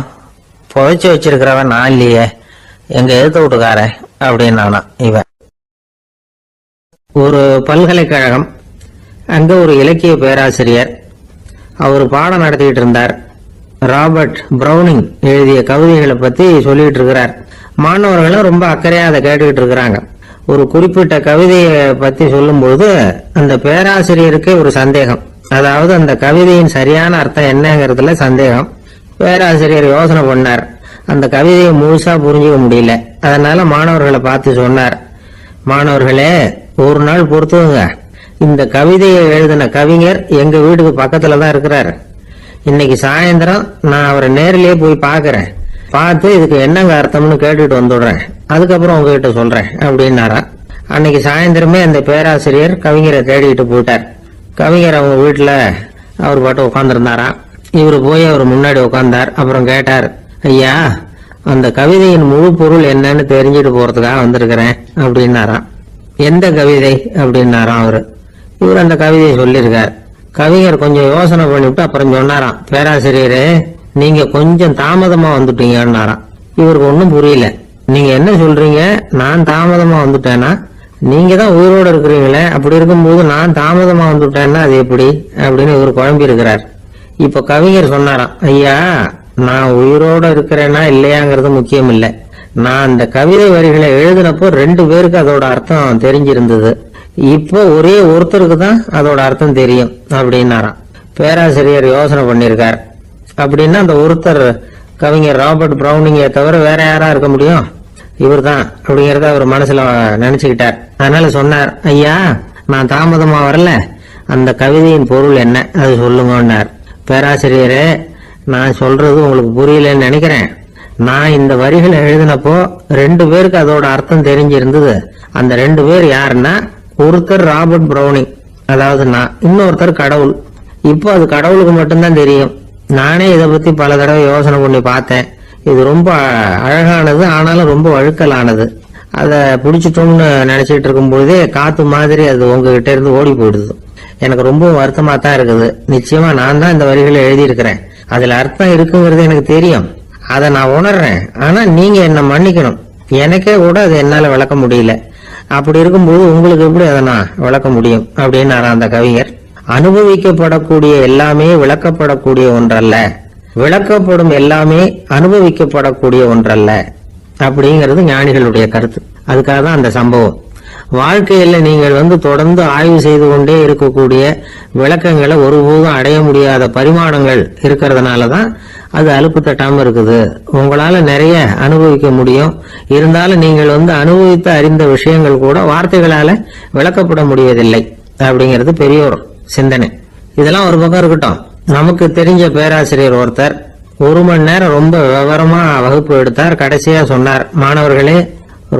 புதைச்சு வச்சிருக்கிறவன் நான் இல்லையே, எங்க எழுத்து வீட்டுக்காரன் அப்படின்னானா இவன். ஒரு பல்கலைக்கழகம், அங்க ஒரு இலக்கிய பேராசிரியர், அவர் பாடம் நடத்திட்டு இருந்தார். ராபர்ட் பிரௌனிங் எழுதிய கவிதைகளை பத்தி சொல்லிட்டு இருக்கிறார். மாணவர்களும் ரொம்ப அக்கறையா அதை கேட்டுக்கிட்டு இருக்கிறாங்க. ஒரு குறிப்பிட்ட கவிதையை பத்தி சொல்லும்போது அந்த பேராசிரியருக்கு ஒரு சந்தேகம். அதாவது அந்த கவிதையின் சரியான அர்த்தம் என்னங்கிறதுல சந்தேகம். பேராசிரியர் யோசனை பண்ணார். அந்த கவிதையை முழுசா புரிஞ்சுக்க முடியல. அதனால மாணவர்களை பார்த்து சொன்னார், மாணவர்களே, ஒரு நாள் பொறுத்துங்க, இந்த கவிதையை எழுதின கவிஞர் எங்க வீட்டுக்கு பக்கத்துல தான் இருக்கிறாரு. இன்னைக்கு சாயந்தரம் நான் அவரை நேரிலேயே போய் பாக்குறேன், பார்த்து இதுக்கு என்னங்க அர்த்தம்னு கேட்டுட்டு வந்துடுறேன், அதுக்கப்புறம் உங்ககிட்ட சொல்றேன் அப்படின்னாரா. அன்னைக்கு சாயந்தரமே அந்த பேராசிரியர் கவிஞரை தேடிட்டு போயிட்டார். கவிஞர் அவங்க வீட்டுல அவர் பாட்டு உட்காந்துருந்தாராம். இவரு போய் அவர் முன்னாடி உட்கார்ந்தார். அப்புறம் கேட்டார், ஐயா, அந்த கவிதையின் முழு பொருள் என்னன்னு தெரிஞ்சுட்டு போறதுக்காக வந்திருக்கிறேன் அப்படின்னாராம். எந்த கவிதை அப்படின்னாராம் அவரு. இவர் அந்த கவிதையை சொல்லியிருக்கார். கவிஞர் கொஞ்சம் யோசனை பண்ணிவிட்டு அப்புறம் சொன்னாராம், பேராசிரியரே, நீங்க கொஞ்சம் தாமதமா வந்துட்டீங்கன்னாராம். இவருக்கு ஒன்னும் புரியல. நீங்க என்ன சொல்றீங்க, நான் தாமதமா வந்துட்டேன்னா? நீங்க தான் உயிரோட இருக்கிறீங்களே, அப்படி இருக்கும்போது நான் தாமதமா வந்துட்டேன்னா அது எப்படி அப்படின்னு இவர் குழம்பி இருக்கிறார். இப்ப கவிஞர் சொன்னாராம், ஐயா, நான் உயிரோட இருக்கிறேன்னா இல்லையாங்கிறது முக்கியம் இல்லை. நான் அந்த கவிதை வரிகளை எழுதினப்போ 2 பேருக்கு அதோட அர்த்தம் தெரிஞ்சிருந்தது. இப்போ ஒரே ஒருத்தருக்கு தான் அதோட அர்த்தம் தெரியும் அப்படின்னாராம். பேராசிரியர் யோசனை பண்ணிருக்கார். அப்படின்னா அந்த ஒருத்தர் கவிஞர் ராபர்ட் பிரௌனிங்கை தவிர வேற யாரா இருக்க முடியும்? இவர் தான் அப்படிங்கறத அவர் மனசுல நினைச்சுக்கிட்டார். அதனால சொன்னார், ஐயா, நான் தாமதமா வரல, அந்த கவிதையின் பொருள் என்ன அது சொல்லுங்கன்னார். பேராசிரியரே, நான் சொல்றது உங்களுக்கு புரியலன்னு நினைக்கிறேன். நான் இந்த வரிகளை எழுதினப்போ 2 பேருக்கு அதோட அர்த்தம் தெரிஞ்சிருந்தது. அந்த 2 பேர் யாருன்னா, ஒருத்தர் ராபர்ட் பிரௌனிங், அதாவது நான், இன்னொருத்தர் கடவுள். இப்போ அது கடவுளுக்கு மட்டும்தான் தெரியும். நானே இதை பத்தி பல தடவை யோசனை பண்ணி பார்த்தேன். இது ரொம்ப அழகானது, ஆனாலும் ரொம்ப வழுக்கலானது. அதை பிடிச்சிட்டோம்னு நினைச்சிட்டு இருக்கும் பொழுதே காத்து மாதிரி அது உங்ககிட்ட இருந்து ஓடி போயிடுது. எனக்கு ரொம்ப வருத்தமா தான் இருக்குது. நிச்சயமா நான் தான் இந்த வரிகளை எழுதியிருக்கிறேன். அதுல அர்த்தம் இருக்குங்கிறது எனக்கு தெரியும், அதை நான் உணர்றேன். ஆனா நீங்க என்ன மன்னிக்கணும், எனக்கே கூட அதை என்னால விளக்க முடியல. அப்படி இருக்கும்போது உங்களுக்கு எப்படி அதை நான் விளக்க முடியும் அப்படின்னு அந்த கவிஞர். அனுபவிக்கப்படக்கூடிய எல்லாமே விளக்கப்படக்கூடிய ஒன்றல்ல, விளக்கப்படும் எல்லாமே அனுபவிக்கப்படக்கூடிய ஒன்றல்ல அப்படிங்கிறது ஞானிகளுடைய கருத்து. அதுக்காக தான் அந்த சம்பவம். வாழ்க்கையில நீங்கள் தொடர்ந்து ஆய்வு செய்து கொண்டே இருக்கக்கூடிய விளக்கங்களை ஒருபோதும் அடைய முடியாத பரிமாணங்கள் இருக்கிறதுனாலதான் அது அலுப்பு தட்டாம இருக்குது. உங்களால நிறைய அனுபவிக்க முடியும், இருந்தாலும் நீங்கள் அனுபவித்து அறிந்த விஷயங்கள் கூட வார்த்தைகளால விளக்கப்பட முடிவதில்லை அப்படிங்கிறது பெரிய ஒரு சிந்தனை. இதெல்லாம் ஒரு பக்கம் இருக்கட்டும். நமக்கு தெரிஞ்ச பேராசிரியர் ஒருத்தர் 1 மணி நேரம் ரொம்ப விவரமா வகுப்பு எடுத்தார். கடைசியா சொன்னார், மாணவர்களே,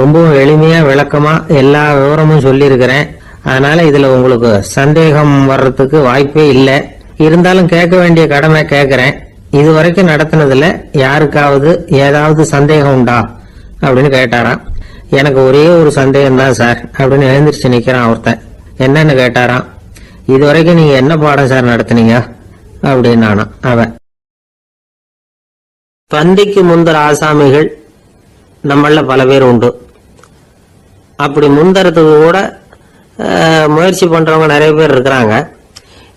ரொம்பவும் எளிமையா விளக்கமா எல்லா விவரமும் சொல்லி இருக்கிறேன். அதனால இதுல உங்களுக்கு சந்தேகம் வர்றதுக்கு வாய்ப்பே இல்லை. இருந்தாலும் கேட்க வேண்டிய கடமை கேட்கிறேன். இதுவரைக்கும் நடத்தினதுல யாருக்காவது ஏதாவது சந்தேகம் உண்டா அப்படின்னு கேட்டாராம். எனக்கு ஒரே ஒரு சந்தேகம் தான் சார் அப்படின்னு எழுந்திரிச்சு நிக்கிறான் ஒருத்தன். என்னன்னு கேட்டாராம். இதுவரைக்கும் நீங்க என்ன பாடம் சார் நடத்துனீங்க அப்படின்னானா அவன். பந்திக்கு முந்தர ஆசாமிகள் நம்மள பல பேர் உண்டு. அப்படி முந்தறதுக்கு கூட முயற்சி பண்றவங்க நிறைய பேர் இருக்கிறாங்க.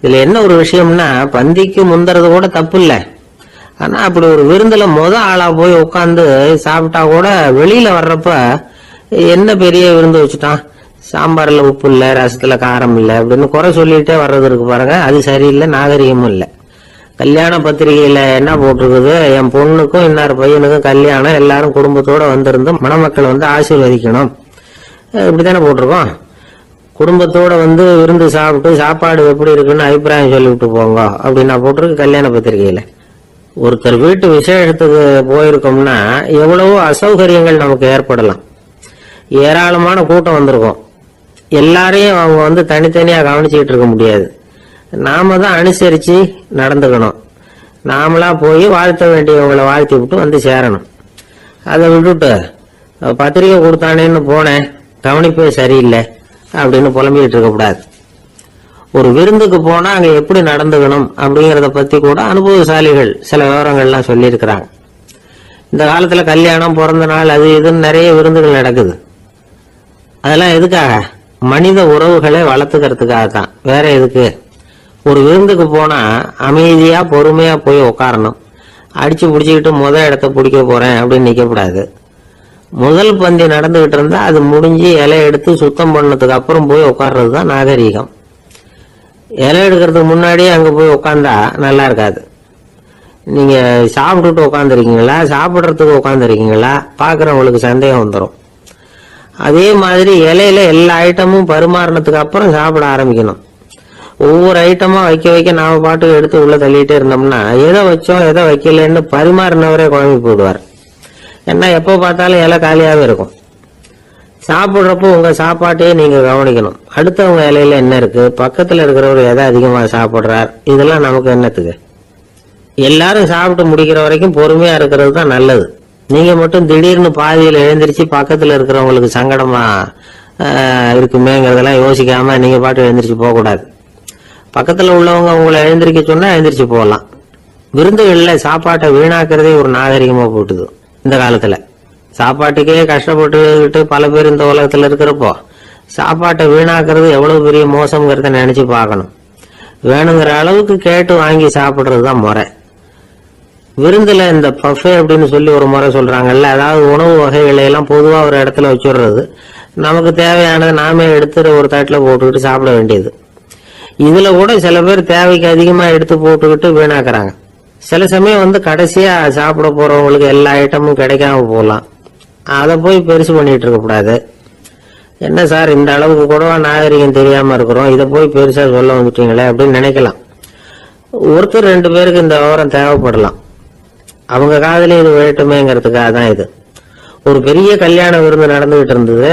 இதுல என்ன ஒரு விஷயம்னா, பந்திக்கு முந்தறது கூட தப்பு இல்லை. ஆனா அப்படி ஒரு விருந்துல ஆளா போய் உட்காந்து சாப்பிட்டா கூட வெளியில வர்றப்ப என்ன பெரிய விருந்து வச்சுட்டான், சாம்பார்ல உப்பு இல்ல, ரசத்துல காரம் இல்ல அப்படின்னு குறை சொல்லிட்டே வர்றது இருக்கு பாருங்க, அது சரியில்லை, நாகரிகமும் இல்லை. கல்யாண பத்திரிகையில என்ன போட்டிருக்குது, என் பொண்ணுக்கும் இன்னொரு பையனுக்கும் கல்யாணம், எல்லாரும் குடும்பத்தோட வந்திருந்து மணமக்கள் ஆசீர்வதிக்கணும், இப்படித்தானே போட்டிருக்கோம். குடும்பத்தோட வந்து விருந்து சாப்பிட்டு சாப்பாடு எப்படி இருக்குன்னு அபிப்பிராயம் சொல்லிவிட்டு போங்க அப்படின்னா போட்டிருக்கு கல்யாண பத்திரிகையில. ஒருத்தர் வீட்டு விசேஷத்துக்கு போயிருக்கோம்னா எவ்வளவோ அசௌகரியங்கள் நமக்கு ஏற்படலாம். ஏராளமான கூட்டம் வந்திருக்கும். எல்லாரையும் அவங்க வந்து தனித்தனியா கவனிச்சுக்கிட்டு இருக்க முடியாது. நாம தான் அனுசரிச்சு நடந்துக்கணும். நாமளா போய் வாழ்த்த வேண்டியவங்களை வாழ்த்தி விட்டு வந்து சேரணும். அதை விட்டுட்டு பத்திரிகை கொடுத்தானேன்னு போனேன், கவனிப்பே சரியில்லை அப்படின்னு புலம்பிக்கிட்டு இருக்கக்கூடாது. ஒரு விருந்துக்கு போனா அங்க எப்படி நடந்துக்கணும் அப்படிங்கறத பத்தி கூட அனுபவசாலிகள் சில விவரங்கள்லாம் சொல்லியிருக்கிறாங்க. இந்த காலத்துல கல்யாணம், பிறந்த நாள், அது இதுன்னு நிறைய விருந்துகள் நடக்குது. அதெல்லாம் எதுக்காக? மனித உறவுகளை வளர்த்துக்கிறதுக்காக தான், வேற எதுக்கு? ஒரு விருந்துக்கு போனா அமைதியா பொறுமையா போய் உட்காரணும். அடிச்சு பிடிச்சிக்கிட்டு இடத்த பிடிக்க போறேன் அப்படின்னு நிக்கக்கூடாது. முதல் பந்தி நடந்துகிட்டு இருந்தா அது முடிஞ்சு இலை எடுத்து சுத்தம் பண்ணதுக்கு அப்புறம் போய் உட்கார்றது தான் நாகரீகம். இலை எடுக்கிறதுக்கு முன்னாடியே அங்க போய் உட்காந்தா நல்லா இருக்காது. நீங்க சாப்பிட்டுட்டு உட்காந்துருக்கீங்களா, சாப்பிட்றதுக்கு உட்காந்துருக்கீங்களா, பாக்குறவங்களுக்கு சந்தேகம் வந்துடும். அதே மாதிரி இலையில எல்லா ஐட்டமும் பரிமாறினதுக்கு அப்புறம் சாப்பிட ஆரம்பிக்கணும். ஒவ்வொரு ஐட்டமா வைக்க வைக்க நாம பாட்டுக்கு எடுத்து உள்ள தள்ளிட்டே இருந்தோம்னா எதை வச்சோம் எதை வைக்கலன்னு பரிமாறினவரே குழம்பி போடுவார். ஏன்னா எப்போ பார்த்தாலும் இலை காலியாவே இருக்கும். சாப்பிட்றப்போ உங்க சாப்பாட்டையே நீங்க கவனிக்கணும். அடுத்தவங்க இலையில என்ன இருக்கு, பக்கத்துல இருக்கிறவர் எதை அதிகமா சாப்பிடுறார், இதெல்லாம் நமக்கு என்னத்துக்கு? எல்லாரும் சாப்பிட்டு முடிக்கிற வரைக்கும் பொறுமையா இருக்கிறது தான் நல்லது. நீங்க மட்டும் திடீர்னு பாதியில எழுந்திரிச்சு பக்கத்துல இருக்கிறவங்களுக்கு சங்கடமா இருக்குமேங்கிறதெல்லாம் யோசிக்காம நீங்க பாட்டு எழுந்திரிச்சு போக கூடாது. பக்கத்துல உள்ளவங்க உங்களை எழுந்திரிக்க சொன்னா எழுந்திரிச்சு போகலாம். விருந்துகள்ல சாப்பாட்டை வீணாக்குறதே ஒரு நாகரிகமா போட்டுது இந்த காலத்துல. சாப்பாட்டுக்கே கஷ்டப்பட்டுக்கிட்டு பல பேர் இந்த உலகத்துல இருக்கிறப்போ சாப்பாட்டை வீணாக்குறது எவ்வளவு பெரிய மோசம்ங்கிறத நினைச்சு பார்க்கணும். வேணுங்கிற அளவுக்கு கேட்டு வாங்கி சாப்பிடுறதுதான் முறை. விருந்துல இந்த பஃபே அப்படின்னு சொல்லி ஒரு முறை சொல்றாங்கல்ல, அதாவது உணவு வகைகளை எல்லாம் பொதுவா ஒரு இடத்துல வச்சுடுறது, நமக்கு தேவையானதை நாமே எடுத்து ஒரு தட்டுல போட்டுக்கிட்டு சாப்பிட வேண்டியது. இதுல கூட சில பேர் தேவைக்கு அதிகமா எடுத்து போட்டுக்கிட்டு வீணாக்குறாங்க. சில சமயம் வந்து கடைசியா சாப்பிட போறவங்களுக்கு எல்லா ஐட்டமும் கிடைக்காம போகலாம். அதை போய் பெருசு பண்ணிட்டு இருக்க கூடாது. என்ன சார் இந்த அளவுக்கு கூடவா நாகரிகம் தெரியாம இருக்கிறோம், இதை போய் பெருசா சொல்ல வந்துட்டீங்களே அப்படின்னு நினைக்கலாம். ஒருத்தர் ரெண்டு பேருக்கு இந்த விவரம் தேவைப்படலாம். அவங்க காதலே இது வேட்டுமேங்கிறதுக்காக தான் இது. ஒரு பெரிய கல்யாண விருந்து நடந்துகிட்டு இருந்தது.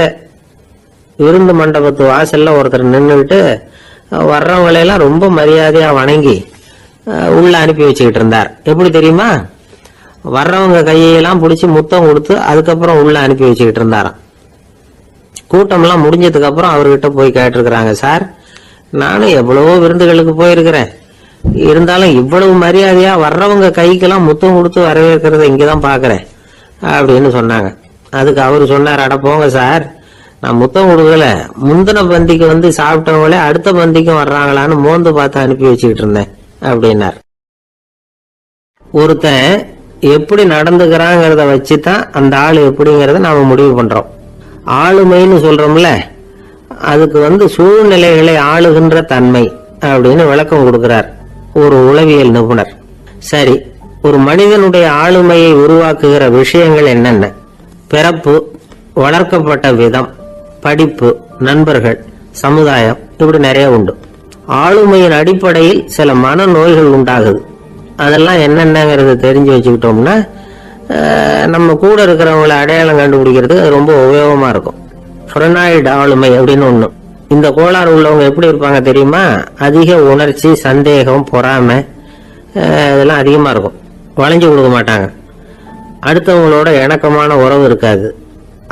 விருந்து மண்டபத்து வாசல்ல ஒருத்தர் நின்றுட்டு வர்றவங்களையெல்லாம் ரொம்ப மரியாதையா வணங்கி உள்ள அனுப்பி வச்சுக்கிட்டு இருந்தார். எப்படி தெரியுமா? வர்றவங்க கையெல்லாம் பிடிச்சி முத்தம் கொடுத்து அதுக்கப்புறம் உள்ள அனுப்பி வச்சுக்கிட்டு இருந்தாராம். கூட்டம்லாம் முடிஞ்சதுக்கு அப்புறம் அவர்கிட்ட போய் கேட்டிருக்கிறாங்க, சார் நானும் எவ்வளவோ விருந்துகளுக்கு போயிருக்கிறேன், இருந்தாலும் இவ்வளவு மரியாதையா வர்றவங்க கைக்கெல்லாம் முத்தம் கொடுத்து வரவேற்கிறத இங்கதான் பாக்குறேன் அப்படின்னு சொன்னாங்க. அதுக்கு அவரு சொன்னார், அட போங்க சார், நான் முத்தம் கொடுக்கல, முந்தின பந்திக்கு வந்து சாப்பிட்டவங்களே அடுத்த பந்திக்கும் வர்றாங்களான்னு மோந்து பார்த்து அனுப்பி வச்சுக்கிட்டு இருந்தேன் அப்படின்னார். ஒருத்தன் எப்படி நடந்துக்கிறாங்கிறத வச்சுதான் அந்த ஆளு எப்படிங்கிறத நாம முடிவு பண்றோம். ஆளுமைன்னு சொல்றோம்ல, அதுக்கு வந்து சூழ்நிலைகளை ஆளுகின்ற தன்மை அப்படின்னு விளக்கம் கொடுக்கிறார் ஒரு உளவியல் நிபுணர். சரி, ஒரு மனிதனுடைய ஆளுமையை உருவாக்குகிற விஷயங்கள் என்னென்ன? பிறப்பு, வளர்க்கப்பட்ட விதம், படிப்பு, நண்பர்கள், சமுதாயம், இப்படி நிறைய உண்டு. ஆளுமையின் அடிப்படையில் சில மனநோய்கள் உண்டாகுது. அதெல்லாம் என்னென்னங்கிறத தெரிஞ்சு வச்சுக்கிட்டோம்னா நம்ம கூட இருக்கிறவங்களை அடையாளம் கண்டுபிடிக்கிறது ரொம்ப உபயோகமா இருக்கும். ஃப்ரெனாய்டு ஆளுமை அப்படின்னு ஒண்ணு. இந்த கோளாறு உள்ளவங்க எப்படி இருப்பாங்க தெரியுமா? அதிக உணர்ச்சி, சந்தேகம், பொறாமை இதெல்லாம் அதிகமா இருக்கும். வளைஞ்சு கொடுக்க மாட்டாங்க. அடுத்தவங்களோட இணக்கமான உறவு இருக்காது.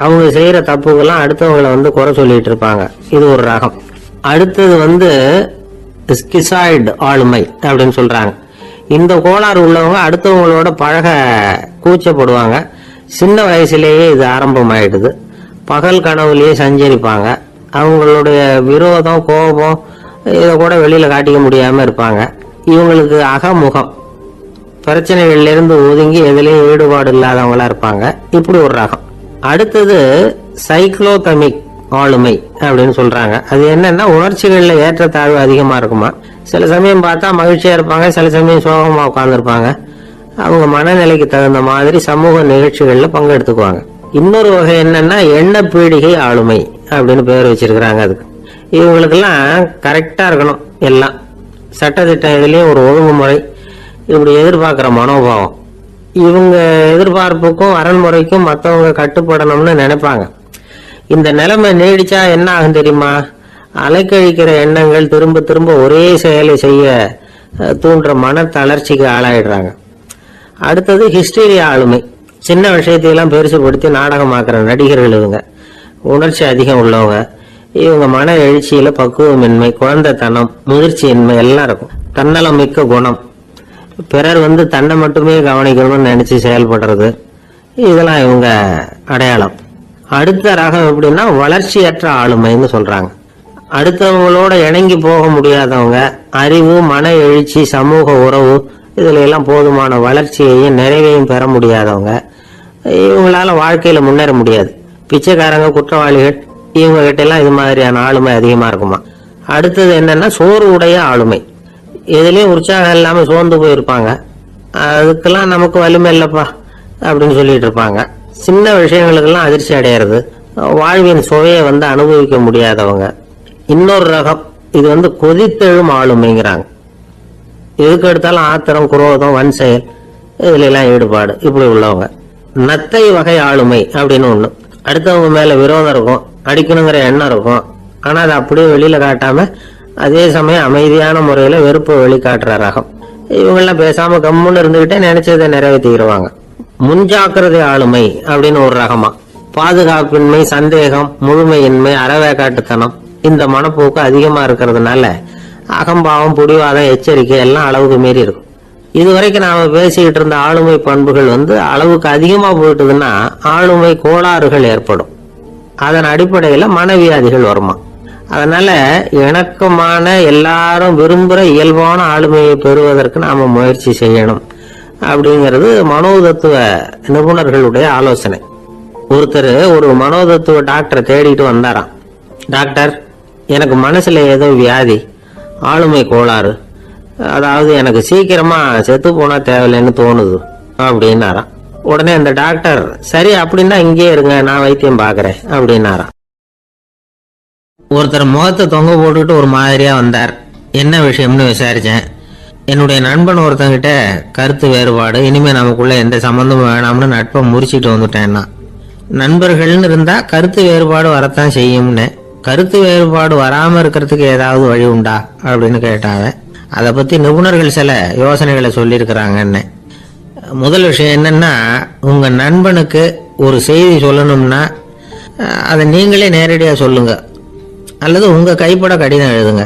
அவங்க செய்யற தப்புக்கெல்லாம் அடுத்தவங்களை வந்து குறை சொல்லிட்டு இருப்பாங்க. இது ஒரு ரகம். அடுத்தது வந்து ஸ்கிசாய்டு ஆளுமை அப்படின்னு சொல்றாங்க. இந்த கோளாறு உள்ளவங்க அடுத்தவங்களோட பழக கூச்சப்படுவாங்க. சின்ன வயசுலேயே இது ஆரம்பமாயிடுது. பகல் கனவுலயே சஞ்சரிப்பாங்க. அவங்களுடைய விரோதம், கோபம் இதை கூட வெளியில காட்டிக்க முடியாம இருப்பாங்க. இவங்களுக்கு அகமுகம், பிரச்சனைகள்ல இருந்து ஒதுங்கி எதுலயும் ஈடுபாடு இல்லாதவங்களா இருப்பாங்க. இப்படி ஒரு ரகம். அடுத்தது சைக்ளோதமிக் ஆளுமை அப்படின்னு சொல்றாங்க. அது என்னன்னா உணர்ச்சிகள்ல ஏற்றத்தாழ்வு அதிகமா இருக்குமா. சில சமயம் பார்த்தா மகிழ்ச்சியா இருப்பாங்க, சில சமயம் சோகமா உட்கார்ந்துருப்பாங்க. அவங்க மனநிலைக்கு தகுந்த மாதிரி சமூக நிகழ்ச்சிகள்ல பங்கெடுத்துக்குவாங்க. இன்னொரு வகை என்னன்னா எண்ண பீடிகை ஆளுமை அப்படின்னு பேர் வச்சிருக்கிறாங்க. அதுக்கு இவங்களுக்கெல்லாம் கரெக்டாக இருக்கணும், எல்லாம் சட்டத்திட்டம் இதுலேயும் ஒரு ஒழுங்குமுறை, இப்படி எதிர்பார்க்குற மனோபாவம். இவங்க எதிர்பார்ப்புக்கும் அரண்முறைக்கும் மற்றவங்க கட்டுப்படணும்னு நினைப்பாங்க. இந்த நிலைமை நீடிச்சா என்ன ஆகும் தெரியுமா? அலைக்கழிக்கிற எண்ணங்கள் திரும்ப திரும்ப ஒரே செயலை செய்ய தூண்டுற மன தளர்ச்சிக்கு ஆளாயிடுறாங்க. அடுத்தது ஹிஸ்டீரியா ஆளுமை. சின்ன விஷயத்தையெல்லாம் பெருசுபடுத்தி நாடகமாக்குற நடிகர்கள் இவங்க. உணர்ச்சி அதிகம் உள்ளவங்க. இவங்க மன எழுச்சியில பக்குவமின்மை, குழந்தைத்தனம், முதிர்ச்சியின்மை எல்லாம் இருக்கும். தன்னலம் மிக்க குணம். பிறர் தன்னை மட்டுமே கவனிக்கணும்னு நினைச்சு செயல்படுறது, இதெல்லாம் இவங்க அடையாளம். அடுத்த ரகம் எப்படின்னா வளர்ச்சியற்ற ஆளுமைன்னு சொல்றாங்க. அடுத்தவங்களோட இணங்கி போக முடியாதவங்க, அறிவு, மன எழுச்சி, சமூக உறவு இதுல எல்லாம் போதுமான வளர்ச்சியையும் நிறைவையும் பெற முடியாதவங்க. இவங்களால வாழ்க்கையில முன்னேற முடியாது. பிச்சைக்காரங்க, குற்றவாளிகள், இவங்க கிட்ட எல்லாம் இது மாதிரியான ஆளுமை அதிகமா இருக்குமா. அடுத்தது என்னன்னா சோர்வுடைய ஆளுமை. எதுலயும் உற்சாகம் இல்லாம சோர்ந்து போயிருப்பாங்க. அதுக்கெல்லாம் நமக்கு வலிமை இல்லப்பா அப்படின்னு சொல்லிட்டு இருப்பாங்க. சின்ன விஷயங்களுக்கெல்லாம் அதிர்ச்சி அடையிறது, வாழ்வின் சுவையை அனுபவிக்க முடியாதவங்க. இன்னொரு ரகம் இது கொதித்தெழும் ஆளுமைங்கிறாங்க. எதுக்கு எடுத்தாலும் ஆத்திரம், குரோதம், வன் செயல் இதுல எல்லாம் ஈடுபாடு, இப்படி உள்ளவங்க. நத்தை வகை ஆளுமை அப்படின்னு ஒண்ணு. அடுத்தவங்க மேல விரோதம் இருக்கும், அடிக்கணுங்கிற எண்ணம் இருக்கும். ஆனா அதை அப்படியே வெளியில காட்டாம அதே சமயம் அமைதியான முறையில வெறுப்பை வெளிக்காட்டுற ரகம். இவங்கெல்லாம் பேசாம கம்முன்னு இருந்துகிட்டே நினைச்சதை நிறைவேற்றிடுவாங்க. முன்ஜாக்கிரதை ஆளுமை அப்படின்னு ஒரு ரகமா. பாதுகாப்பின்மை, சந்தேகம், முழுமையின்மை, அறவேக்காட்டுத்தனம் இந்த மனப்போக்கு அதிகமா இருக்கிறதுனால அகம்பாவம், புடிவாதம், எச்சரிக்கை எல்லாம் அளவுக்கு மீறி இருக்கும். இதுவரைக்கும் நாம பேசிக்கிட்டு இருந்த ஆளுமை பண்புகள் அளவுக்கு அதிகமா போயிட்டுதுன்னா ஆளுமை கோளாறுகள் ஏற்படும். அதன் அடிப்படையில மனவியாதிகள் வருமா. அதனால இணக்கமான, எல்லாரும் விரும்புகிற இயல்பான ஆளுமையை பெறுவதற்கு நாம முயற்சி செய்யணும் அப்படிங்கிறது மனோதத்துவ நிபுணர்களுடைய ஆலோசனை. ஒருத்தர் ஒரு மனோதத்துவ டாக்டரை தேடிட்டு வந்தாராம். டாக்டர், எனக்கு மனசுல ஏதோ வியாதி, ஆளுமை கோளாறு, அதாவது எனக்கு சீக்கிரமா செத்து போனா தேவையில்லைன்னு தோணுது அப்படின்னாராம். உடனே அந்த டாக்டர், சரி அப்படின்னா இங்கேயே இருங்க, நான் வைத்தியம் பாக்குறேன் அப்படின்னாராம். ஒருத்தர் முகத்தை தொங்க போட்டுக்கிட்டு ஒரு மாதிரியா வந்தார். என்ன விஷயம்னு விசாரிச்சேன். என்னுடைய நண்பன் ஒருத்தங்கிட்ட கருத்து வேறுபாடு, இனிமே நமக்குள்ள எந்த சம்பந்தமும் வேணாம்னு நட்பை முறிச்சிட்டு வந்துட்டேன்னா. நண்பர்கள்னு இருந்தா கருத்து வேறுபாடு வரத்தான் செய்யும்னு. கருத்து வேறுபாடு வராம இருக்கிறதுக்கு ஏதாவது வழி உண்டா அப்படின்னு கேட்டாங்க. அதை பத்தி நிபுணர்கள் சில யோசனைகளை சொல்லியிருக்கிறாங்கன்னு. முதல் விஷயம் என்னன்னா, உங்க நண்பனுக்கு ஒரு செய்தி சொல்லணும்னா அதை நீங்களே நேரடியா சொல்லுங்க, அல்லது உங்க கைப்பட கடிதம் எழுதுங்க.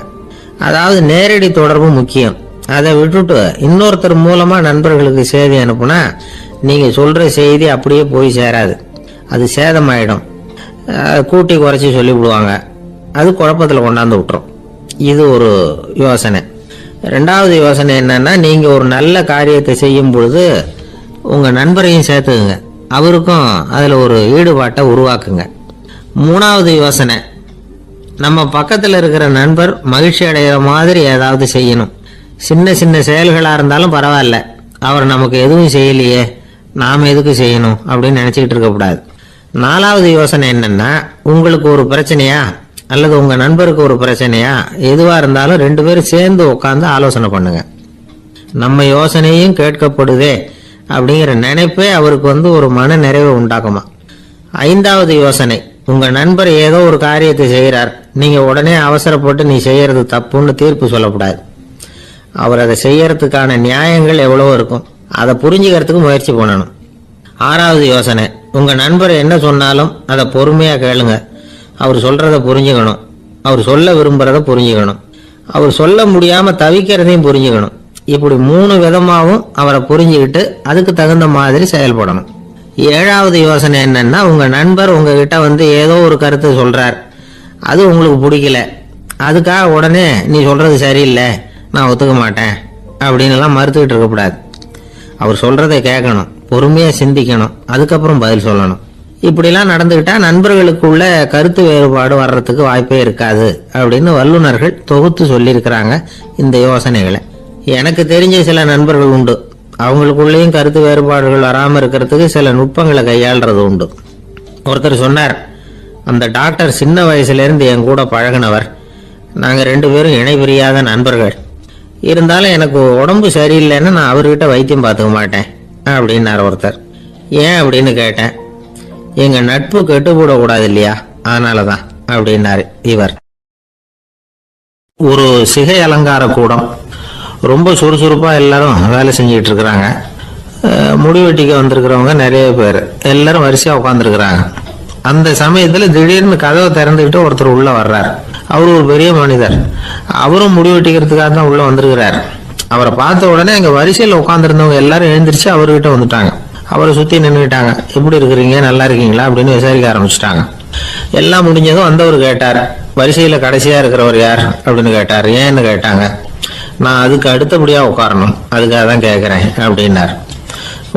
அதாவது நேரடி தொடர்பு முக்கியம். அதை விட்டுட்டு இன்னொருத்தர் மூலமா நண்பர்களுக்கு செய்தி அனுப்புனா நீங்க சொல்ற செய்தி அப்படியே போய் சேராது, அது சேதமாயிடும். கூட்டி குறைச்சி சொல்லிவிடுவாங்க, அது குழப்பத்தில் கொண்டாந்து விட்டுரும். இது ஒரு யோசனை. ரெண்டாவது யோசனை என்னன்னா, நீங்க ஒரு நல்ல காரியத்தை செய்யும் பொழுது உங்க நண்பரையும் சேர்த்துக்குங்க, அவருக்கும் அதுல ஒரு ஈடுபாட்டை உருவாக்குங்க. மூணாவது யோசனை, நம்ம பக்கத்தில் இருக்கிற நண்பர் மகிழ்ச்சி அடைகிற மாதிரி ஏதாவது செய்யணும். சின்ன சின்ன செயல்களாக இருந்தாலும் பரவாயில்ல, அவர் நமக்கு எதுவும் செய்யலையே, நாம் எதுக்கு செய்யணும் அப்படின்னு நினச்சிக்கிட்டு இருக்கக்கூடாது. நாலாவது யோசனை என்னன்னா, உங்களுக்கு ஒரு பிரச்சனையா அல்லது உங்கள் நண்பருக்கு ஒரு பிரச்சனையா, எதுவாக இருந்தாலும் 2 பேரும் சேர்ந்து உட்காந்து ஆலோசனை பண்ணுங்க. நம்ம யோசனையும் கேட்கப்படுதே அப்படிங்கிற நினைப்பே அவருக்கு ஒரு மன நிறைவை உண்டாக்குமா. 5வது யோசனை, உங்க நண்பர் ஏதோ ஒரு காரியத்தை செய்கிறார், நீங்க உடனே அவசரப்பட்டு நீ செய்யறது தப்புன்னு தீர்ப்பு சொல்லக்கூடாது. அவர் அதை செய்யறதுக்கான நியாயங்கள் எவ்வளவோ இருக்கும், அதை புரிஞ்சுக்கிறதுக்கு முயற்சி பண்ணணும். 6வது யோசனை, உங்க நண்பர் என்ன சொன்னாலும் அதை பொறுமையா கேளுங்க. அவர் சொல்றத புரிஞ்சுக்கணும், அவர் சொல்ல விரும்புறத புரிஞ்சுக்கணும், அவர் சொல்ல முடியாம தவிக்கிறதையும் புரிஞ்சுக்கணும். இப்படி 3 விதமாகவும் அவரை புரிஞ்சுக்கிட்டு அதுக்கு தகுந்த மாதிரி செயல்படணும். 7வது யோசனை என்னன்னா, உங்க நண்பர் உங்ககிட்ட ஏதோ ஒரு கருத்தை சொல்றார், அது உங்களுக்கு பிடிக்கல, அதுக்காக உடனே நீ சொல்றது சரியில்லை, நான் ஒத்துக்க மாட்டேன் அப்படின்னு எல்லாம் மறுத்துக்கிட்டு இருக்கக்கூடாது. அவர் சொல்றதை கேட்கணும், பொறுமையா சிந்திக்கணும், அதுக்கப்புறம் பதில் சொல்லணும். இப்படிலாம் நடந்துகிட்டா நண்பர்களுக்குள்ள கருத்து வேறுபாடு வர்றதுக்கு வாய்ப்பே இருக்காது அப்படின்னு வல்லுநர்கள் தொகுத்து சொல்லியிருக்கிறாங்க இந்த யோசனைகளை. எனக்கு தெரிஞ்ச சில நண்பர்கள் உண்டு, அவங்களுக்குள்ளேயும் கருத்து வேறுபாடுகள் வராமல் இருக்கிறதுக்கு சில நுட்பங்களை கையாளுறது உண்டு. ஒருத்தர் சொன்னார், அந்த டாக்டர் சின்ன வயசுலேருந்து என் கூட பழகினவர், நாங்கள் 2 பேரும் இணை பிரியாத நண்பர்கள். இருந்தாலும் எனக்கு உடம்பு சரியில்லைன்னு நான் அவர்கிட்ட வைத்தியம் பார்த்துக்க மாட்டேன் அப்படின்னார் ஒருத்தர். ஏன் அப்படின்னு கேட்டேன். எங்கள் நட்பு கெட்டுப்படக்கூடாது இல்லையா, அதனால தான் அப்படின்னாரு இவர். ஒரு சிகை அலங்கார கூடம், ரொம்ப சுறுசுறுப்பாக எல்லாரும் வேலை செஞ்சிட்டு இருக்கிறாங்க. முடி வெட்டிக்க வந்திருக்கிறவங்க நிறைய பேர், எல்லாரும் வரிசையாக உட்காந்துருக்குறாங்க. அந்த சமயத்தில் திடீர்னு கதவை திறந்துக்கிட்டு ஒருத்தர் உள்ள வர்றார். அவர் ஒரு பெரிய மனிதர். அவரும் முடி வெட்டிக்கிறதுக்காக தான் உள்ள வந்திருக்கிறார். அவரை பார்த்த உடனே அங்கே வரிசையில் உட்காந்துருந்தவங்க எல்லாரும் எழுந்திரிச்சு அவர்கிட்ட வந்துட்டாங்க. அவரை சுற்றி நின்றுட்டாங்க. எப்படி இருக்கிறீங்க, நல்லா இருக்கீங்களா அப்படின்னு விசாரிக்க ஆரம்பிச்சுட்டாங்க. எல்லாம் முடிஞ்சதும் வந்தவர் கேட்டார், வரிசையில் கடைசியாக இருக்கிறவர் யார் அப்படின்னு கேட்டார். ஏன்னு கேட்டாங்க. நான் அதுக்கு அடுத்தபடியாக உட்காரணும், அதுக்காக தான் கேட்குறேன் அப்படின்னார்.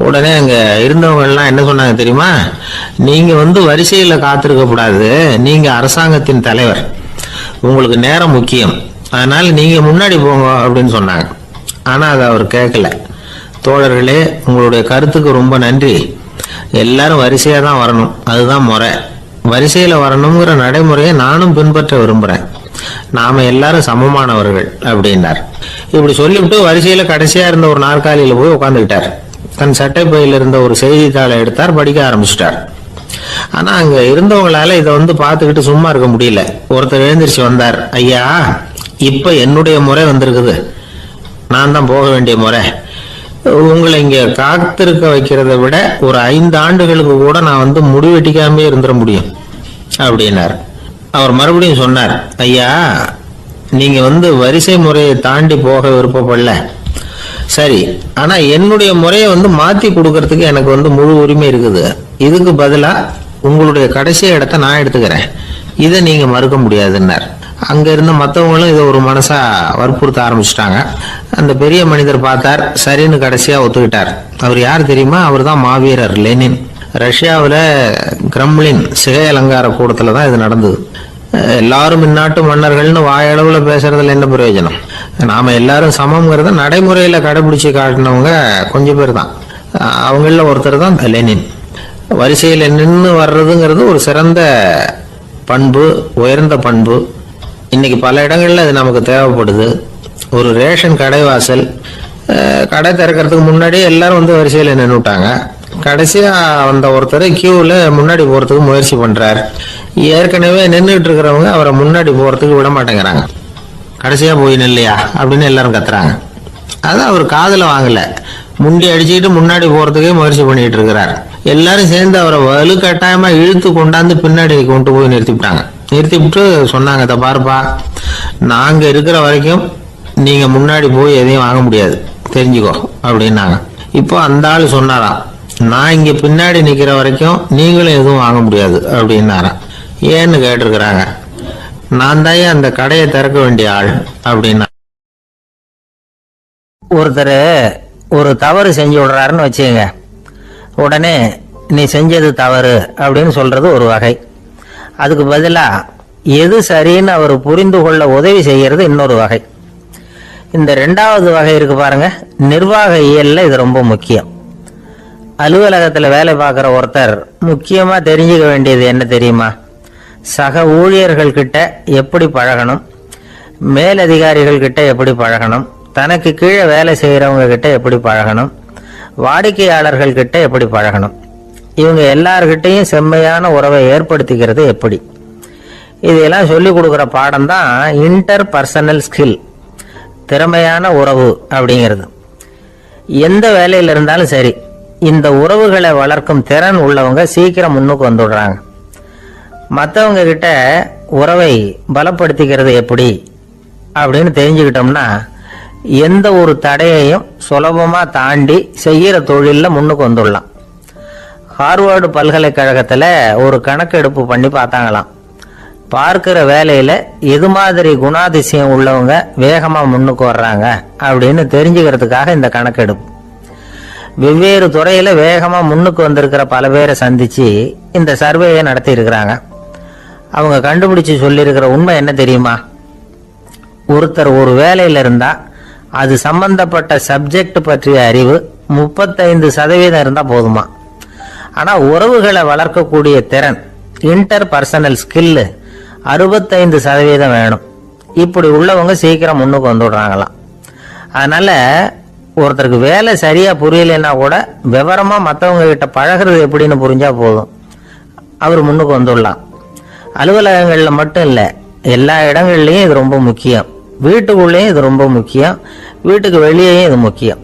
உடனே அங்கே இருந்தவங்க எல்லாம் என்ன சொன்னாங்க தெரியுமா? நீங்கள் வரிசையில் காத்திருக்க கூடாது, நீங்கள் அரசாங்கத்தின் தலைவர், உங்களுக்கு நேரம் முக்கியம், அதனால நீங்கள் முன்னாடி போங்க அப்படின்னு சொன்னாங்க. ஆனால் அதை அவர் கேட்கல. தோழர்களே, உங்களுடைய கருத்துக்கு ரொம்ப நன்றி. எல்லாரும் வரிசையாக தான் வரணும், அதுதான் முறை. வரிசையில் வரணுங்கிற நடைமுறையை நானும் பின்பற்ற விரும்புகிறேன். நாம எல்லாரும் சமமானவர்கள் அப்படின்னார். இப்படி சொல்லிவிட்டு வரிசையில் கடைசியாக இருந்த ஒரு நாற்காலியில் போய் உட்காந்துக்கிட்டார். தன் சட்டை பையில் இருந்த ஒரு செய்தித்தாளை எடுத்தார், படிக்க ஆரம்பிச்சிட்டார். ஆனா அங்க இருந்தவங்களால இதை பார்த்துக்கிட்டு சும்மா இருக்க முடியல. ஒருத்தர் எழுந்திரிச்சு வந்தார். ஐயா, இப்ப என்னுடைய முறை வந்திருக்குது, நான் தான் போக வேண்டிய முறை. உங்களை இங்க காத்திருக்க வைக்கிறத விட ஒரு 5 ஆண்டுகளுக்கு கூட நான் முடிவெட்டிக்காமே இருந்துட முடியும் அப்படின்னார். அவர் மறுபடியும் சொன்னார், ஐயா, நீங்க வரிசை முறையை தாண்டி போக விருப்பப்படல, சரி, ஆனா என்னுடைய முறையை மாத்தி கொடுக்கறதுக்கு எனக்கு முழு உரிமை இருக்குது. இதுக்கு பதிலா உங்களுடைய கடைசி இடத்த நான் எடுத்துக்கிறேன், இதை நீங்க மறுக்க முடியாதுன்னார். அங்க இருந்த மற்றவங்களும் இதை ஒரு மனசா வற்புறுத்த ஆரம்பிச்சுட்டாங்க. அந்த பெரிய மனிதர் பார்த்தார், சரின்னு கடைசியா ஒத்துக்கிட்டார். அவர் யார் தெரியுமா? அவர் தான் மாவீரர் லெனின். ரஷ்யாவில் கிரெம்ளின் சிகை அலங்கார கூடத்துல தான் இது நடந்தது. எல்லாரும் இந்நாட்டு மன்னர்கள்னு வாயளவுல பேசுறதுல என்ன பிரயோஜனம்? நாம எல்லாரும் சமம்ங்கிறத நடைமுறையில கடைபிடிச்சு காட்டினவங்க கொஞ்சம் பேர் தான். அவங்கள ஒருத்தர் தான் லெனின். வரிசையில் நின்று வர்றதுங்கிறது ஒரு சிறந்த பண்பு, உயர்ந்த பண்பு. இன்னைக்கு பல இடங்கள்ல அது நமக்கு தேவைப்படுது. ஒரு ரேஷன் கடைவாசல், கடை திறக்கிறதுக்கு முன்னாடி எல்லாரும் வரிசையில் நின்றுட்டாங்க. கடைசியா வந்த ஒருத்தர் கியூவில் முன்னாடி போறதுக்கு முயற்சி பண்றார். ஏற்கனவே நின்றுட்டு இருக்கிறவங்க அவரை முன்னாடி போறதுக்கு விட மாட்டேங்கிறாங்க. கடைசியா போய் நில்லையா அப்படின்னு எல்லாரும் கத்துறாங்க. அது அவர் காதுல வாங்கல. முண்டி அடிச்சுக்கிட்டு முன்னாடி போறதுக்கே முயற்சி பண்ணிட்டு இருக்கிறார். எல்லாரும் சேர்ந்து அவரை வலுக்கட்டாயமா இழுத்து கொண்டாந்து பின்னாடி கொண்டு போய் நிறுத்திவிட்டாங்க. நிறுத்திவிட்டு சொன்னாங்க, இதை பாருப்பா, நாங்க இருக்கிற வரைக்கும் நீங்க முன்னாடி போய் எதையும் வாங்க முடியாது, தெரிஞ்சுக்கோ அப்படின்னாங்க. இப்போ அந்த ஆள் சொன்னாராம், நான் இங்க பின்னாடி நிக்கிற வரைக்கும் நீங்களும் எதுவும் வாங்க முடியாது அப்படின்னாராம். ஏன்னு கேட்டிருக்கிறாங்க. நான் தான் அந்த கடையை திறக்க வேண்டிய ஆள் அப்படின்னா. ஒருத்தர் ஒரு தவறு செஞ்சு விடுறாருன்னு வச்சுக்கங்க, உடனே நீ செஞ்சது தவறு அப்படின்னு சொல்றது ஒரு வகை. அதுக்கு பதிலாக எது சரின்னு அவர் புரிந்து கொள்ள உதவி செய்கிறது இன்னொரு வகை. இந்த 2வது வகை இருக்கு பாருங்க, நிர்வாக இயல்ல இது ரொம்ப முக்கியம். அலுவலகத்தில் வேலை பார்க்குற ஒருத்தர் முக்கியமாக தெரிஞ்சுக்க வேண்டியது என்ன தெரியுமா? சக ஊழியர்கள் கிட்ட எப்படி பழகணும், மேலதிகாரிகள் கிட்ட எப்படி பழகணும், தனக்கு கீழே வேலை செய்கிறவங்க கிட்ட எப்படி பழகணும், வாடிக்கையாளர்கள் கிட்ட எப்படி பழகணும், இவங்க எல்லார்கிட்டையும் செம்மையான உறவை ஏற்படுத்திக்கிறது எப்படி. இதெல்லாம் சொல்லிக் கொடுக்குற பாடம் தான் இன்டர் பர்சனல் ஸ்கில், திறமையான உறவு அப்படிங்கிறது. எந்த வேலையில் இருந்தாலும் சரி, இந்த உறவுகளை வளர்க்கும் திறன் உள்ளவங்க சீக்கிரம் முன்னுக்கு வந்துடுறாங்க. மற்றவங்க கிட்ட உறவை பலப்படுத்திக்கிறது எப்படி அப்படின்னு தெரிஞ்சுக்கிட்டோம்னா எந்த ஒரு தடையையும் சுலபமாக தாண்டி செய்கிற தொழிலில் முன்னுக்கு வந்துடலாம். ஹார்வர்டு பல்கலைக்கழகத்தில் ஒரு கணக்கெடுப்பு பண்ணி பார்த்தாங்களாம். பார்க்கிற வேலையில் எது மாதிரி குணாதிசயம் உள்ளவங்க வேகமாக முன்னுக்கு வர்றாங்க அப்படின்னு தெரிஞ்சுக்கிறதுக்காக இந்த கணக்கெடுப்பு. வெவ்வேறு துறையில் வேகமாக முன்னுக்கு வந்திருக்கிற பல பேரை சந்தித்து இந்த சர்வேயை நடத்தி இருக்கிறாங்க. அவங்க கண்டுபிடிச்சு சொல்லியிருக்கிற உண்மை என்ன தெரியுமா? ஒருத்தர் ஒரு வேலையில் இருந்தால் அது சம்பந்தப்பட்ட சப்ஜெக்ட் பற்றிய அறிவு 35% இருந்தால் போதுமா. ஆனால் உறவுகளை வளர்க்கக்கூடிய திறன், இன்டர் பர்சனல் ஸ்கில் 65% வேணும். இப்படி உள்ளவங்க சீக்கிரம் முன்னுக்கு வந்துடுறாங்களாம். அதனால ஒருத்தருக்கு வேலை சரியா புரியலைன்னா கூட விவரமா மற்றவங்க கிட்ட பழகிறது எப்படின்னு புரிஞ்சா போதும், அவர் முன்னுக்கு வந்துடலாம். அலுவலகங்கள்ல மட்டும் இல்லை, எல்லா இடங்கள்லையும் இது ரொம்ப முக்கியம். வீட்டுக்குள்ளேயும் இது ரொம்ப முக்கியம், வீட்டுக்கு வெளியேயும் இது முக்கியம்.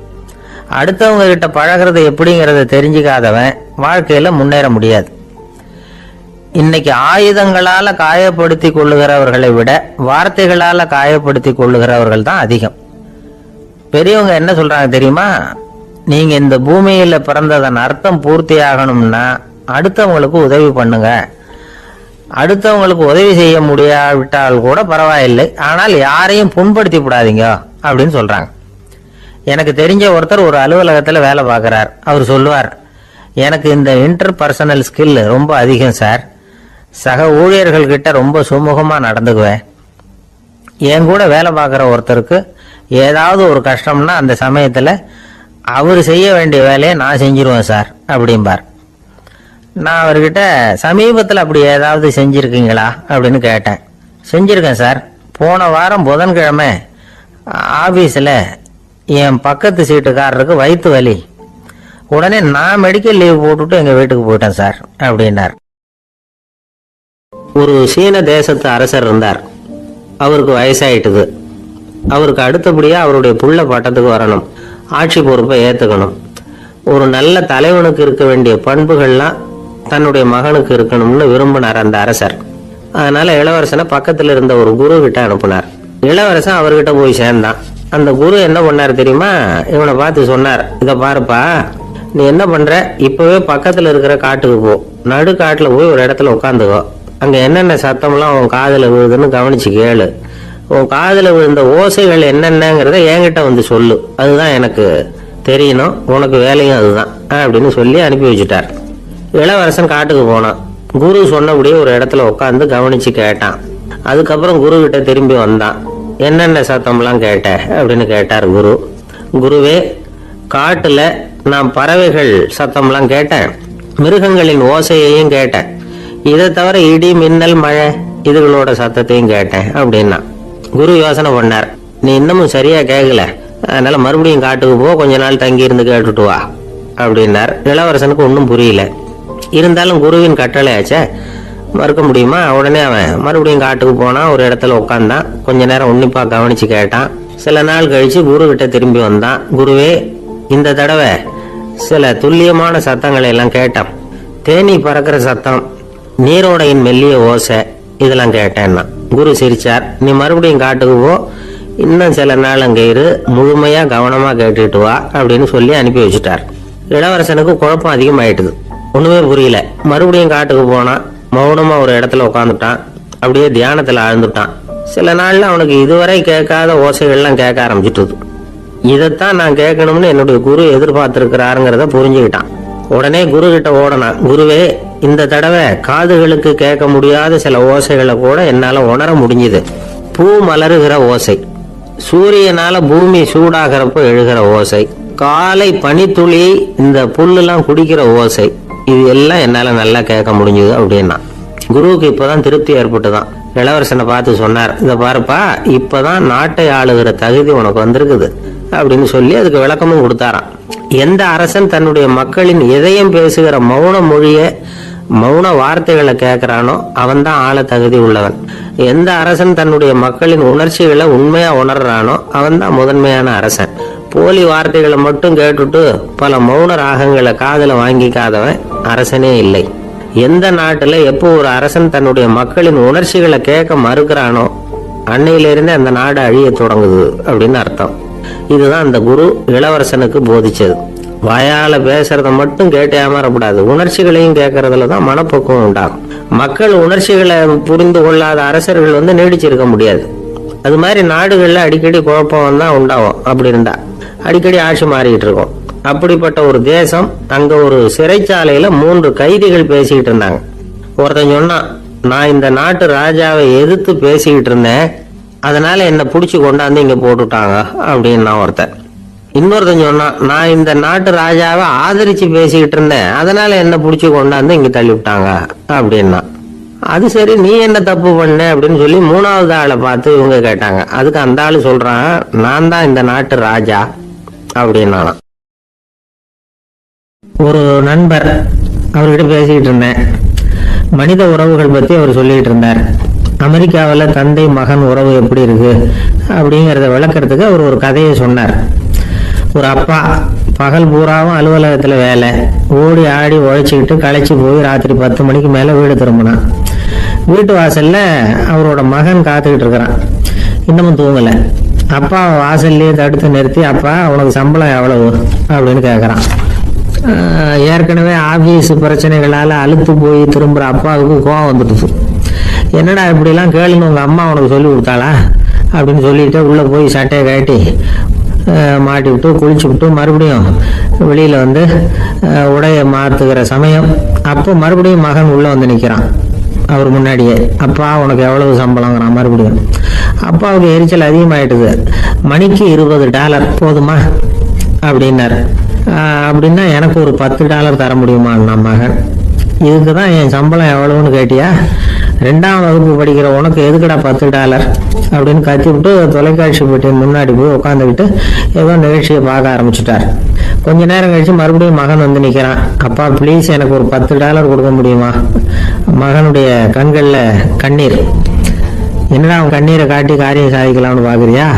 அடுத்தவங்க கிட்ட பழகிறது எப்படிங்கிறத தெரிஞ்சுக்காதவன் வாழ்க்கையில முன்னேற முடியாது. இன்னைக்கு ஆயுதங்களால காயப்படுத்தி கொள்ளுகிறவர்களை விட வார்த்தைகளால காயப்படுத்தி கொள்ளுகிறவர்கள் தான் அதிகம். பெரியவங்க என்ன சொல்றாங்க தெரியுமா? நீங்க இந்த பூமியில பிறந்ததன் அர்த்தம் பூர்த்தி ஆகணும்னா அடுத்தவங்களுக்கு உதவி பண்ணுங்க. அடுத்தவங்களுக்கு உதவி செய்ய முடியாவிட்டால் கூட பரவாயில்லை, ஆனால் யாரையும் புண்படுத்தி விடாதீங்க அப்படின்னு சொல்றாங்க. எனக்கு தெரிஞ்ச ஒருத்தர் ஒரு அலுவலகத்தில் வேலை பார்க்குறார். அவர் சொல்லுவார், எனக்கு இந்த இன்டர் பர்சனல் ஸ்கில் ரொம்ப அதிகம் சார். சக ஊழியர்கள் கிட்ட ரொம்ப சுமூகமாக நடந்துக்குவேன். என் கூட வேலை பார்க்குற ஒருத்தருக்கு ஏதாவது ஒரு கஷ்டம்னா அந்த சமயத்தில் அவர் செய்ய வேண்டிய வேலையை நான் செஞ்சிருவேன் சார் அப்படிம்பார். நான் அவர்கிட்ட சமீபத்தில் அப்படி ஏதாவது செஞ்சுருக்கீங்களா அப்படின்னு கேட்டேன். செஞ்சுருக்கேன் சார். போன வாரம் புதன்கிழமை ஆஃபீஸில் என் பக்கத்து சீட்டுக்காரருக்கு வயிற்று வலி. உடனே நான் மெடிக்கல் லீவ் போட்டுட்டு எங்கள் வீட்டுக்கு போயிட்டேன் சார் அப்படின்னார். ஒரு சீன தேசத்து அரசர் இருந்தார். அவருக்கு வயசாயிட்டுது. அவருக்கு அடுத்தபடியாக அவருடைய புள்ள பட்டத்துக்கு வரணும், ஆட்சி பொறுப்பை ஏற்றுக்கணும். ஒரு நல்ல தலைவனுக்கு இருக்க வேண்டிய பண்புகள்லாம் தன்னுடைய மகனுக்கு இருக்கணும்னு விரும்பினார் அந்த அரசர். அதனால இளவரசனை பக்கத்தில் இருந்த ஒரு குரு கிட்ட அனுப்புனார். இளவரசன் அவர்கிட்ட போய் சேர்ந்தான். அந்த குரு என்ன பண்ணார் தெரியுமா? இவனை பார்த்து சொன்னார், இதை பாருப்பா, நீ என்ன பண்ற, இப்பவே பக்கத்தில் இருக்கிற காட்டுக்கு போ, நடு காட்டில் போய் ஒரு இடத்துல உட்காந்துக்கோ. அங்கே என்னென்ன சத்தம்லாம் உன் காதில் விழுதுன்னு கவனிச்சு கேளு. உன் காதில் விழுந்த ஓசைகள் என்னென்னங்கிறத என்கிட்ட வந்து சொல்லு, அதுதான் எனக்கு தெரியணும், உனக்கு வேலையும் அதுதான் அப்படின்னு சொல்லி அனுப்பி வச்சுட்டார். இளவரசன் காட்டுக்கு போனான். குரு சொன்னபடியே ஒரு இடத்துல உட்காந்து கவனிச்சு கேட்டான். அதுக்கப்புறம் குரு கிட்ட திரும்பி வந்தான். என்னென்ன சத்தம்லாம் கேட்ட அப்படின்னு கேட்டார் குரு. குருவே, காட்டுல நான் பறவைகள் சத்தம்லாம் கேட்டேன், மிருகங்களின் ஓசையையும் கேட்டேன், இதை தவிர இடி மின்னல் மழை இதுகளோட சத்தத்தையும் கேட்டேன் அப்படின்னா. குரு யோசனை பண்ணார், நீ இன்னமும் சரியா கேட்கல, அதனால மறுபடியும் காட்டுக்கு போ, கொஞ்ச நாள் தங்கி இருந்து கேட்டுட்டு வா அப்படின்னார். இளவரசனுக்கு ஒன்றும் புரியல. இருந்தாலும் குருவின் கட்டளை ஆச்சே, மறுக்க முடியுமா? உடனே அவன் மறுபடியும் காட்டுக்கு போனான். ஒரு இடத்துல உட்காந்தான். கொஞ்ச நேரம் உன்னிப்பா கவனிச்சு கேட்டான். சில நாள் கழிச்சு குரு கிட்ட திரும்பி வந்தான். குருவே, இந்த தடவை சில துல்லியமான சத்தங்களை எல்லாம் கேட்டான். தேனி பறக்கிற சத்தம், நீரோடையின் மெல்லிய ஓசை, இதெல்லாம் கேட்டேன்னா. குரு சிரிச்சார். நீ மறுபடியும் காட்டுக்கு போ, இன்னும் சில நாள் அங்கே இரு, முழுமையா கவனமா கேட்டுட்டு வா அப்படின்னு சொல்லி அனுப்பி வச்சுட்டார். இளவரசனுக்கு குழப்பம் அதிகமாயிட்டுது. ஒண்ணுமே புரியல. மறுபடியும் காட்டுக்கு போனான். மௌனமா ஒரு இடத்துல உட்காந்துட்டான். அப்படியே தியானத்துல ஆழ்ந்துட்டான். சில நாள்ல அவனுக்கு இதுவரை கேட்காத ஓசைகள்லாம் கேட்க ஆரம்பிச்சுட்டுது. இதைத்தான் நான் கேட்கணும்னு என்னுடைய குரு எதிர்பார்த்திருக்கிறாருங்கிறத புரிஞ்சுக்கிட்டான். உடனே குரு கிட்ட ஓடனான். குருவே, இந்த தடவை காதுகளுக்கு கேட்க முடியாத சில ஓசைகளை கூட என்னால உணர முடிஞ்சுது. பூ மலருகிற ஓசை, சூரியனால பூமி சூடாகிறப்போ எழுகிற ஓசை, காலை பனித்துளி இந்த புல்லுலாம் குடிக்கிற ஓசை, இது எல்லாம் என்னால நல்லா கேட்க முடிஞ்சுது அப்படின்னா. குருவுக்கு இப்பதான் திருப்தி ஏற்பட்டுதான். இளவரசனை பார்த்து சொன்னார், இதை பாருப்பா, இப்பதான் நாட்டை ஆளுகிற தகுதி உனக்கு வந்திருக்குது அப்படின்னு சொல்லி அதுக்கு விளக்கமும் கொடுத்தாராம். எந்த அரசன் தன்னுடைய மக்களின் இதயம் பேசுகிற மௌன மொழிய மௌன வார்த்தைகளை கேட்கிறானோ அவன் தான் ஆள தகுதி உள்ளவன். எந்த அரசன் தன்னுடைய மக்களின் உணர்ச்சிகளை உண்மையா உணர்றானோ அவன் தான் முதன்மையான அரசன். போலி வார்த்தைகளை மட்டும் கேட்டுட்டு பல மௌன ராகங்களை காதுல வாங்கிக்காதவன் அரசனே இல்லை. எந்த நாட்டுல எப்போ ஒரு அரசன் தன்னுடைய மக்களின் உணர்ச்சிகளை கேட்க மறுக்கிறானோ அன்னையிலிருந்து அந்த நாடு அழிய தொடங்குது அப்படின்னு அர்த்தம். இதுதான் அந்த குரு இளவரசனுக்கு போதிச்சது. வாயால பேசுறத மட்டும் கேட்டு ஏமாறக்கூடாது, உணர்ச்சிகளையும் கேட்கறதுல தான் மனப்பக்குவம் உண்டாகும். மக்கள் உணர்ச்சிகளை புரிந்து கொள்ளாத அரசர்கள் நீடிச்சிருக்க முடியாது. அது மாதிரி நாடுகள்ல அடிக்கடி குழப்பம் தான் உண்டாகும். அப்படி இருந்தா அடிக்கடி ஆட்சி மாறிக்கிட்டு இருக்கும். அப்படிப்பட்ட ஒரு தேசம், அங்க ஒரு சிறைச்சாலையில 3 கைதிகள் பேசிக்கிட்டு இருந்தாங்க. ஒருத்தன் சொன்னான், நான் இந்த நாட்டு ராஜாவை எதிர்த்து பேசிக்கிட்டு இருந்தேன், அதனால என்னை பிடிச்சி கொண்டாந்து இங்க போட்டுட்டாங்க அப்படின்னா ஒருத்தன். இன்னொருத்தன் சொன்னான், நான் இந்த நாட்டு ராஜாவை ஆதரிச்சு பேசிக்கிட்டு இருந்தேன், அதனால என்ன பிடிச்சி கொண்டாந்து இங்க தள்ளி விட்டாங்க அப்படின்னா. அது சரி, நீ என்ன தப்பு பண்ண அப்படின்னு சொல்லி மூணாவது ஆளை பார்த்து இவங்க கேட்டாங்க. அதுக்கு அந்த ஆளு சொல்றான், நான் தான் இந்த நாட்டு ராஜா அப்படின்னாலாம். ஒரு நண்பர், அவர்கிட்ட பேசிக்கிட்டு இருந்தேன். மனித உறவுகள் பற்றி அவர் சொல்லிக்கிட்டு இருந்தார். அமெரிக்காவில் தந்தை மகன் உறவு எப்படி இருக்கு அப்படிங்கிறத விளக்கறதுக்கு அவர் ஒரு கதையை சொன்னார். ஒரு அப்பா பகல் பூராவும் அலுவலகத்தில் வேலை, ஓடி ஆடி உழைச்சிக்கிட்டு களைச்சி போய் ராத்திரி 10 மணிக்கு மேலே வீடு திரும்பினான். வீட்டு வாசல்ல அவரோட மகன் காத்துக்கிட்டு இருக்கிறான், இன்னமும் தூங்கலை. அப்பா வாசல்லையே தடுத்து நிறுத்தி, அப்பா உனக்கு சம்பளம் எவ்வளவு அப்படின்னு கேட்குறான். ஏற்கனவே ஆபீஸ் பிரச்சனைகளால் அழுத்து போய் திரும்புகிற அப்பாவுக்கு கோவம் வந்துடுச்சு. என்னடா இப்படிலாம் கேளுன்னு உங்கள் அம்மா உனக்கு சொல்லி கொடுத்தாளா அப்படின்னு சொல்லிட்டு உள்ளே போய் சட்டையை கட்டி மாட்டி விட்டு குளிச்சு விட்டு மறுபடியும் வெளியில் வந்து உடையை மாற்றுகிற சமயம் அப்போ மறுபடியும் மகன் உள்ளே வந்து நிற்கிறான் அவர் முன்னாடியே. அப்பா உனக்கு எவ்வளவு சம்பளங்கிறான் மறுபடியும். அப்பாவுக்கு எரிச்சல் அதிகமாயிட்டுது. மணிக்கு $20 போதுமா அப்படின்னாரு. அப்படின்னா எனக்கு ஒரு $10 தர முடியுமா நான் மகன்? இதுக்கு தான் என் சம்பளம் எவ்வளவுன்னு கேட்டியா? 2ஆம் வகுப்பு படிக்கிற உனக்கு எதுக்குடா $10 அப்படின்னு கத்தி விட்டு தொலைக்காட்சி பெட்டியின் முன்னாடி போய் உட்காந்துக்கிட்டு ஏதோ நிகழ்ச்சியை பார்க்க ஆரம்பிச்சுட்டார். கொஞ்ச நேரம் கழிச்சு மறுபடியும் மகன் வந்து நிற்கிறான். அப்பா ப்ளீஸ் எனக்கு ஒரு $10 கொடுக்க முடியுமா? மகனுடைய கண்களில் கண்ணீர். என்னடா அவன் கண்ணீரை காட்டி காரியம் சாதிக்கலாம்னு பார்க்குறியா?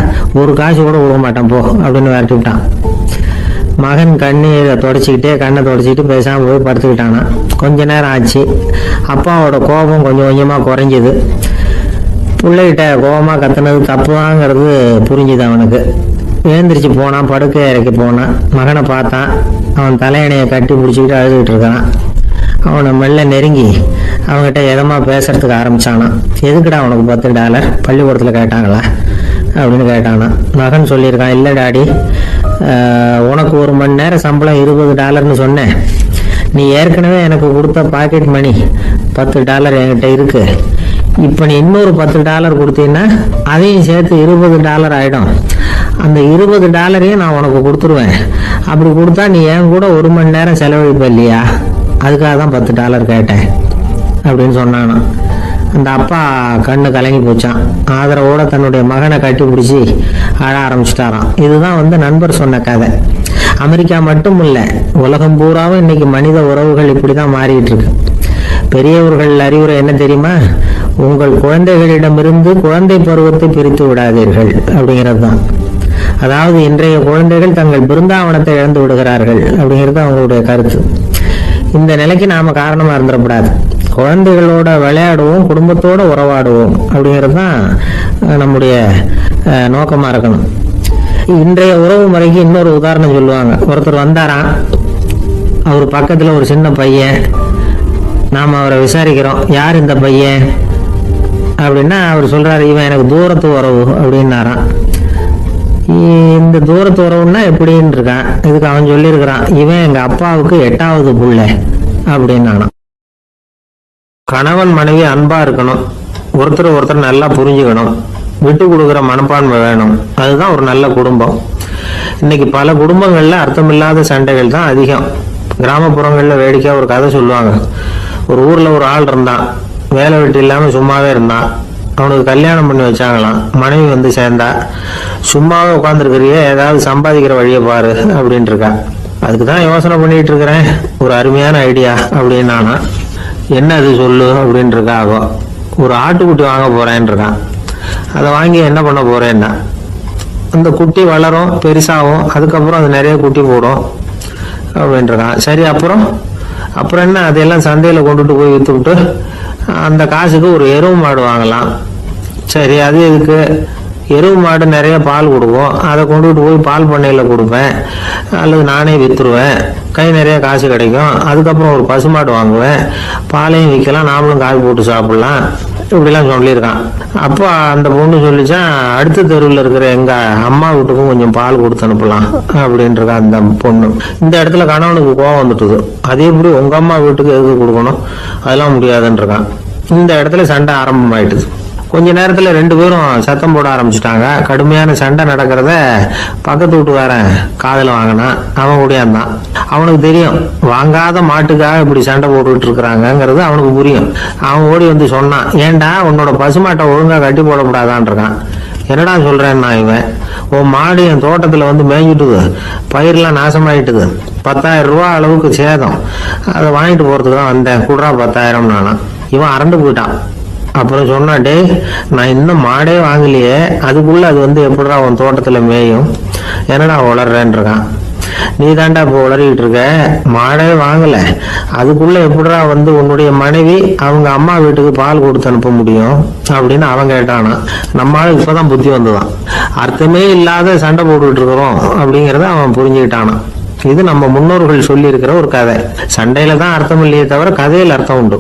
ஒரு காசு கூட கொடுக்க மாட்டான் போ அப்படின்னு விரட்டி விட்டான். மகன் கண்ணீரை தொடச்சிக்கிட்டே கண்ணை தொடச்சிக்கிட்டு பேசாமல் போய் படுத்துக்கிட்டானா. கொஞ்ச நேரம் ஆச்சு. அப்பாவோட கோபம் கொஞ்சம் கொஞ்சமாக குறைஞ்சிது. பிள்ளைகிட்ட கோபமாக கத்துனது தப்புதாங்கிறது புரிஞ்சுது அவனுக்கு. எழுந்திரிச்சு போனான், படுக்கை இறக்கி போனான். மகனை பார்த்தான். அவன் தலையணையை கட்டி பிடிச்சிக்கிட்டு அழுதுகிட்டு இருக்கான். அவனை மெல்ல நெருங்கி அவங்ககிட்ட எதமா பேசுறதுக்கு ஆரம்பிச்சானான். எதுக்குடா உனக்கு $10 பள்ளிக்கூடத்தில் கேட்டாங்களா அப்படின்னு கேட்டானா. மகன் சொல்லியிருக்கான், இல்லை டாடி, உனக்கு 1 மணி நேரம் சம்பளம் $20ன்னு சொன்னேன். நீ ஏற்கனவே எனக்கு கொடுத்த பாக்கெட் மணி $10 என்கிட்ட இருக்கு. இப்போ நீ இன்னொரு $10 கொடுத்தீங்கன்னா அதையும் சேர்த்து $20 ஆகிடும். அந்த $20 நான் உனக்கு கொடுத்துருவேன். அப்படி கொடுத்தா நீ என் கூட 1 மணி நேரம் செலவழிப்ப இல்லையா? அதுக்காக தான் $10 கேட்டேன் அப்படின்னு சொன்னானா. அந்த அப்பா கண்ணு கலங்கி போச்சான். ஆதரவோட தன்னுடைய மகனை கட்டி பிடிச்சி அழ ஆரம்பிச்சிட்டாராம். இதுதான் நண்பர் சொன்ன கதை. அமெரிக்கா மட்டும் இல்லை, உலகம் பூராவும் இன்னைக்கு மனித உறவுகள் இப்படி தான் மாறிட்டு இருக்கு. பெரியவர்கள் அறிவுரை என்ன தெரியுமா? உங்கள் குழந்தைகளிடமிருந்து குழந்தை பருவத்தை பிரித்து விடாதீர்கள் அப்படிங்கிறது தான். அதாவது இன்றைய குழந்தைகள் தங்கள் பிருந்தாவனத்தை இழந்து விடுகிறார்கள் அப்படிங்கிறது அவங்களுடைய கருத்து. இந்த நிலைக்கு நாம காரணமா இருந்துடக்கூடாது. குழந்தைகளோட விளையாடுவோம், குடும்பத்தோட உறவாடுவோம் அப்படிங்கிறது தான் நம்முடைய நோக்கமா இருக்கணும். இன்றைய உறவு முறைக்கு இன்னொரு உதாரணம் சொல்லுவாங்க. ஒருத்தர் வந்தாராம், அவர் பக்கத்துல ஒரு சின்ன பையன். நாம் அவரை விசாரிக்கிறோம், யார் இந்த பையன் அப்படின்னா அவர் சொல்றாரு, இவன் எனக்கு தூரத்து உறவு அப்படின்னாராம். இந்த தூரத்து உறவுன்னா எப்படின்னு இருக்கான். இதுக்கு அவன் சொல்லியிருக்கிறான், இவன் எங்க அப்பாவுக்கு 8வது புள்ள அப்படின்னானான். கணவன் மனைவி அன்பா இருக்கணும், ஒருத்தர் நல்லா புரிஞ்சுக்கணும், விட்டு கொடுக்குற மனப்பான்மை வேணும். அதுதான் ஒரு நல்ல குடும்பம். இன்னைக்கு பல குடும்பங்கள்ல அர்த்தமில்லாத சண்டைகள் தான் அதிகம். கிராமப்புறங்கள்ல வேடிக்கையா ஒரு கதை சொல்லுவாங்க. ஒரு ஊர்ல ஒரு ஆள் இருந்தான், வேலை வெட்டி இல்லாம சும்மாவே இருந்தான். அவனுக்கு கல்யாணம் பண்ணி வச்சாங்களாம். மனைவி வந்து சேர்ந்தா, சும்மாவே உட்காந்துருக்கிறியே, ஏதாவது சம்பாதிக்கிற வழியை பாரு அப்படின்ட்டு இருக்கா. அதுக்கு தான் யோசனை பண்ணிட்டு இருக்கிறேன், ஒரு அருமையான ஐடியா அப்படின்னு நானா. என்ன அது சொல்லு அப்படின்னு இருக்கா. அவ ஒரு ஆட்டுக்குட்டி வாங்க போறேன்னு இருக்கான். அதை வாங்கி என்ன பண்ண போறேன்னா, அந்த குட்டி வளரும், பெருசாகும், அதுக்கப்புறம் அது நிறைய குட்டி போடும் அப்படின்ட்டு இருக்கான். சரி, அப்புறம் என்ன, அதையெல்லாம் சந்தையில கொண்டுட்டு போய் வித்துவிட்டு அந்த காசுக்கு ஒரு எருவு மாடு வாங்கலாம். சரி, அது எதுக்கு? எருவு மாடு நிறைய பால் கொடுக்கும், அதை கொண்டுகிட்டு போய் பால் பண்ணையில கொடுப்பேன், அல்லது நானே வித்துருவேன், கை நிறைய காசு கிடைக்கும். அதுக்கப்புறம் ஒரு பசுமாடு வாங்குவேன், பாலையும் விற்கலாம், நாமளும் காய் போட்டு சாப்பிடலாம், இப்படிலாம் சொல்லியிருக்கான். அப்போ அந்த பொண்ணு சொல்லிச்சான், அடுத்த தெருவில் இருக்கிற எங்க அம்மா வீட்டுக்கும் கொஞ்சம் பால் கொடுத்து அனுப்பலாம் அப்படின்ட்டு அந்த பொண்ணு. இந்த இடத்துல கணவனுக்கு கோவம் வந்துட்டுது. அதே எப்படி உங்க அம்மா வீட்டுக்கு எதுக்கு கொடுக்கணும், அதெல்லாம் முடியாதுன்னு இருக்கான். இந்த இடத்துல சண்டை ஆரம்பமாயிட்டுது. கொஞ்ச நேரத்துல 2 பேரும் சத்தம் போட ஆரம்பிச்சுட்டாங்க. கடுமையான சண்டை நடக்கிறத பக்கத்து வீட்டுக்காரன் காதுல வாங்கினான். அவன் ஓடியாந்தான். அவனுக்கு தெரியும் வாங்காத மாட்டுக்காக இப்படி சண்டை போட்டுக்கிட்டு இருக்கிறாங்கிறது அவனுக்கு புரியும். அவன் ஓடி வந்து சொன்னான், ஏண்டா உன்னோட பசுமாட்டை ஒழுங்கா கட்டி போடக்கூடாதான்னு இருக்கான். என்னடா சொல்றேன்னா இவன், உன் மாடு என் தோட்டத்துல வந்து மேய்ஞ்சிட்டுது, பயிரெல்லாம் நாசமாயிட்டுது, 10,000 ரூபா அளவுக்கு சேதம், அதை வாங்கிட்டு போறதுக்கு தான் வந்தேன், குடுறா 10,000 நானா. இவன் அரண்டு போயிட்டான். அப்புறம் சொன்னா, டே நான் இன்னும் மாடே வாங்கலையே, அதுக்குள்ள அது வந்து எப்படிடா உன் தோட்டத்துல மேயும், என்னடா உளர்றேன்னு இருக்கான். நீ தாண்டா இப்போ உளறிக்கிட்டு இருக்க, மாடே வாங்கல, அதுக்குள்ள எப்படிடா வந்து உன்னுடைய மனைவி அவங்க அம்மா வீட்டுக்கு பால் கொடுத்து அனுப்ப முடியும் அப்படின்னு அவன் கேட்டானா. நம்மளால இப்பதான் புத்தி வந்துதான். அர்த்தமே இல்லாத சண்டை போட்டுக்கிட்டு இருக்கிறோம் அப்படிங்கறத அவன் புரிஞ்சுக்கிட்டானான். இது நம்ம முன்னோர்கள் சொல்லி இருக்கிற ஒரு கதை. சண்டையில தான் அர்த்தம் இல்லையே தவிர கதையில் அர்த்தம் உண்டு.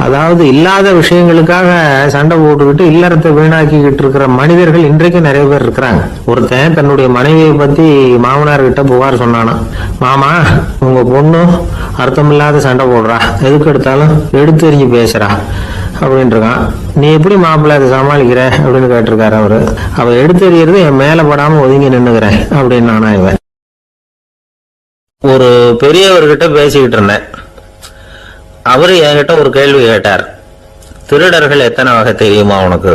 அதாவது இல்லாத விஷயங்களுக்காக சண்டை போட்டுக்கிட்டு இல்லறத்தை வீணாக்கிக்கிட்டு இருக்கிற மனிதர்கள் இன்றைக்கு நிறைய பேர் இருக்கிறாங்க. ஒருத்தன் தன்னுடைய மனைவியை பத்தி மாமனார் கிட்ட புகார் சொன்னானா, மாமா உங்க பொண்ணு அர்த்தமில்லாத சண்டை போடுறா, எதுக்கு எடுத்தாலும் எடுத்தெறிஞ்சு பேசுறா அப்படின்னு இருக்கான். நீ எப்படி மாப்பிள்ளை அதை சமாளிக்கிற அப்படின்னு கேட்டிருக்காரு அவரு. அவ எடுத்தெறியறது என் மேல படாம ஒதுங்கி நின்னுக்கிறேன் அப்படின்னு நானா. இவன் ஒரு பெரியவர்கிட்ட பேசிக்கிட்டு இருந்தேன். அவரு என்கிட்ட ஒரு கேள்வி கேட்டார். திருடர்கள் எத்தனை வகை தெரியுமா உனக்கு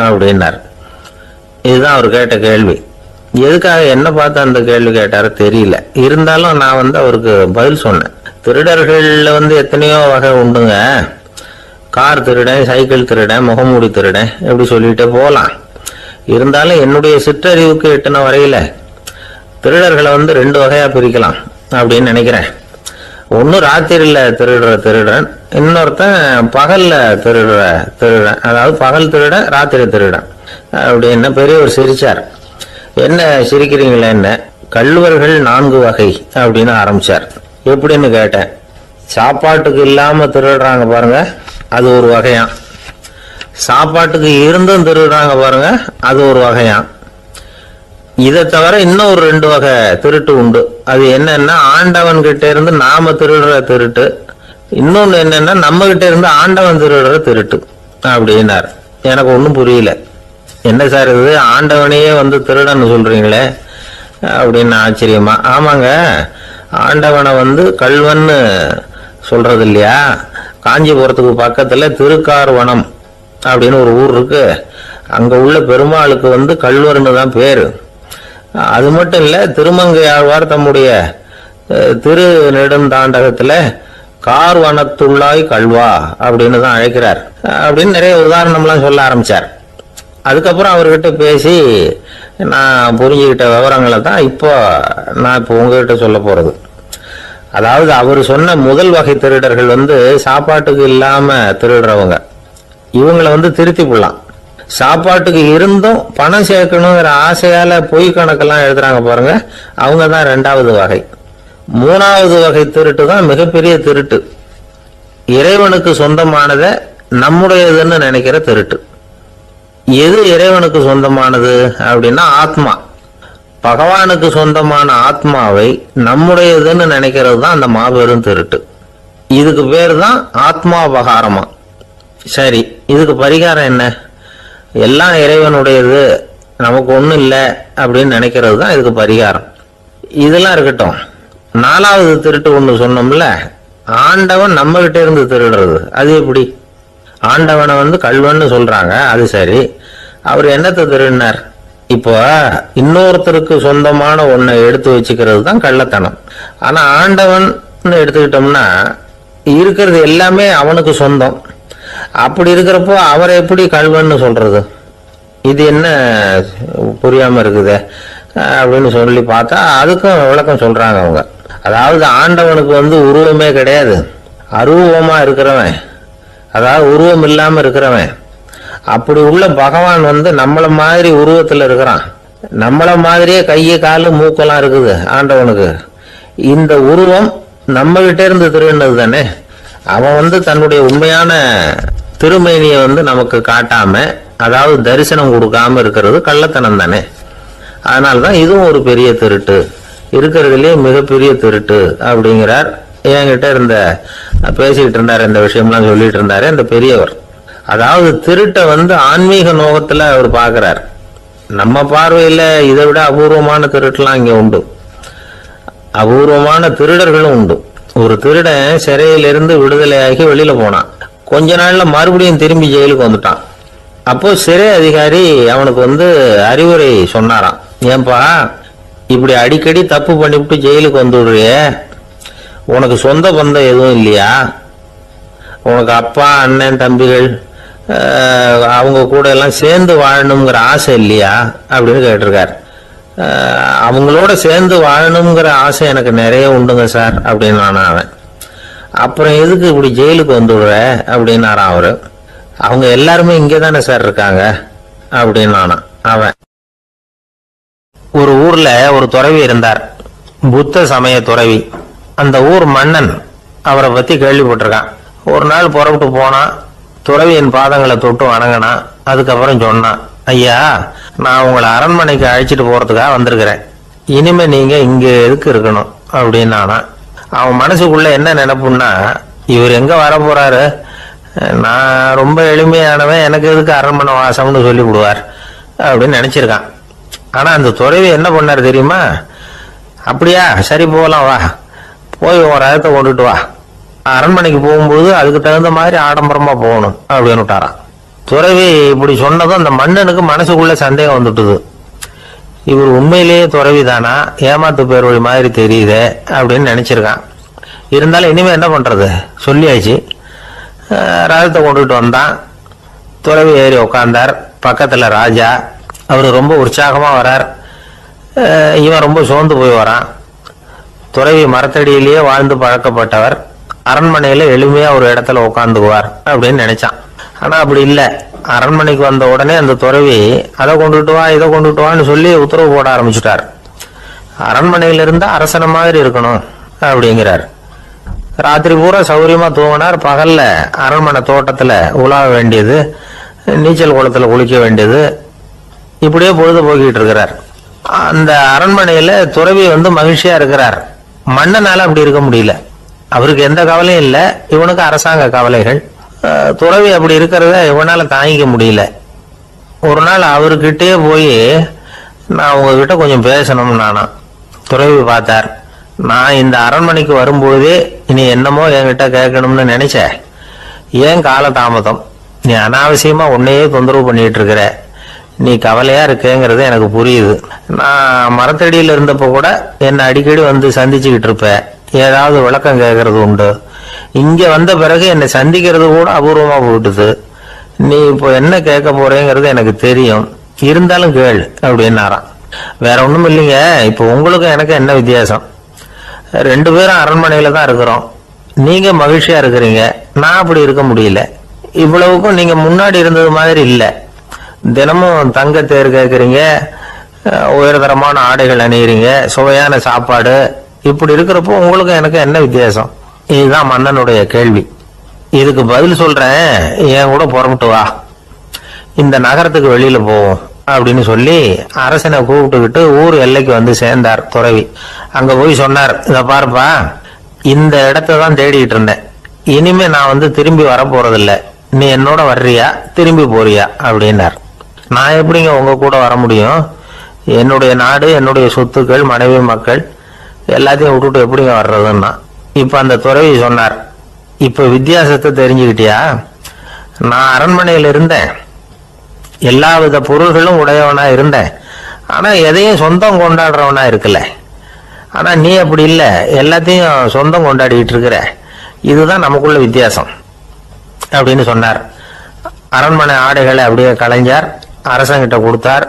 அப்படின்னார். இதுதான் அவர் கேட்ட கேள்வி. எதுக்காக என்ன பார்த்து அந்த கேள்வி கேட்டாரு தெரியல. இருந்தாலும் நான் வந்து அவருக்கு பதில் சொன்னேன். திருடர்கள்ல வந்து எத்தனையோ வகை உண்டுங்க. கார் திருடன், சைக்கிள் திருடன், முகமூடி திருடன், எப்படி சொல்லிட்டே போகலாம். இருந்தாலும் என்னுடைய சிற்றறிவுக்கு எட்டுன வரையில திருடர்களை வந்து 2 வகையா பிரிக்கலாம் அப்படின்னு நினைக்கிறேன். ஒன்னு ராத்திரியில திருடுற திருடன், இன்னொருத்தன் பகல்ல திருடுற திருடன். அதாவது பகல் திருடன், ராத்திரி திருடன் அப்படின்னு பெரியவர் சிரிச்சார். என்ன சிரிக்கிறீங்களே, என்ன கள்வர்கள் 4 வகை அப்படின்னு ஆரம்பிச்சார். எப்படின்னு கேட்டேன். சாப்பாட்டுக்கு இல்லாம திருடுறாங்க பாருங்க, அது ஒரு வகையான். சாப்பாட்டுக்கு இருந்தும் திருடுறாங்க பாருங்க, அது ஒரு வகையான். இதை தவிர இன்னும் ஒரு 2 வகை திருட்டு உண்டு. அது என்னன்னா, ஆண்டவன் கிட்ட இருந்து நாம திருடுற திருட்டு, இன்னொன்னு என்னன்னா நம்ம கிட்ட இருந்து ஆண்டவன் திருடுற திருட்டு அப்படின்னார். எனக்கு ஒன்றும் புரியல. என்ன சார் இது, ஆண்டவனையே வந்து திருடன்னு சொல்றீங்களே அப்படின்னு ஆச்சரியமா. ஆமாங்க, ஆண்டவனை வந்து கள்வன்னு சொல்றது இல்லையா. காஞ்சிபுரத்துக்கு பக்கத்துல திருக்கார்வனம் அப்படின்னு ஒரு ஊர் இருக்கு. அங்க உள்ள பெருமாளுக்கு வந்து கள்வர்னு தான் பேரு. அது மட்டும் இல்ல, திருமங்கை ஆழ்வார் தம்முடைய திரு நெடுந்தாண்டகத்துல கார்வனத்துள்ளாய் கல்வா அப்படின்னு தான் அழைக்கிறார் அப்படின்னு நிறைய உதாரணம்லாம் சொல்ல ஆரம்பிச்சார். அதுக்கப்புறம் அவர்கிட்ட பேசி நான் புரிஞ்சுக்கிட்ட விவரங்களை தான் இப்போ உங்ககிட்ட சொல்ல போறது. அதாவது அவர் சொன்ன முதல் வகை திருடர்கள் வந்து சாப்பாட்டுக்கு இல்லாம திருடுறவங்க. இவங்களை வந்து திருத்தி கொள்ளலாம். சாப்பாட்டுக்கு இருந்தும் பணம் சேர்க்கணுங்கிற ஆசையால பொய் கணக்கெல்லாம் எழுதுறாங்க பாருங்க, அவங்க தான் 2வது வகை. 3வது வகை திருட்டு தான் மிகப்பெரிய திருட்டு. இறைவனுக்கு சொந்தமானதை நம்முடையதுன்னு நினைக்கிற திருட்டு. எது இறைவனுக்கு சொந்தமானது அப்படின்னா ஆத்மா. பகவானுக்கு சொந்தமான ஆத்மாவை நம்முடையதுன்னு நினைக்கிறது தான் அந்த மாபெரும் திருட்டு. இதுக்கு பேர் தான் ஆத்மாபகாரமா. சரி, இதுக்கு பரிகாரம் என்ன? எல்லாம் இறைவனுடையது, நமக்கு ஒண்ணும் இல்லை அப்படின்னு நினைக்கிறது தான் இதுக்கு பரிகாரம். இதெல்லாம் இருக்கட்டும். 4வது திருட்டு ஒண்ணு சொன்னோம்ல, ஆண்டவன் நம்ம கிட்ட இருந்து திருடுறது. அது எப்படி? ஆண்டவனை வந்து கள்வன்னு சொல்றாங்க, அது சரி. அவர் என்னத்தை திருடினார்? இப்போ இன்னொருத்தருக்கு சொந்தமான ஒன்னை எடுத்து வச்சுக்கிறது தான் கள்ளத்தனம். ஆனா ஆண்டவன் எடுத்துக்கிட்டோம்னா இருக்கிறது எல்லாமே அவனுக்கு சொந்தம். அப்படி இருக்கிறப்போ அவரை எப்படி கள்வன்னு சொல்றது? இது என்ன புரியாம இருக்குது அப்படின்னு சொல்லி பார்த்தா அதுக்கும் விளக்கம் சொல்றாங்க அவங்க. அதாவது ஆண்டவனுக்கு வந்து உருவமே கிடையாது, அருவமா இருக்கிறவன், அதாவது உருவம் இல்லாம இருக்கிறவன். அப்படி உள்ள பகவான் வந்து நம்மள மாதிரி உருவத்துல இருக்கிறான். நம்மள மாதிரியே கையை காலு மூக்கெல்லாம் இருக்குது ஆண்டவனுக்கு. இந்த உருவம் நம்ம கிட்ட இருந்து திருடினது தானே. அவன் வந்து தன்னுடைய உண்மையான திருமேனியை வந்து நமக்கு காட்டாம, அதாவது தரிசனம் கொடுக்காம இருக்கிறது கள்ளத்தனம் தானே. அதனால்தான் இதுவும் ஒரு பெரிய திருட்டு, இருக்கிறதுலயே மிகப்பெரிய திருட்டு அப்படிங்கிறார். என்கிட்ட பேசிக்கிட்டு இருந்தாரு, இந்த விஷயம்லாம் சொல்லிட்டு இருந்தாரு அந்த பெரியவர். அதாவது திருட்டை ஆன்மீக நோகத்துல அவர் பார்க்கிறார். நம்ம பார்வையில இதை விட அபூர்வமான திருட்டுலாம் இங்க உண்டு. அபூர்வமான திருடர்களும் உண்டு. ஒரு திருடன் சிறையிலிருந்து விடுதலையாகி வெளியில போனான். கொஞ்ச நாள்ல மறுபடியும் திரும்பி ஜெயிலுக்கு வந்துட்டான். அப்போ சிறை அதிகாரி அவனுக்கு அறிவுரை சொன்னாராம். ஏன்பா இப்படி அடிக்கடி தப்பு பண்ணிவிட்டு ஜெயிலுக்கு வந்துடுறிய, உனக்கு சொந்த பந்தம் எதுவும் இல்லையா? உனக்கு அப்பா அண்ணன் தம்பிகள் அவங்க கூட எல்லாம் சேர்ந்து வாழணுங்கிற ஆசை இல்லையா அப்படின்னு கேட்டிருக்காரு. அவங்களோட சேர்ந்து வாழணுங்கிற ஆசை எனக்கு நிறைய உண்டுங்க சார் அப்படின்னு அவன். அப்புறம் எதுக்கு இப்படி ஜெயிலுக்கு வந்துடுற அப்படின்னாரான் அவரு. அவங்க எல்லாருமே இங்கே தானே சார் இருக்காங்க அப்படின்னு அவன். ஒரு ஊர்ல ஒரு துறவி இருந்தார், புத்த சமய துறவி. அந்த ஊர் மன்னன் அவரை பத்தி கேள்விப்பட்டிருக்கான். ஒரு நாள் புறப்பட்டு போனான். துறவியின் பாதங்களை தொட்டு வணங்கினான். அதுக்கப்புறம் சொன்னான், ஐயா நான் உங்களை அரண்மனைக்கு அழைச்சிட்டு போறதுக்காக வந்திருக்கிறேன். இனிமே நீங்க இங்க எதுக்கு இருக்கணும் அப்படின்னு அவன் மனசுக்குள்ள என்ன நினைப்புன்னா, இவர் எங்க வர போறாரு, நான் ரொம்ப எளிமையானவன், எனக்கு எதுக்கு அரண்மனை வாசம்னு சொல்லி விடுவார் அப்படின்னு நினைச்சிருக்கான். ஆனா அந்த துறவி என்ன பண்ணாரு தெரியுமா? அப்படியா, சரி போகலாம், வா போய் ஒரு ரகத்தை கொண்டுட்டு வா, அரண்மனைக்கு போகும்போது அதுக்கு தகுந்த மாதிரி ஆடம்பரமா போகணும் அப்படின்னு விட்டாரான். துறவி இப்படி சொன்னதும் அந்த மன்னனுக்கு மனசுக்குள்ள சந்தேகம் வந்துட்டுது. இவர் உண்மையிலேயே துறவி தானா, ஏமாத்து பேர் வழி மாதிரி தெரியுதே அப்படின்னு நினைச்சிருக்கான். இருந்தாலும் இனிமே என்ன பண்றது, சொல்லியாச்சு. ரகத்தை கொண்டுட்டு வந்தான். துறவி ஏறி உக்காந்தார். பக்கத்துல ராஜா. அவரு ரொம்ப உற்சாகமா வரார். இவன் ரொம்ப சோர்ந்து போய் வரான். துறவி மரத்தடியிலேயே வாழ்ந்து பழக்கப்பட்டவர், அரண்மனையில எளிமையா ஒரு இடத்துல உட்காந்துக்குவார் அப்படின்னு நினைச்சான். ஆனா அப்படி இல்லை. அரண்மனைக்கு வந்த உடனே அந்த துறவி அதை கொண்டுட்டு வா இதை கொண்டுட்டு வான்னு சொல்லி உத்தரவு போட ஆரம்பிச்சுட்டார். அரண்மனையில இருந்தா அரசன மாதிரி இருக்கணும் அப்படிங்கிறார். ராத்திரி பூரா சௌரியமா தூங்கினார். பகல்ல அரண்மனை தோட்டத்துல உலாவ வேண்டியது, நீச்சல் குளத்துல குளிக்க வேண்டியது, இப்படியே பொழுது போக்கிட்டு இருக்கிறார். அந்த அரண்மனையில துறவி மகிழ்ச்சியா இருக்கிறார். மன்னனால அப்படி இருக்க முடியல. அவருக்கு எந்த கவலையும் இல்லை, இவனுக்கு அரசாங்க கவலைகள். துறவி அப்படி இருக்கிறத இவனால தாங்கிக்க முடியல. ஒரு நாள் அவர்கிட்டயே போய், நான் உங்ககிட்ட கொஞ்சம் பேசணும்னு நானும். துறவி பார்த்தார். நான் இந்த அரண்மனைக்கு வரும்பொழுதே இனி என்னமோ என்கிட்ட கேட்கணும்னு நினைச்ச, ஏன் கால தாமதம், நீ அனாவசியமா உன்னையே தொந்தரவு பண்ணிட்டு இருக்கிற, நீ கவலையா இருக்கேங்கிறது எனக்கு புரியுது. நான் மரத்தடியில் இருந்தப்ப கூட என்னை அடிக்கடி சந்திச்சுக்கிட்டு இருப்ப, ஏதாவது விளக்கம் கேட்கறது உண்டு. இங்க வந்த பிறகு என்னை சந்திக்கிறது கூட அபூர்வமா போட்டுது. நீ இப்போ என்ன கேட்க போறேங்கிறது எனக்கு தெரியும், இருந்தாலும் கேள் அப்படின்னாராம். வேற ஒண்ணும் இல்லைங்க, இப்போ உங்களுக்கும் எனக்கு என்ன வித்தியாசம், 2 பேரும் அரண்மனையில தான் இருக்கிறோம். நீங்க மகிழ்ச்சியா இருக்கிறீங்க, நான் அப்படி இருக்க முடியல. இவ்வளவுக்கும் நீங்க முன்னாடி இருந்தது மாதிரி இல்லை. தினமும் தங்க தேர் கேட்குறீங்க, உயர்தரமான ஆடைகள் அணிகிறீங்க, சுவையான சாப்பாடு. இப்படி இருக்கிறப்போ உங்களுக்கு எனக்கு என்ன வித்தியாசம்? இதுதான் மன்னனுடைய கேள்வி. இதுக்கு பதில் சொல்றேன், என் கூட புறப்பட்டு வா, இந்த நகரத்துக்கு வெளியில போவோம் அப்படின்னு சொல்லி அரசனை கூப்பிட்டுக்கிட்டு ஊர் எல்லைக்கு சேர்ந்தார் துறவி. அங்க போய் சொன்னார், இத பாருப்பா, இந்த இடத்த தான் தேடிட்டு இருந்தேன். இனிமே நான் திரும்பி வர போறதில்ல. நீ என்னோட வர்றியா திரும்பி போறியா அப்படின்னார். நான் எப்படிங்க உங்க கூட வர முடியும்? என்னுடைய நாடு, என்னுடைய சொத்துக்கள், மனைவி மக்கள் எல்லாத்தையும் விட்டுட்டு எப்படிங்க வர்றதுன்னா. இப்ப அந்த துறவி சொன்னார், இப்ப வித்தியாசத்தை தெரிஞ்சுக்கிட்டியா? நான் அரண்மனையில் இருந்தேன், எல்லா வித பொருள்களும் உடையவனா இருந்தேன், ஆனா எதையும் சொந்தம் கொண்டாடுறவனா இருக்கல. ஆனா நீ அப்படி இல்லை, எல்லாத்தையும் சொந்தம் கொண்டாடிட்டு இருக்கிற. இதுதான் நமக்குள்ள வித்தியாசம் அப்படின்னு சொன்னார். அரண்மனை ஆடைகளை அப்படியே கலைஞர் அரசங்கிட்ட கொடுத்தார்.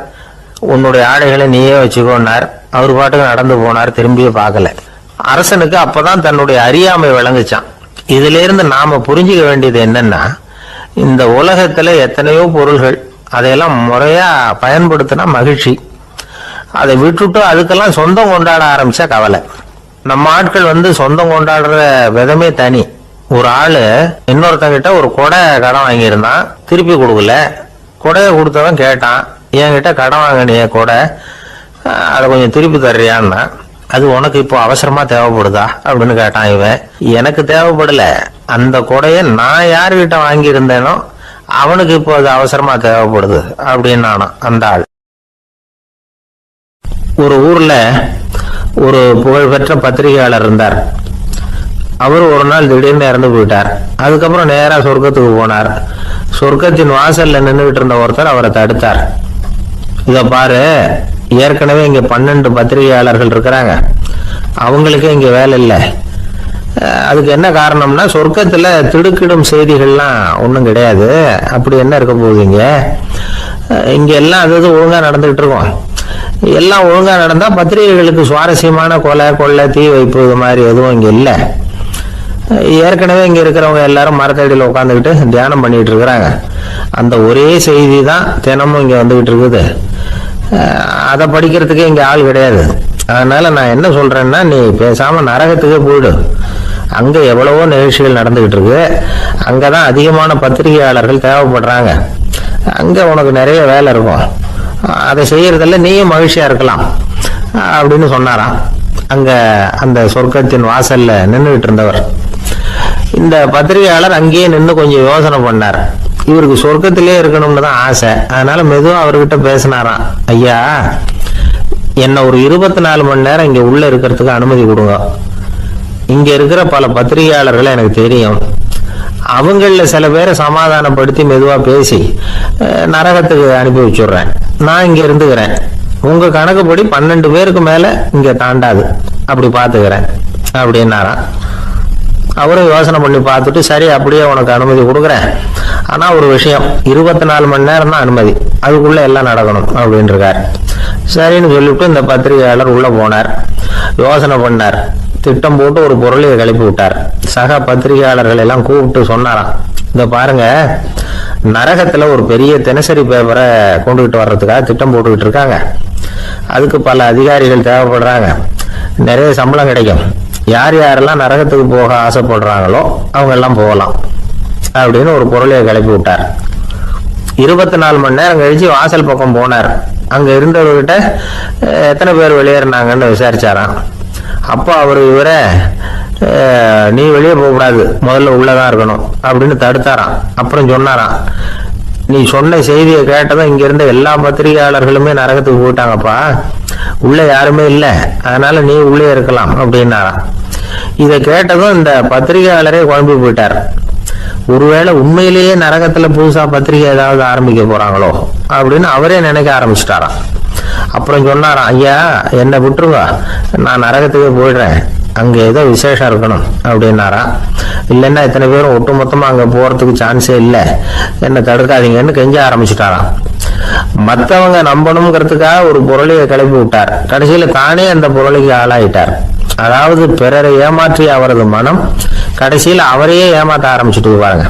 உன்னுடைய ஆடைகளை நீயே வச்சுக்கோன்னார். அவர் பாட்டுக்கு நடந்து போனார், திரும்பியே பார்க்கல. அரசனுக்கு அப்பதான் தன்னுடைய அறியாமை விளங்குச்சான். இதுல இருந்து நாம புரிஞ்சுக்க வேண்டியது என்னன்னா, இந்த உலகத்துல எத்தனையோ பொருள்கள், அதையெல்லாம் முறையா பயன்படுத்தினா மகிழ்ச்சி. அதை விட்டுட்டு அதுக்கெல்லாம் சொந்தம் கொண்டாட ஆரம்பிச்சா கவலை. நம்ம ஆட்கள் சொந்தம் கொண்டாடுற விதமே தனி. ஒரு ஆளு இன்னொருத்தங்கிட்ட ஒரு கொடை கடன் வாங்கியிருந்தான், திருப்பி கொடுக்கல. கொடையை கொடுத்தவன் கேட்டான், என்கிட்ட கடன் வாங்கினிய கொடை, அதை கொஞ்சம் திருப்பி தர்றியான்னா. அது உனக்கு இப்போ அவசரமா தேவைப்படுதா அப்படின்னு கேட்டான் இவன். எனக்கு தேவைப்படல, அந்த கொடையை நான் யாருகிட்ட வாங்கியிருந்தேனோ அவனுக்கு இப்போ அது அவசரமா தேவைப்படுது அப்படின்னு நானும் அந்த ஆள். ஒரு ஊர்ல ஒரு புகழ்பெற்ற பத்திரிகையாளர் இருந்தார். அவர் ஒரு நாள் திடீர்னு இறந்து போயிட்டார். அதுக்கப்புறம் நேரா சொர்க்கத்துக்கு போனார். சொர்க்கத்தின் வாசல்ல நின்றுகிட்டு இருந்த ஒருத்தர் அவரை தடுத்தார். இத பாரு, ஏற்கனவே இங்க 12 பத்திரிகையாளர்கள் இருக்கிறாங்க, அவங்களுக்கே இங்க வேலை இல்லை. அதுக்கு என்ன காரணம்னா, சொர்க்கத்துல திடுக்கிடும் செய்திகள்லாம் ஒன்றும் கிடையாது. அப்படி என்ன இருக்க போகுதுங்க, இங்க எல்லாம் அது ஒழுங்கா நடந்துகிட்டு இருக்கோம். எல்லாம் ஒழுங்கா நடந்தா பத்திரிகைகளுக்கு சுவாரஸ்யமான கொலை கொள்ளை தீ வைப்பு இது மாதிரி எதுவும் இங்க இல்லை. ஏற்கனவே இங்க இருக்கிறவங்க எல்லாரும் மரத்தடியில் உட்காந்துக்கிட்டு தியானம் பண்ணிட்டு இருக்கிறாங்க. அந்த ஒரே செய்தி தான் தினமும் இங்க வந்துகிட்டு இருக்குது. அதை படிக்கிறதுக்கே இங்க ஆள் கிடையாது. அதனால நான் என்ன சொல்றேன்னா, நீ பேசாம நரகத்துக்கே போயிடு. அங்க எவ்வளவோ நிகழ்ச்சிகள் நடந்துகிட்டு இருக்கு. அங்கதான் அதிகமான பத்திரிகையாளர்கள் தேவைப்படுறாங்க. அங்க உனக்கு நிறைய வேலை இருக்கும். அதை செய்யறதில்ல, நீயும் மகிழ்ச்சியா இருக்கலாம் அப்படின்னு சொன்னாராம். அங்க அந்த சொர்க்கத்தின் வாசல்ல நின்றுகிட்டு இருந்தவர். இந்த பத்திரிகையாளர் அங்கேயே நின்று கொஞ்சம் யோசனை பண்ணார். இவருக்கு சொர்க்கத்திலே இருக்கணும்னு தான் ஆசை. அதனால மெதுவா அவர்கிட்ட பேசினாராம். ஐயா, என்ன ஒரு 24 மணி நேரம் இங்க உள்ள இருக்கிறதுக்கு அனுமதி கொடுங்க. இங்க இருக்கிற பல பத்திரிகையாளர்களை எனக்கு தெரியும். அவங்கள சில பேரை சமாதானப்படுத்தி மெதுவா பேசி நரகத்துக்கு அனுப்பி வச்சுடுறேன். நான் இங்க இருந்துக்கிறேன். உங்க கணக்குப்படி 12 பேருக்கு மேல இங்க தாண்டாது, அப்படி பாத்துக்கிறேன் அப்படின்னாராம். அவரும் யோசனை பண்ணி பார்த்துட்டு, சரி அப்படியே உனக்கு அனுமதி கொடுக்குறேன், ஆனா ஒரு விஷயம், 24 மணி நேரம் தான் அனுமதி, அதுக்குள்ள எல்லாம் நடக்கணும் அப்படின்னு இருக்காரு. சரின்னு சொல்லிவிட்டு இந்த பத்திரிகையாளர் உள்ள போனார். யோசனை பண்ணார். திட்டம் போட்டு ஒரு பொருளையை கிளப்பி விட்டார். சக பத்திரிகையாளர்கள் எல்லாம் கூப்பிட்டு சொன்னாராம், இந்த பாருங்க, நரகத்துல ஒரு பெரிய தினசரி பேப்பரை கொண்டுகிட்டு வர்றதுக்காக திட்டம் போட்டுக்கிட்டு இருக்காங்க. அதுக்கு பல அதிகாரிகள் தேவைப்படுறாங்க. நிறைய சம்பளம் கிடைக்கும். யார் யாரெல்லாம் நரகத்துக்கு போக ஆசைப்படுறாங்களோ அவங்க எல்லாம் போகலாம் அப்படின்னு ஒரு பொருளையை கிளப்பி விட்டார். 24 மணி நேரம் கழிச்சு வாசல் பக்கம் போனார். அங்க இருந்தவர்கிட்ட எத்தனை பேர் வெளியேறினாங்கன்னு விசாரிச்சாராம். அப்போ அவர் இவரை, நீ வெளியே போகக்கூடாது, முதல்ல உள்ளதான் இருக்கணும் அப்படின்னு தடுத்தாராம். அப்புறம் சொன்னாராம், நீ சொன்ன செய்தியை கேட்டதும் இங்க இருந்த எல்லா பத்திரிகையாளர்களுமே நரகத்துக்கு போயிட்டாங்கப்பா, உள்ள யாருமே இல்லை, அதனால நீ உள்ளே இருக்கலாம் அப்படின்னாராம். இதை கேட்டதும் இந்த பத்திரிகையாளரே குழம்பி போயிட்டார். ஒருவேளை உண்மையிலேயே நரகத்துல புதுசா பத்திரிகை ஏதாவது ஆரம்பிக்க போறாங்களோ அப்படின்னு அவரே நினைக்க ஆரம்பிச்சிட்டாராம். அப்புறம் சொன்னாராம், ஐயா என்னை விட்டுருங்க, நான் நரகத்துக்கே போயிடுறேன், அங்க ஏதோ விசேஷம் இருக்கணும் அப்படின்னாராம். இல்லைன்னா இத்தனை பேரும் ஒட்டுமொத்தமா அங்க போறதுக்கு சான்ஸே இல்லை, என்ன தடுக்காதீங்கன்னு கெஞ்ச ஆரம்பிச்சுட்டாராம். மற்றவங்க நம்பணுங்கிறதுக்காக ஒரு பொருளையை கிளப்பி விட்டார். கடைசியில தானே அந்த பொருளைக்கு ஆளாயிட்டார். அதாவது பிறரை ஏமாற்றிய அவரது மனம் கடைசியில அவரையே ஏமாத்த ஆரம்பிச்சுட்டு பாருங்க.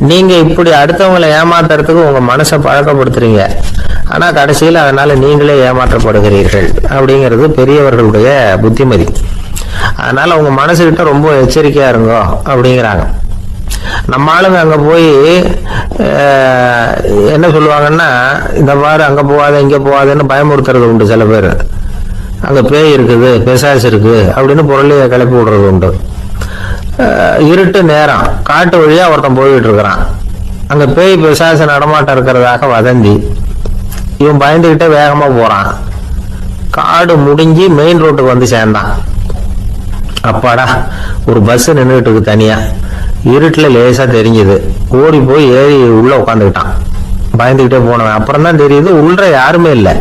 நீங்க இப்படி அடுத்தவங்களை ஏமாத்துறதுக்கு உங்க மனசை பழக்கப்படுத்துறீங்க, ஆனா கடைசியில அதனால நீங்களே ஏமாற்றப்படுகிறீர்கள் அப்படிங்கிறது பெரியவர்களுடைய புத்திமதி. அதனால உங்க மனசுகிட்ட ரொம்ப எச்சரிக்கையா இருங்கோ அப்படிங்கிறாங்க. நம்ம ஆளுங்க அங்க போய் என்ன சொல்லுவாங்கன்னா, இந்த மாதிரி அங்க போகாத இங்க போகாதன்னு பயமுறுத்துறது உண்டு. சில பேர் அங்க பேய் இருக்குது, பிசாசு இருக்கு அப்படின்னு பொருளைய கிளப்பி விடுறது உண்டு. இருட்டு நேரம் காட்டு வழியா ஒருத்தன் போயிட்டு இருக்கிறான். அங்க பேய் பிசாசு நடமாட்டம் இருக்கிறதாக வதந்தி. இவன் பயந்துகிட்டே வேகமா போறான். காடு முடிஞ்சு மெயின் ரோட்டுக்கு வந்து சேர்ந்தான். அப்பாடா, ஒரு பஸ் நின்றுட்டு இருக்கு தனியா. இருட்டுல லேசா தெரிஞ்சது. ஓடி போய் ஏறி உள்ள உட்காந்துக்கிட்டான். பயந்துகிட்டே போனவன் அப்புறம் தான் தெரியுது உள்ள யாருமே இல்லை,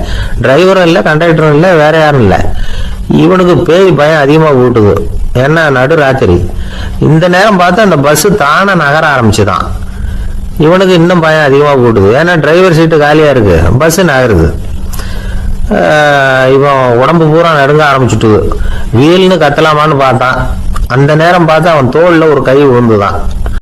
டிரைவரும் இல்லை, கண்டக்டரும் இல்லை, வேற யாரும் இல்லை. இவனுக்கு பேய் பயம் அதிகமா கூட்டுது. ஏன்னா நடு ராத்திரி. இந்த நேரம் பார்த்து அந்த பஸ் தானே நகர ஆரம்பிச்சுதான். இவனுக்கு இன்னும் பயம் அதிகமா கூட்டுது. ஏன்னா டிரைவர் சீட்டு காலியா இருக்கு, பஸ் நகருது. இவன் உடம்பு பூரா நடுங்க ஆரம்பிச்சுட்டு வீல்னு கத்தலாமான்னு பார்த்தான். அந்த நேரம் பார்த்து அவன் தோல்ல ஒரு கை விழுந்துதான்.